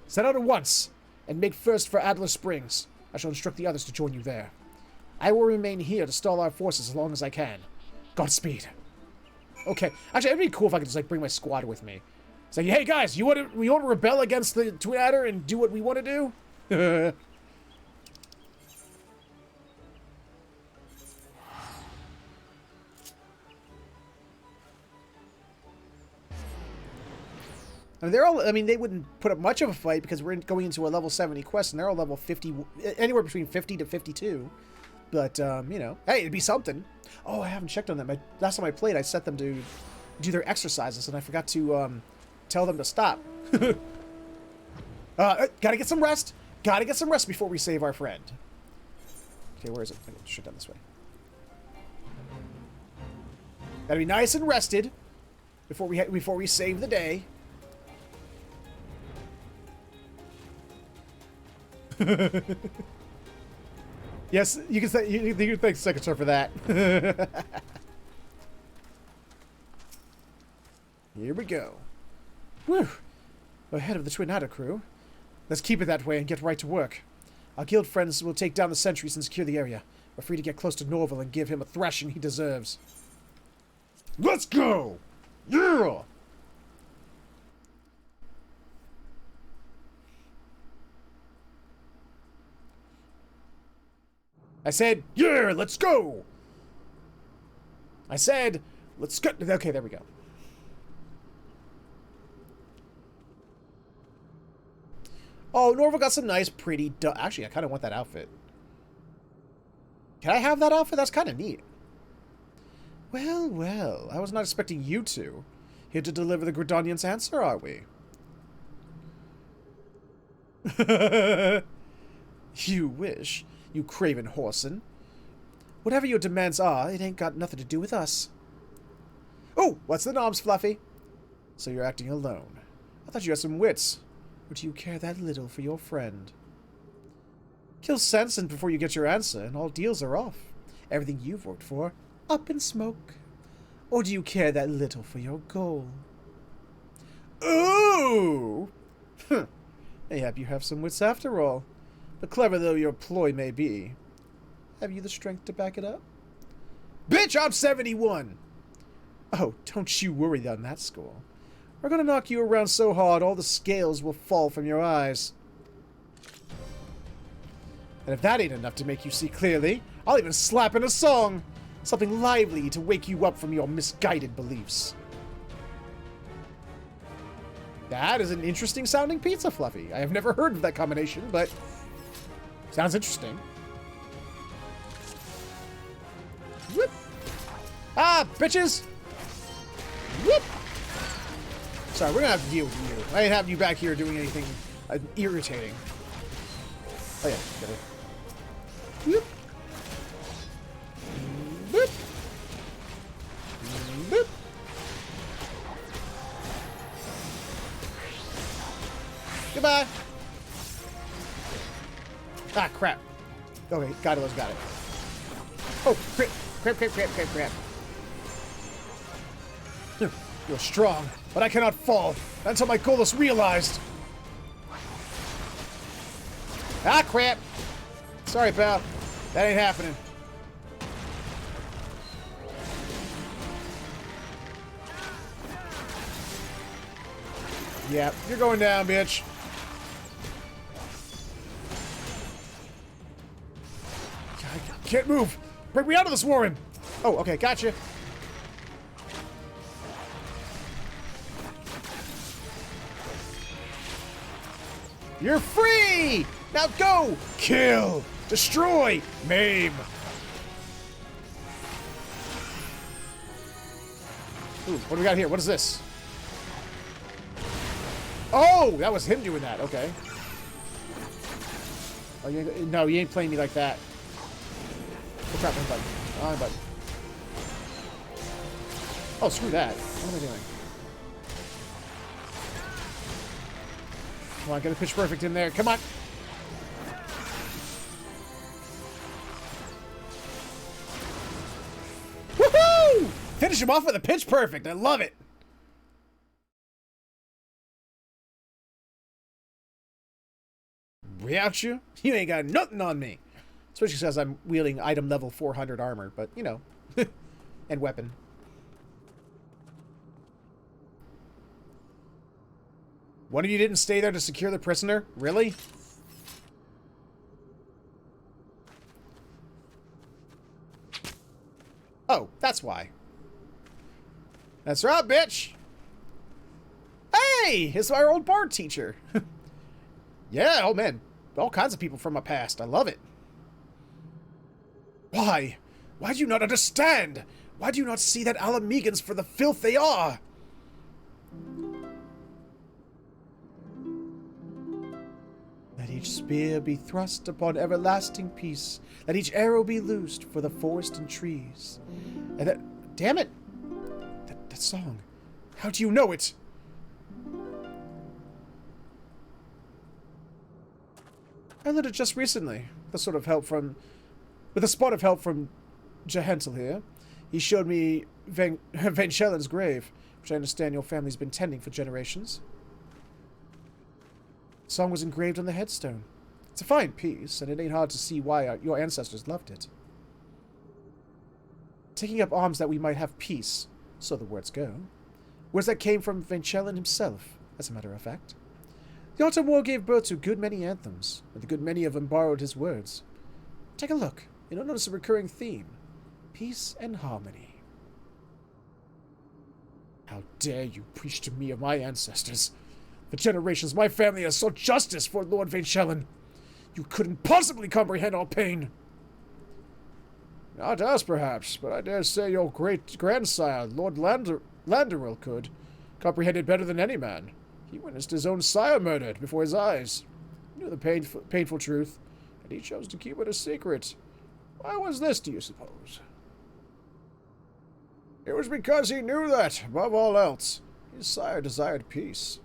S1: Set out at once, and make first for Adler Springs. I shall instruct the others to join you there. I will remain here to stall our forces as long as I can. Godspeed. Okay, actually, it'd be cool if I could just like bring my squad with me. It's like, hey guys, we want to rebel against the Twin Adder and do what we want to do? I mean, they wouldn't put up much of a fight because we're going into a level 70 quest and they're all level 50, anywhere between 50 to 52. But, you know, hey, it'd be something. Oh, I haven't checked on them. Last time I played, I set them to do their exercises and I forgot to, tell them to stop. Gotta get some rest. Gotta get some rest before we save our friend. Okay, where is it? I should down this way. Gotta be nice and rested before we save the day. Yes, you can say you can thank Secretary for that. Here we go. Whew. Ahead of the Twin Adder crew. Let's keep it that way and get right to work. Our guild friends will take down the sentries and secure the area. We're free to get close to Norval and give him a thrashing he deserves. Let's go! Yeah! I said, yeah, let's go! I said, Let's go. Okay, there we go. Oh, Norva got some nice, pretty... Actually, I kind of want that outfit. Can I have that outfit? That's kind of neat. Well, well. I was not expecting you two. Here to deliver the Gridanian's answer, are we? You wish, you craven whoreson. Whatever your demands are, it ain't got nothing to do with us. Oh, what's the noms, Fluffy? So you're acting alone. I thought you had some wits. Or do you care that little for your friend? Kill Sanson before you get your answer, and all deals are off. Everything you've worked for, up in smoke. Or do you care that little for your goal? Ooh! Mayhap you have some wits after all. But clever though your ploy may be, have you the strength to back it up? Bitch, I'm 71! Oh, don't you worry on that score. We're gonna knock you around so hard all the scales will fall from your eyes. And if that ain't enough to make you see clearly, I'll even slap in a song. Something lively to wake you up from your misguided beliefs. That is an interesting sounding pizza, Fluffy. I have never heard of that combination, but sounds interesting. Whoop. Ah, bitches! Whoop! Sorry, we're gonna have to deal with you. I ain't having you back here doing anything irritating. Oh yeah, got it. Whoop. Whoop. Whoop. Goodbye. Ah, crap. Okay, got it. Oh, crap. You're strong, but I cannot fall until my goal is realized. Ah, crap. Sorry, pal. That ain't happening. Yeah, you're going down, bitch. I can't move. Break me out of this warren. Oh, okay, gotcha. You're free! Now go! Kill! Destroy! Maim! Ooh, what do we got here? What is this? Oh! That was him doing that. Okay. Oh, no, you ain't playing me like that. Oh, crap, my button. Oh, my button. Oh, screw that. What am I doing? Come on, get a pitch perfect in there. Come on. Woohoo! Finish him off with a pitch perfect. I love it. Without you, you ain't got nothing on me. Especially because I'm wielding item level 400 armor, but you know, and weapon. One of you didn't stay there to secure the prisoner? Really? Oh, that's why. That's right, bitch! Hey! It's our old bard teacher. Yeah, oh man. All kinds of people from my past. I love it. Why? Why do you not understand? Why do you not see that Alamegans for the filth they are? Let each spear be thrust upon everlasting peace. Let each arrow be loosed for the forest and trees. And that... Damn it! That song. How do you know it? I learned it just recently. With a spot of help from Jahentel here. He showed me Vanshellen's grave, which I understand your family's been tending for generations. The song was engraved on the headstone. It's a fine piece, and it ain't hard to see why your ancestors loved it. Taking up arms that we might have peace, so the words go. Words that came from Vanchellen himself, as a matter of fact. The Autumn War gave birth to a good many anthems, and a good many of them borrowed his words. Take a look. You'll notice a recurring theme. Peace and harmony.
S2: How dare you preach to me of my ancestors? For generations my family has sought justice for Lord Vainshellen. You couldn't possibly comprehend our pain. Not us, perhaps, but I dare say your great-grandsire, Lord Landeril, could. Comprehended better than any man. He witnessed his own sire murdered before his eyes. He knew the painful truth, and he chose to keep it a secret. Why was this, do you suppose? It was because he knew that, above all else, his sire desired peace.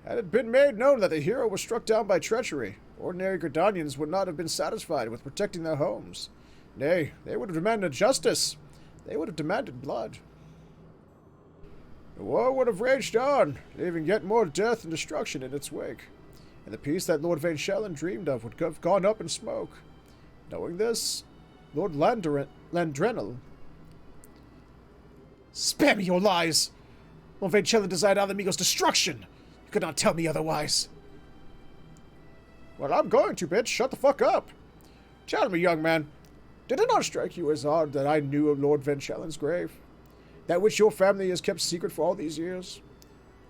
S2: Had it been made known that the hero was struck down by treachery, ordinary Gridanians would not have been satisfied with protecting their homes. Nay, they would have demanded justice. They would have demanded blood. The war would have raged on, leaving yet more death and destruction in its wake. And the peace that Lord Vainshellen dreamed of would have gone up in smoke. Knowing this, Lord Landrenel...
S1: Spare me your lies! Lord Vainshellen desired Alamigo's destruction! You could not tell me otherwise.
S2: Well, I'm going to, bitch. Shut the fuck up. Tell me, young man, did it not strike you as odd that I knew of Lord Vainshellen's grave? That which your family has kept secret for all these years?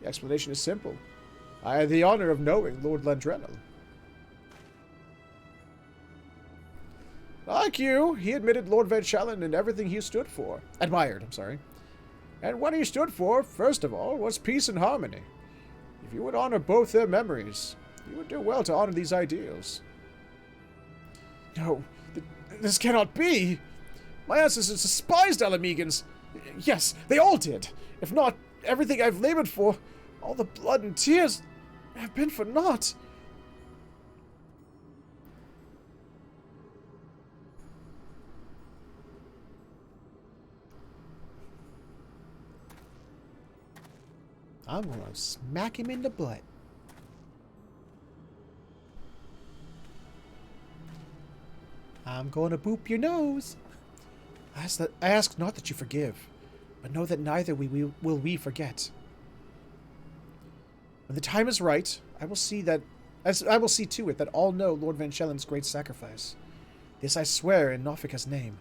S2: The explanation is simple. I had the honor of knowing Lord Landrenel. Like you, he admitted Lord Vainshellen and everything he stood for.
S1: Admired, I'm sorry.
S2: And what he stood for, first of all, was peace and harmony. If you would honor both their memories, you would do well to honor these ideals.
S1: No, this cannot be! My ancestors despised Alamegans! Yes, they all did! If not, everything I've labored for, all the blood and tears, have been for naught! I'm gonna smack him in the butt. I'm gonna boop your nose. I ask not that you forgive, but know that neither will we forget. When the time is right, I will see to it that all know Lord Vanshellen's great sacrifice. This I swear in Nofika's name.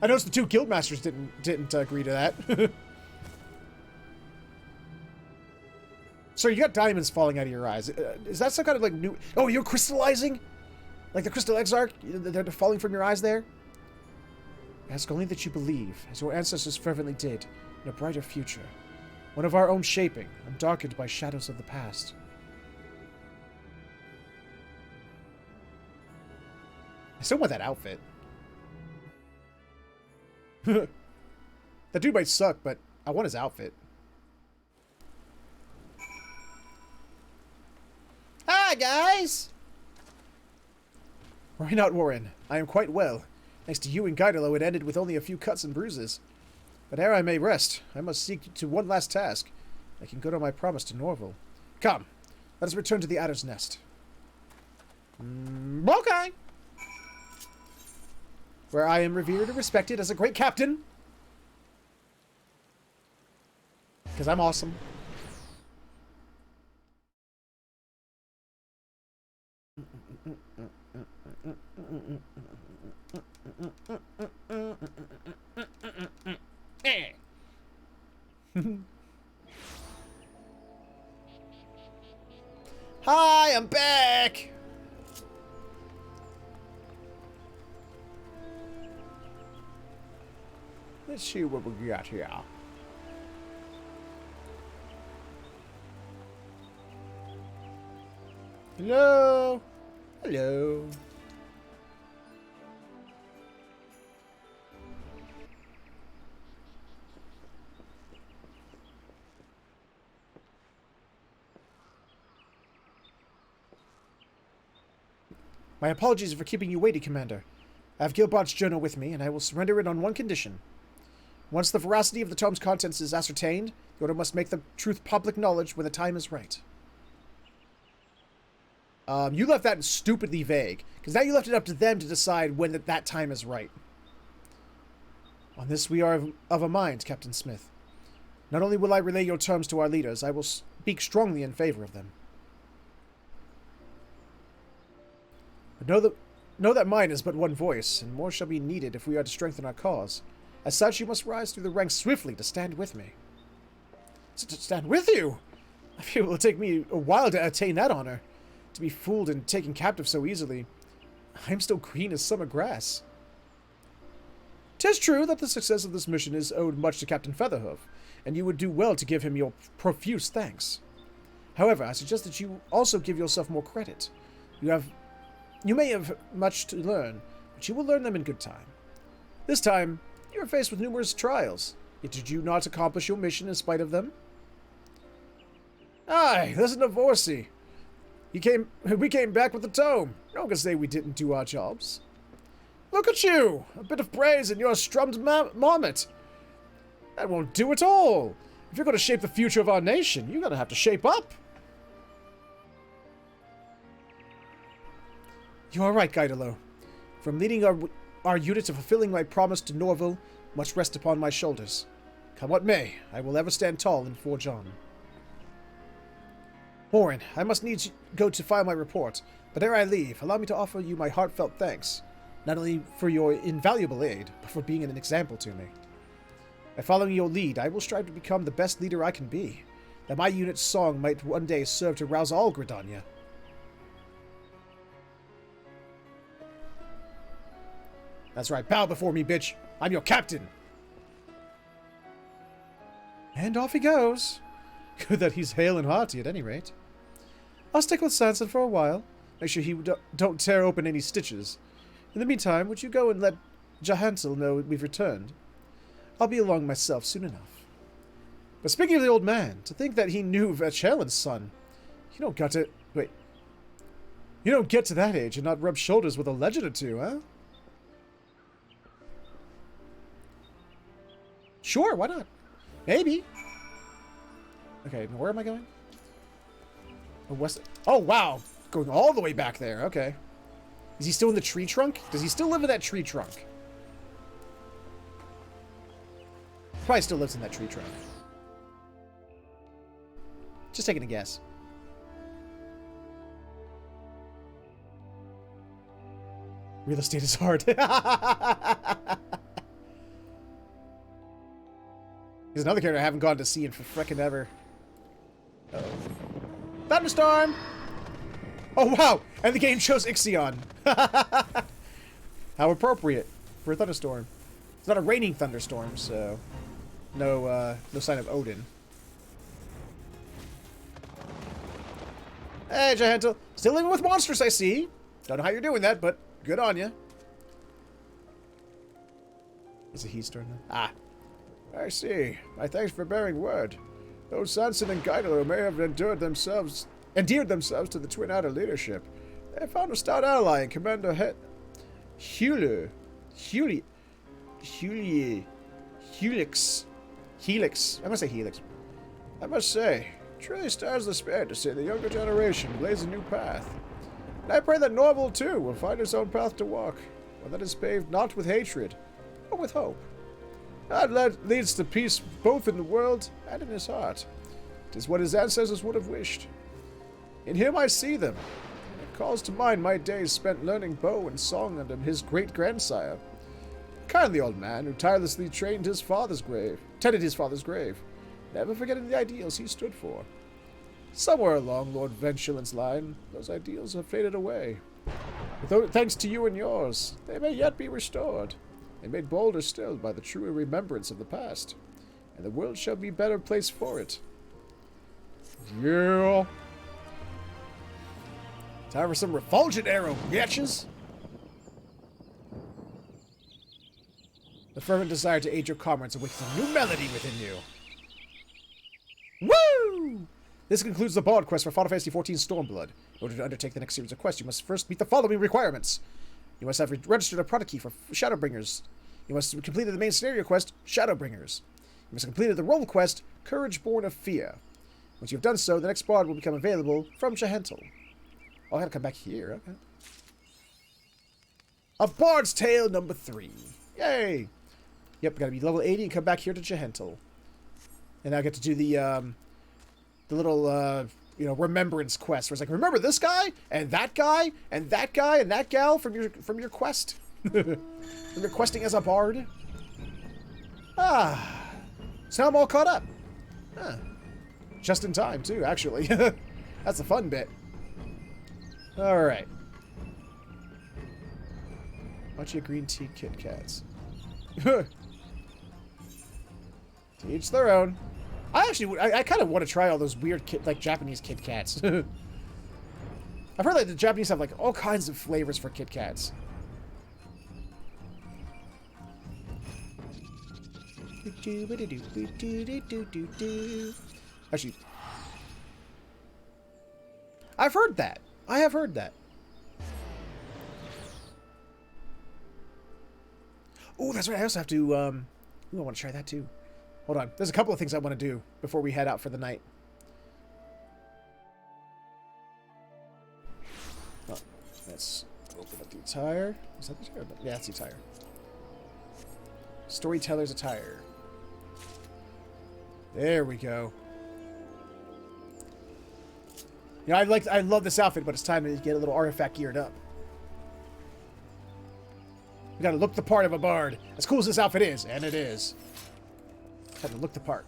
S1: I noticed the two guildmasters didn't agree to that. So you got diamonds falling out of your eyes. Is that some kind of like new... Oh, you're crystallizing? Like the crystal exarch? They're falling from your eyes there? Ask only that you believe, as your ancestors fervently did, in a brighter future. One of our own shaping, undarkened by shadows of the past. I still want that outfit. That dude might suck, but I want his outfit. Hi, guys! Why not, Warren? I am quite well. Thanks to you and Guidolo, it ended with only a few cuts and bruises. But ere I may rest, I must seek to one last task. I can go to my promise to Norval. Come, let us return to the Adder's Nest. Okay. Where I am revered and respected as a great captain. Because I'm awesome. Hi, I'm back! Let's see what we got here. Hello? Hello? My apologies for keeping you waiting, Commander. I have Gilbot's journal with me, and I will surrender it on one condition. Once the veracity of the tome's contents is ascertained, the Order must make the truth public knowledge when the time is right. You left that stupidly vague, because now you left it up to them to decide when that time is right. On this we are of a mind, Captain Smith. Not only will I relay your terms to our leaders, I will speak strongly in favor of them. But know that mine is but one voice, and more shall be needed if we are to strengthen our cause. As such, you must rise through the ranks swiftly to stand with me. To stand with you? I feel it will take me a while to attain that honor. To be fooled and taken captive so easily. I am still green as summer grass. 'Tis true that the success of this mission is owed much to Captain Featherhoof, and you would do well to give him your profuse thanks. However, I suggest that you also give yourself more credit. You may have much to learn, but you will learn them in good time. This time, you are faced with numerous trials, yet did you not accomplish your mission in spite of them? Aye, listen to Vorsi. We came back with the tome. No one can say we didn't do our jobs. Look at you! A bit of praise and you're a strummed marmot. That won't do at all. If you're going to shape the future of our nation, you're going to have to shape up. You are right, Guidolo. From leading our unit to fulfilling my promise to Norville, much rest upon my shoulders. Come what may, I will ever stand tall and forge on. Morin, I must needs go to file my report, but ere I leave, allow me to offer you my heartfelt thanks, not only for your invaluable aid, but for being an example to me. By following your lead, I will strive to become the best leader I can be, that my unit's song might one day serve to rouse all Gridania. That's right, bow before me, bitch. I'm your captain. And off he goes. Good that he's hale and hearty at any rate. I'll stick with Sanson for a while. Make sure he don't tear open any stitches. In the meantime, would you go and let Jahantel know we've returned? I'll be along myself soon enough. But speaking of the old man, to think that he knew Vachellen's son. You don't get to that age and not rub shoulders with a legend or two, huh? Sure, why not? Maybe. Okay, where am I going? Oh, wow. Going all the way back there. Okay. Is he still in the tree trunk? Does he still live in that tree trunk? Probably still lives in that tree trunk. Just taking a guess. Real estate is hard. He's another character I haven't gone to see in for frickin' ever. Uh-oh. Thunderstorm! Oh, wow! And the game chose Ixion. How appropriate for a thunderstorm. It's not a raining thunderstorm, so no sign of Odin. Hey, Jahantel. Still living with monsters, I see. Don't know how you're doing that, but good on you. Is it he starting? Ah. I see. My thanks for bearing word. Though Sanson and Guidolo may have endeared themselves to the Twin Adder leadership, they have found a stout ally in Commander Helix. I'm gonna say Helix. I must say, truly stirs the spirit to see the younger generation blaze a new path. And I pray that Norville, too, will find his own path to walk, one that is paved not with hatred, but with hope. God leads to peace both in the world and in his heart. 'Tis what his ancestors would have wished. In him I see them. It calls to mind my days spent learning bow and song under his great-grandsire. Kindly old man who tirelessly tended his father's grave, never forgetting the ideals he stood for. Somewhere along Lord Ventureland's line, those ideals have faded away. But thanks to you and yours, they may yet be restored, and made bolder still by the true remembrance of the past, and the world shall be a better place for it. Yeah. Time for some refulgent arrow, bitches! The fervent desire to aid your comrades awakens a new melody within you. Woo! This concludes the Bard quest for Final Fantasy XIV Stormblood. In order to undertake the next series of quests, you must first meet the following requirements. You must have registered a product key for Shadowbringers. You must have completed the main scenario quest, Shadowbringers. You must have completed the role quest, Courage Born of Fear. Once you have done so, the next bard will become available from Jahantel. Oh, I gotta come back here. Okay. A Bard's Tale number 3. Yay! Yep, gotta be level 80 and come back here to Jahantel. And I get to do the the little you know, remembrance quest where it's like, remember this guy and that guy and that guy and that gal from your quest. From your questing as a bard. Ah. So now I'm all caught up. Huh. Just in time too, actually. That's the fun bit. Alright. Bunch of green tea Kit Kats. To each their own. I kind of want to try all those weird like Japanese Kit Kats. I've heard that the Japanese have like all kinds of flavors for Kit Kats. Actually, I've heard that. I have heard that. Oh, that's right. I also have to, I want to try that too. Hold on. There's a couple of things I want to do before we head out for the night. Oh, let's open up the attire. Is that the attire? Yeah, that's the attire. Storyteller's attire. There we go. Yeah, I love this outfit, but it's time to get a little artifact geared up. We gotta look the part of a bard. As cool as this outfit is, and it is. Had to look the part.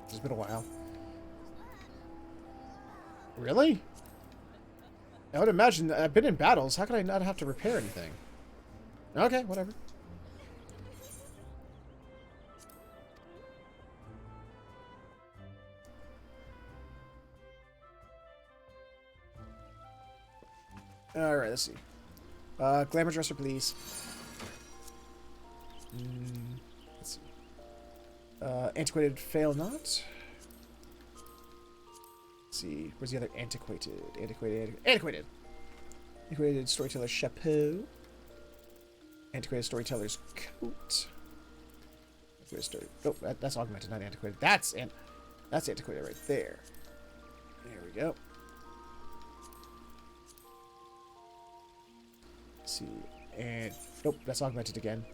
S1: It's been a while. Really? I would imagine I've been in battles. How could I not have to repair anything? Okay, whatever. Alright, let's see. Glamour dresser, please. Let's see. Antiquated fail not. Let's see. Where's the other antiquated? Antiquated storyteller chapeau. Antiquated storyteller's coat. Oh, that's augmented, not antiquated. That's antiquated right there. There we go. Let's see. And nope, that's augmented again.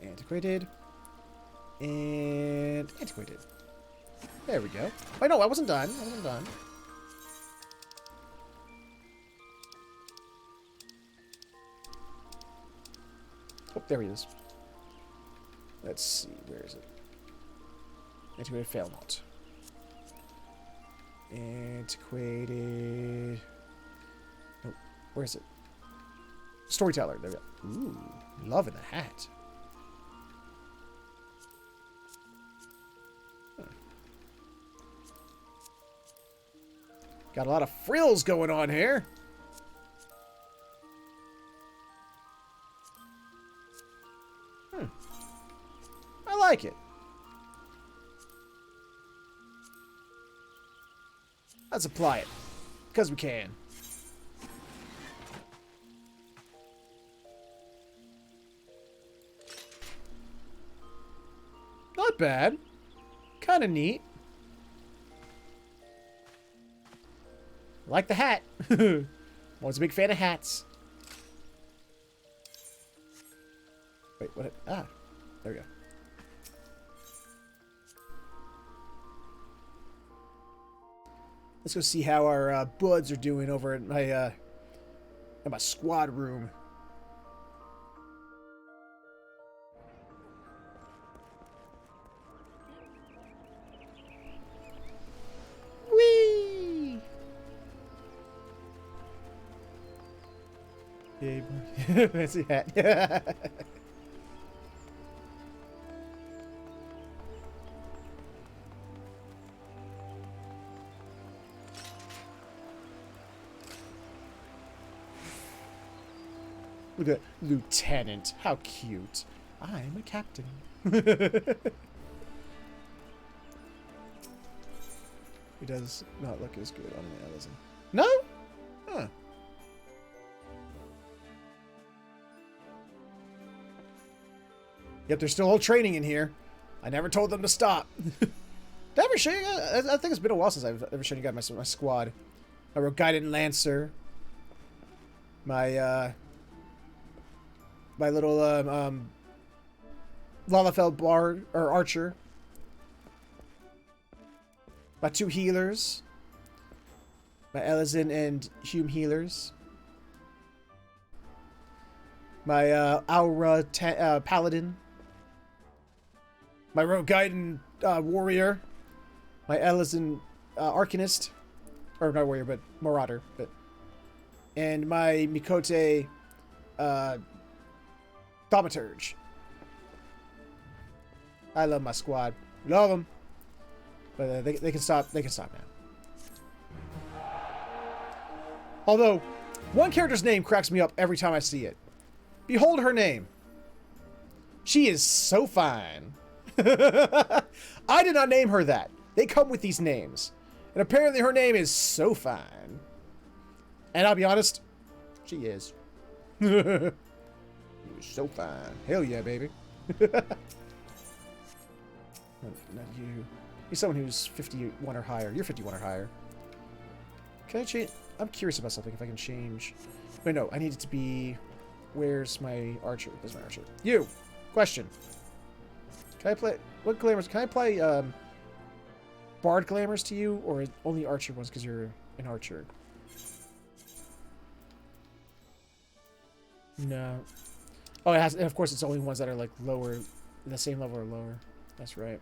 S1: Antiquated. And antiquated. There we go. Oh no, I wasn't done. I wasn't done. Oh, there he is. Let's see, where is it? Antiquated fail not. Antiquated. Nope. Where is it? Storyteller. There we go. Ooh, loving the hat. Got a lot of frills going on here. I like it. Let's apply it. Because we can. Not bad. Kind of neat. Like the hat. Was a big fan of hats. Wait, what? Ah, there we go. Let's go see how our buds are doing over at my squad room. Whee! Yay, fancy hat. Look at Lieutenant. How cute. I'm a captain. He does not look as good on the Ellison. No? Huh. Yep, they're still all training in here. I never told them to stop. Did I ever show you guys? I think it's been a while since I've ever shown you guys my squad. I wrote Guided Lancer. My little lalafell bard or archer. My 2 healers. My Elizin and Hume healers. My Aura Paladin. My Rogue Gaiden Warrior. My Elizin Arcanist. Or not Warrior, but Marauder. And my Mikote Thaumaturge. I love my squad. Love them. But they can stop. They can stop now. Although, one character's name cracks me up every time I see it. Behold her name. She is so fine. I did not name her that. They come with these names. And apparently her name is so fine. And I'll be honest, she is. You're so fine. Hell yeah, baby. Not you. He's someone who's 51 or higher. You're 51 or higher. Can I change? I'm curious about something. If I can change. Wait, no. I need it to be. Where's my archer? Where's my archer? You. Question. Can I play? What glamours? Can I play Bard glamours to you, or only archer ones because you're an archer? No. Oh, it has. And of course, it's only ones that are like lower, the same level or lower. That's right.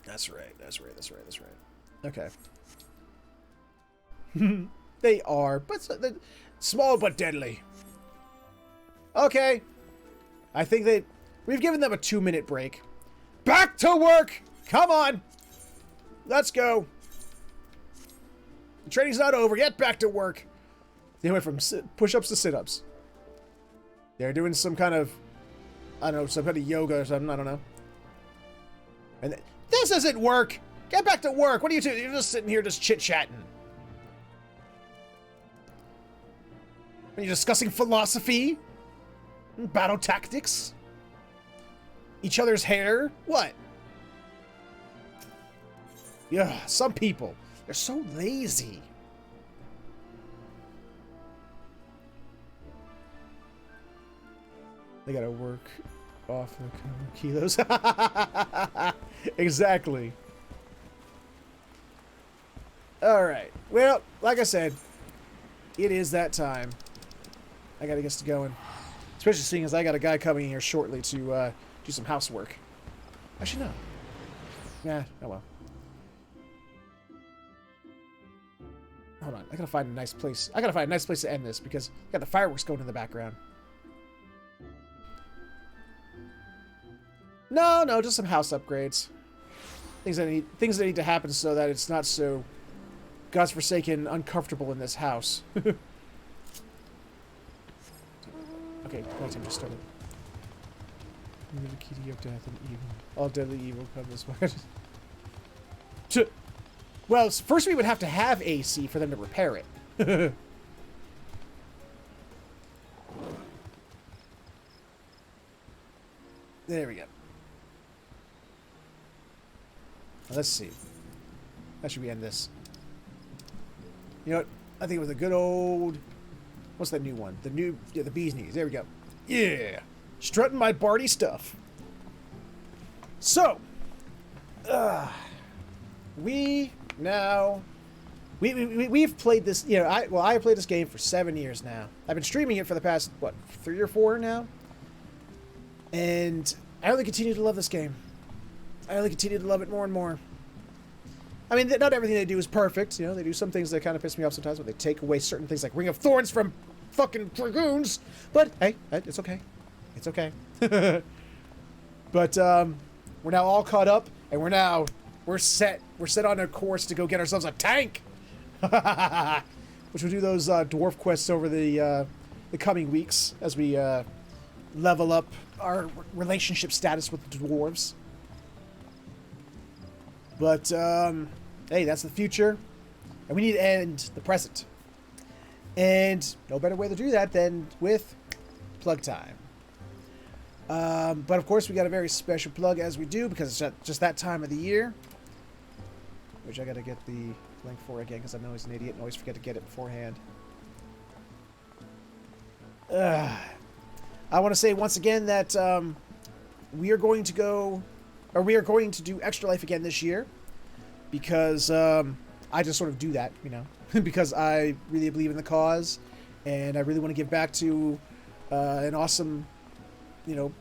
S1: That's right. That's right. That's right. That's right. Okay. They are, but small but deadly. Okay. I think we've given them a 2-minute break. Back to work! Come on! Let's go. The training's not over yet. Back to work. They went from push-ups to sit-ups. They're doing some kind of, I don't know, some kind of yoga or something. I don't know. And this isn't work. Get back to work. What are you doing? You're just sitting here just chit-chatting. Are you discussing philosophy? Battle tactics? Each other's hair? What? Yeah, some people. They're so lazy. They gotta work off the kilos. Exactly. Alright. Well, like I said, it is that time. I gotta get going. Especially seeing as I got a guy coming in here shortly to do some housework. Actually, no. Yeah, oh well. Hold on, I gotta find a nice place. I gotta find a nice place to end this because I got the fireworks going in the background. No, just some house upgrades. Things that need to happen so that it's not so godforsaken uncomfortable in this house. Okay, playtime just started. The key of death and evil. All deadly evil come this way. Well, first we would have to have AC for them to repair it. There we go. Now, let's see. How should we end this? You know what? I think it was a good old... What's that new one? The bee's knees. There we go. Yeah! Strutting my Bardy stuff. So, we've played this, you know, I have played this game for 7 years now. I've been streaming it for the past, what, 3 or 4 now? And I only continue to love this game. I only continue to love it more and more. I mean, not everything they do is perfect. You know, they do some things that kind of piss me off sometimes, but they take away certain things like Ring of Thorns from fucking Dragoons. But, hey, it's okay. It's okay. But, we're now all caught up, and we're set. We're set on a course to go get ourselves a tank. Which will do those dwarf quests over the coming weeks as we level up our relationship status with the dwarves. But hey, that's the future, and we need to end the present. And no better way to do that than with plug time. But of course, we got a very special plug as we do because it's just that time of the year. Which I gotta get the link for again because I know he's an idiot and always forget to get it beforehand. I want to say once again that we are going to do Extra Life again this year. because I just sort of do that, you know, because I really believe in the cause, and I really want to give back to an awesome, you know,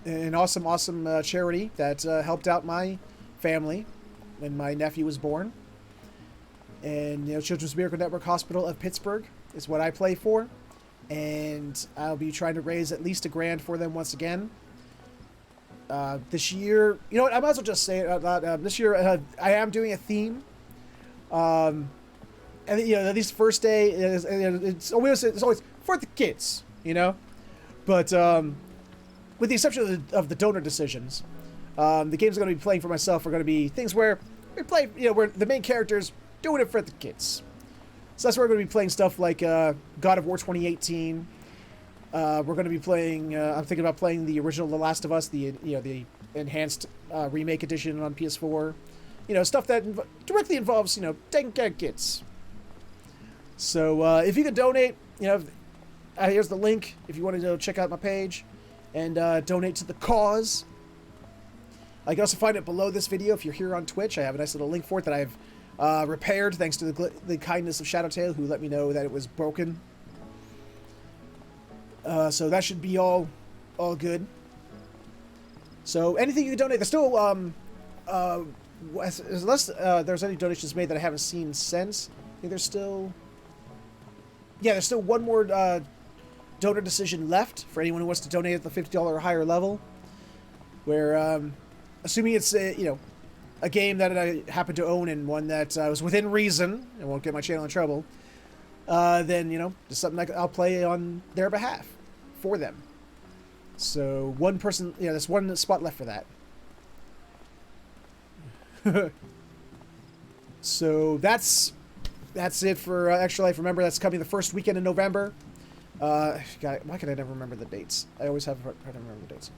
S1: an awesome charity that helped out my family when my nephew was born. And, you know, Children's Miracle Network Hospital of Pittsburgh is what I play for. And I'll be trying to raise at least $1,000 for them once again. This year, you know what, I might as well just say it out loud. This year, I am doing a theme. And, you know, this first day, it's always for the kids, you know? But, with the exception of the donor decisions, the games I'm going to be playing for myself are going to be things where we play, you know, where the main character's doing it for the kids. So that's where we're going to be playing stuff like God of War 2018. We're going to be playing. I'm thinking about playing the original The Last of Us, the enhanced remake edition on PS4. You know, stuff that directly involves, you know, taking care of kids. So if you can donate, you know, here's the link if you want to go check out my page and donate to the cause. You can also find it below this video if you're here on Twitch. I have a nice little link for it that I've repaired thanks to the kindness of Shadowtail, who let me know that it was broken. So that should be all good. So anything you can donate, there's still unless there's any donations made that I haven't seen since. I think there's still one more donor decision left for anyone who wants to donate at the $50 or higher level. Where assuming it's a game that I happen to own and one that was within reason and won't get my channel in trouble, then, you know, just something I'll play on their behalf for them. So one person, you know, there's one spot left for that. So that's it for Extra Life. Remember, that's coming the first weekend in November. God, why can I never remember the dates? I always have hard to remember the dates.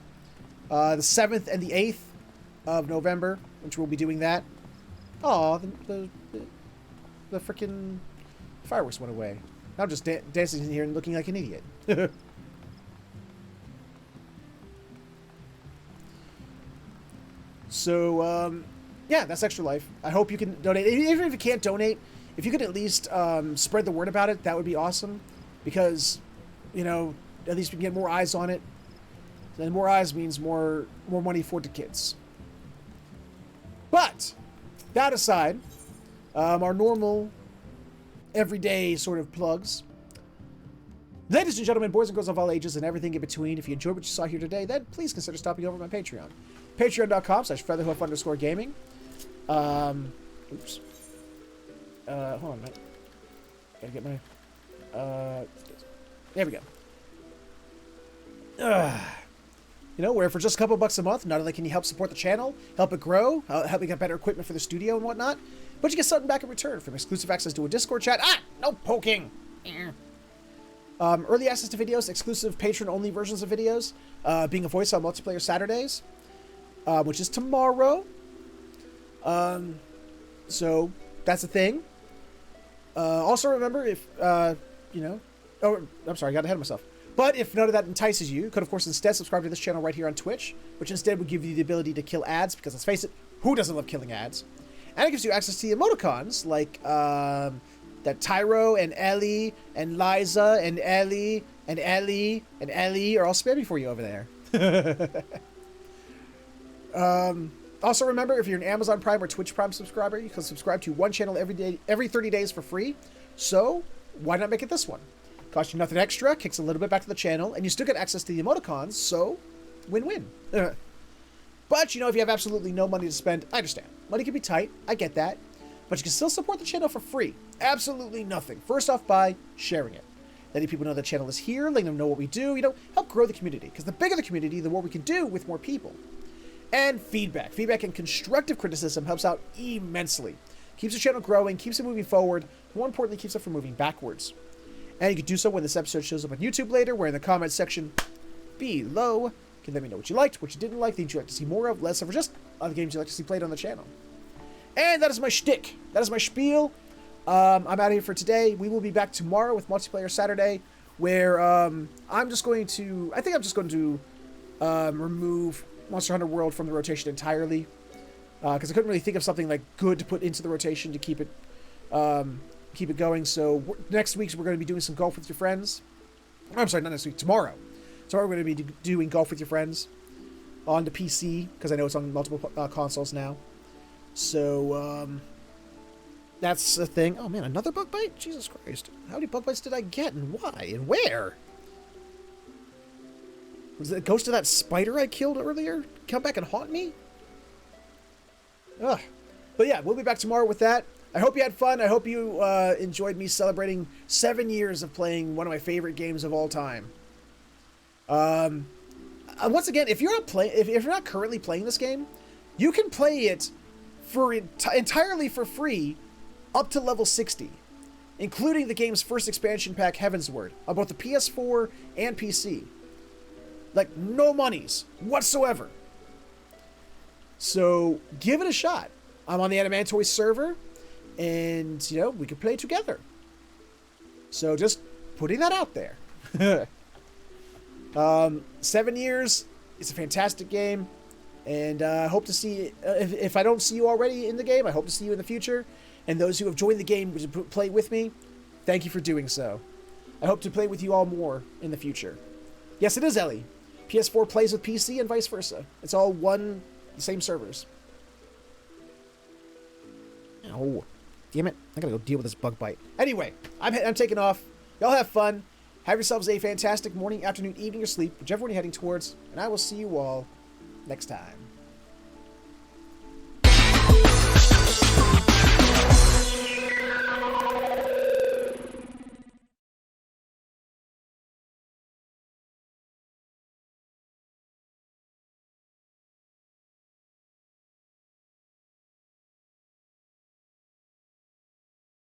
S1: The 7th and the 8th of November, which we'll be doing that. Oh, the freaking fireworks went away. I'm just dancing in here and looking like an idiot. So, yeah, that's Extra Life. I hope you can donate. Even if you can't donate, if you could at least spread the word about it, that would be awesome. Because, you know, at least we can get more eyes on it. And more eyes means more money for the kids. But, that aside, our normal, everyday sort of plugs. Ladies and gentlemen, boys and girls of all ages and everything in between, if you enjoyed what you saw here today, then please consider stopping over at my Patreon. Patreon.com/featherhoof_gaming. Oops. Hold on a minute. Gotta get my... there we go. You know, where for just a couple bucks a month, not only can you help support the channel, help it grow, help me get better equipment for the studio and whatnot, but you get something back in return from exclusive access to a Discord chat. No poking! Early access to videos, exclusive patron-only versions of videos, being a voice on Multiplayer Saturdays, which is tomorrow. So, that's a thing. Also remember, if, you know... Oh, I'm sorry, I got ahead of myself. But if none of that entices you could, of course, instead subscribe to this channel right here on Twitch, which instead would give you the ability to kill ads, because let's face it, who doesn't love killing ads? And it gives you access to the emoticons, like that Tyro and Ellie and Liza and Ellie and Ellie and Ellie are all spammy for you over there. Also remember, if you're an Amazon Prime or Twitch Prime subscriber, you can subscribe to one channel every 30 days for free. So why not make it this one? Costs you nothing extra, kicks a little bit back to the channel, and you still get access to the emoticons, so win-win. But, you know, if you have absolutely no money to spend, I understand. Money can be tight, I get that. But you can still support the channel for free. Absolutely nothing. First off, by sharing it. Letting people know the channel is here, letting them know what we do, you know, help grow the community. Because the bigger the community, the more we can do with more people. And feedback. Feedback and constructive criticism helps out immensely. Keeps the channel growing, keeps it moving forward, more importantly, keeps it from moving backwards. And you can do so when this episode shows up on YouTube later, where in the comments section below, you can let me know what you liked, what you didn't like, things you'd like to see more of, less of, or just other games you'd like to see played on the channel. And that is my shtick. That is my spiel. I'm out of here for today. We will be back tomorrow with Multiplayer Saturday, where I think I'm just going to remove Monster Hunter World from the rotation entirely. because I couldn't really think of something like good to put into the rotation to keep it going. So next week we're going to be doing some golf with your friends. I'm sorry, not next week. Tomorrow. Tomorrow we're going to be doing golf with your friends on the PC, because I know it's on multiple consoles now. So that's the thing. Oh man, another bug bite? Jesus Christ! How many bug bites did I get, and why, and where? Was it a ghost of that spider I killed earlier come back and haunt me? Ugh. But yeah, we'll be back tomorrow with that. I hope you had fun. I hope you enjoyed me celebrating 7 years of playing one of my favorite games of all time. Once again, if you're not currently playing this game, you can play it for entirely for free up to level 60, including the game's first expansion pack, Heavensward, on both the PS4 and PC. Like, no monies whatsoever. So give it a shot. I'm on the Adamantoy server, and you know, we can play together. So just putting that out there. 7 years. It's a fantastic game, and I hope to see. If I don't see you already in the game, I hope to see you in the future. And those who have joined the game to play with me, thank you for doing so. I hope to play with you all more in the future. Yes, it is Ellie. PS4 plays with PC and vice versa. It's all the same servers. Oh, damn it. I gotta go deal with this bug bite. Anyway, I'm taking off. Y'all have fun. Have yourselves a fantastic morning, afternoon, evening, or sleep, whichever one you're heading towards. And I will see you all next time.